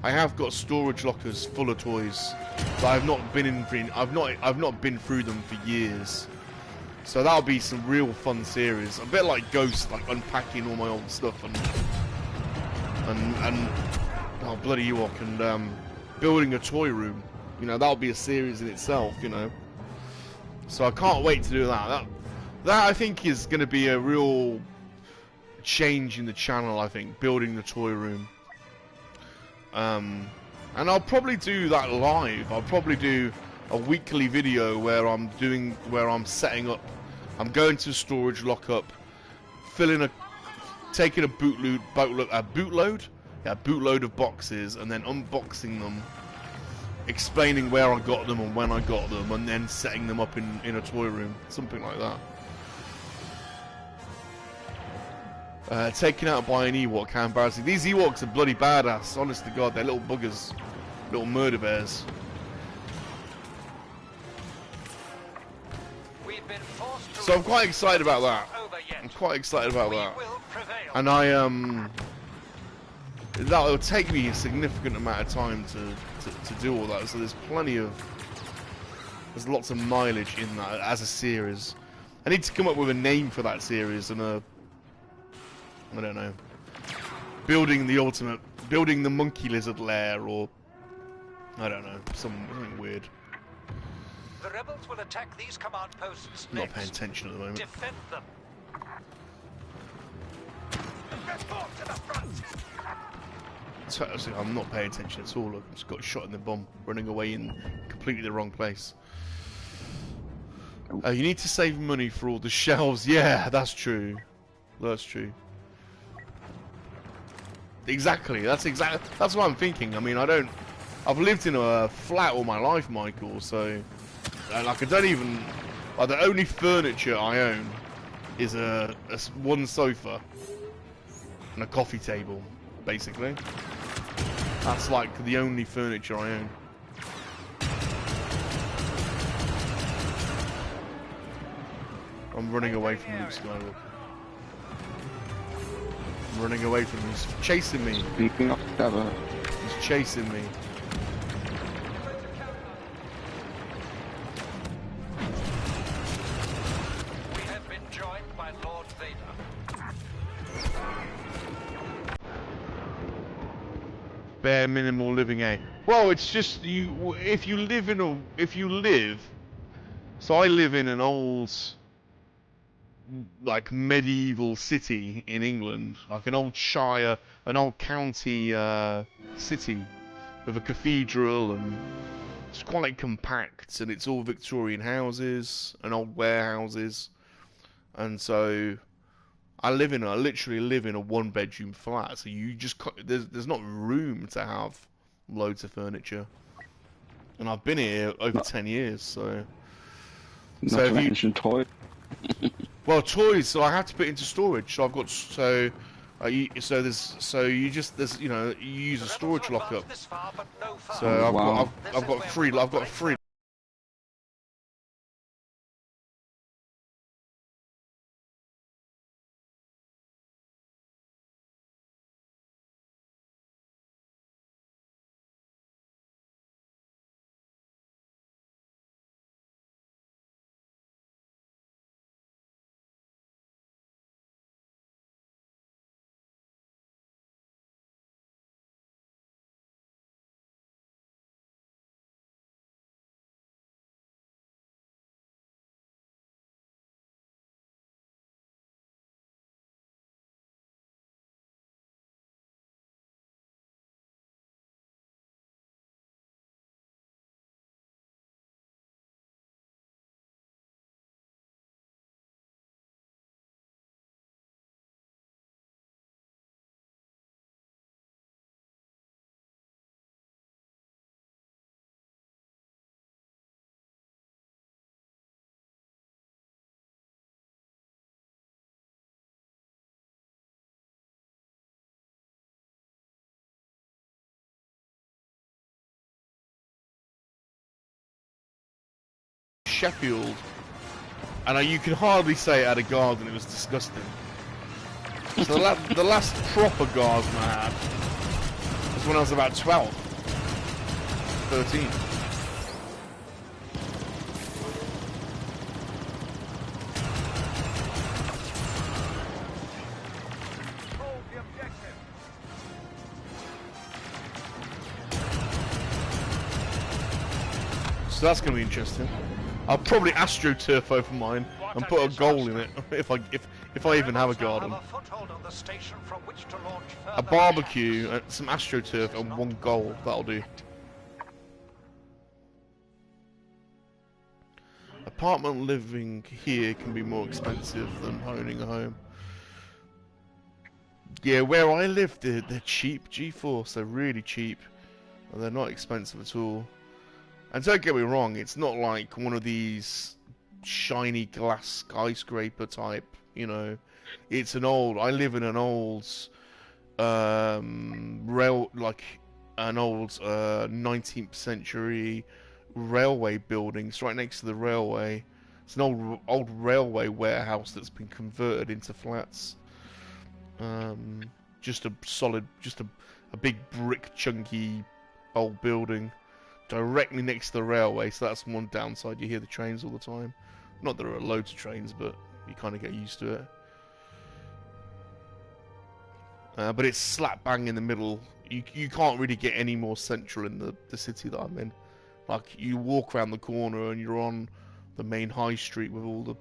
I have got storage lockers full of toys that I've not been in. I've not been through them for years. So that'll be some real fun series. A bit like Ghost, like unpacking all my old stuff and oh bloody Ewok, and building a toy room. You know, that'll be a series in itself. You know. So I can't wait to do that. That I think is going to be a real change in the channel. I think building the toy room. And I'll probably do that live. I'll probably do a weekly video where I'm setting up. I'm going to storage lockup, taking a bootload of boxes, and then unboxing them, explaining where I got them and when I got them, and then setting them up in a toy room, something like that. Taken out by an Ewok, how embarrassing. These Ewoks are bloody badass, honest to God, they're little buggers, little murder bears. So I'm quite excited about that. I'm quite excited about that. And that'll take me a significant amount of time to do all that. So there's lots of mileage in that as a series. I need to come up with a name for that series, and I don't know, building the monkey-lizard lair, or I don't know, something weird. The rebels will attack these command posts. I'm not paying attention at the moment. Defend them. To the front. So I'm not paying attention at all. I've just got shot in the bum, running away in completely the wrong place. You need to save money for all the shelves. Yeah, that's true. That's true. Exactly. That's what I'm thinking. I mean, I I've lived in a flat all my life, Michael. So, like, I don't even. Like, the only furniture I own is one sofa and a coffee table, basically. That's like the only furniture I own. I'm running away from Luke Skywalker. I'm running away from him. He's chasing me. Speaking of cover. He's chasing me. We have been joined by Lord Vader. Bare minimal living, eh? Well, it's just you. If you live. So I live in an old, like, medieval city in England, like an old shire, an old county city with a cathedral, and it's quite compact, and it's all Victorian houses and old warehouses, and so I literally live in a one-bedroom flat. So you just there's not room to have loads of furniture, and I've been here over 10 years, so. Not to mention toys. Well, toys. So I have to put into storage. So I've got you use a storage lockup. So I've got free. Sheffield, and you can hardly say it had a garden. It was disgusting. So the last proper garden I had was when I was about 12, 13. So that's going to be interesting. I'll probably AstroTurf over mine and put a goal in it if I even have a garden. A barbecue, some AstroTurf, and one goal. That'll do. Apartment living here can be more expensive than owning a home. Yeah, where I live, they're cheap. GeForce, they're really cheap. And they're not expensive at all. And don't get me wrong, it's not like one of these shiny glass skyscraper type, you know. It's an old. I live in an old 19th century railway building. It's right next to the railway. It's an old railway warehouse that's been converted into flats. Just a big brick chunky old building. Directly next to the railway, so that's one downside. You hear the trains all the time. Not that there are loads of trains, but you kind of get used to it. But it's slap bang in the middle. You can't really get any more central in the city that I'm in. Like, you walk around the corner and you're on the main high street with all the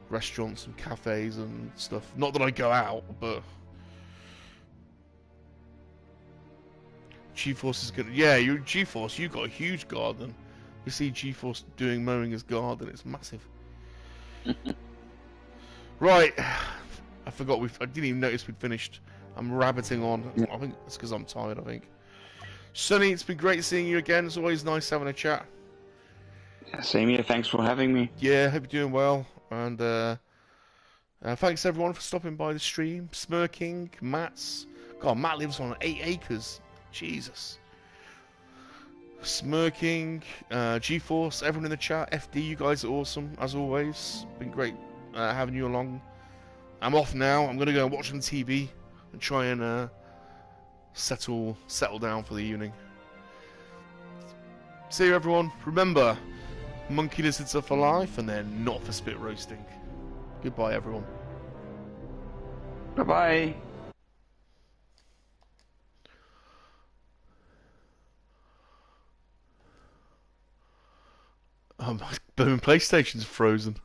restaurants and cafes and stuff. Not that I go out, but... GeForce is gonna... Yeah, GeForce, you got a huge garden. You see GeForce mowing his garden, it's massive. Right. I forgot I didn't even notice we'd finished. I'm rabbiting on. Yeah. I think it's because I'm tired, I think. Sonny, it's been great seeing you again. It's always nice having a chat. Yeah, same here. Thanks for having me. Yeah, hope you're doing well. And thanks everyone for stopping by the stream. Smirking, Matt's. God, Matt lives on 8 acres. Jesus. Smirking, GeForce, everyone in the chat. FD, you guys are awesome, as always. Been great having you along. I'm off now. I'm going to go and watch some TV and try and settle down for the evening. See you, everyone. Remember, monkey lizards are for life, and they're not for spit roasting. Goodbye, everyone. Bye-bye. My PlayStation's frozen.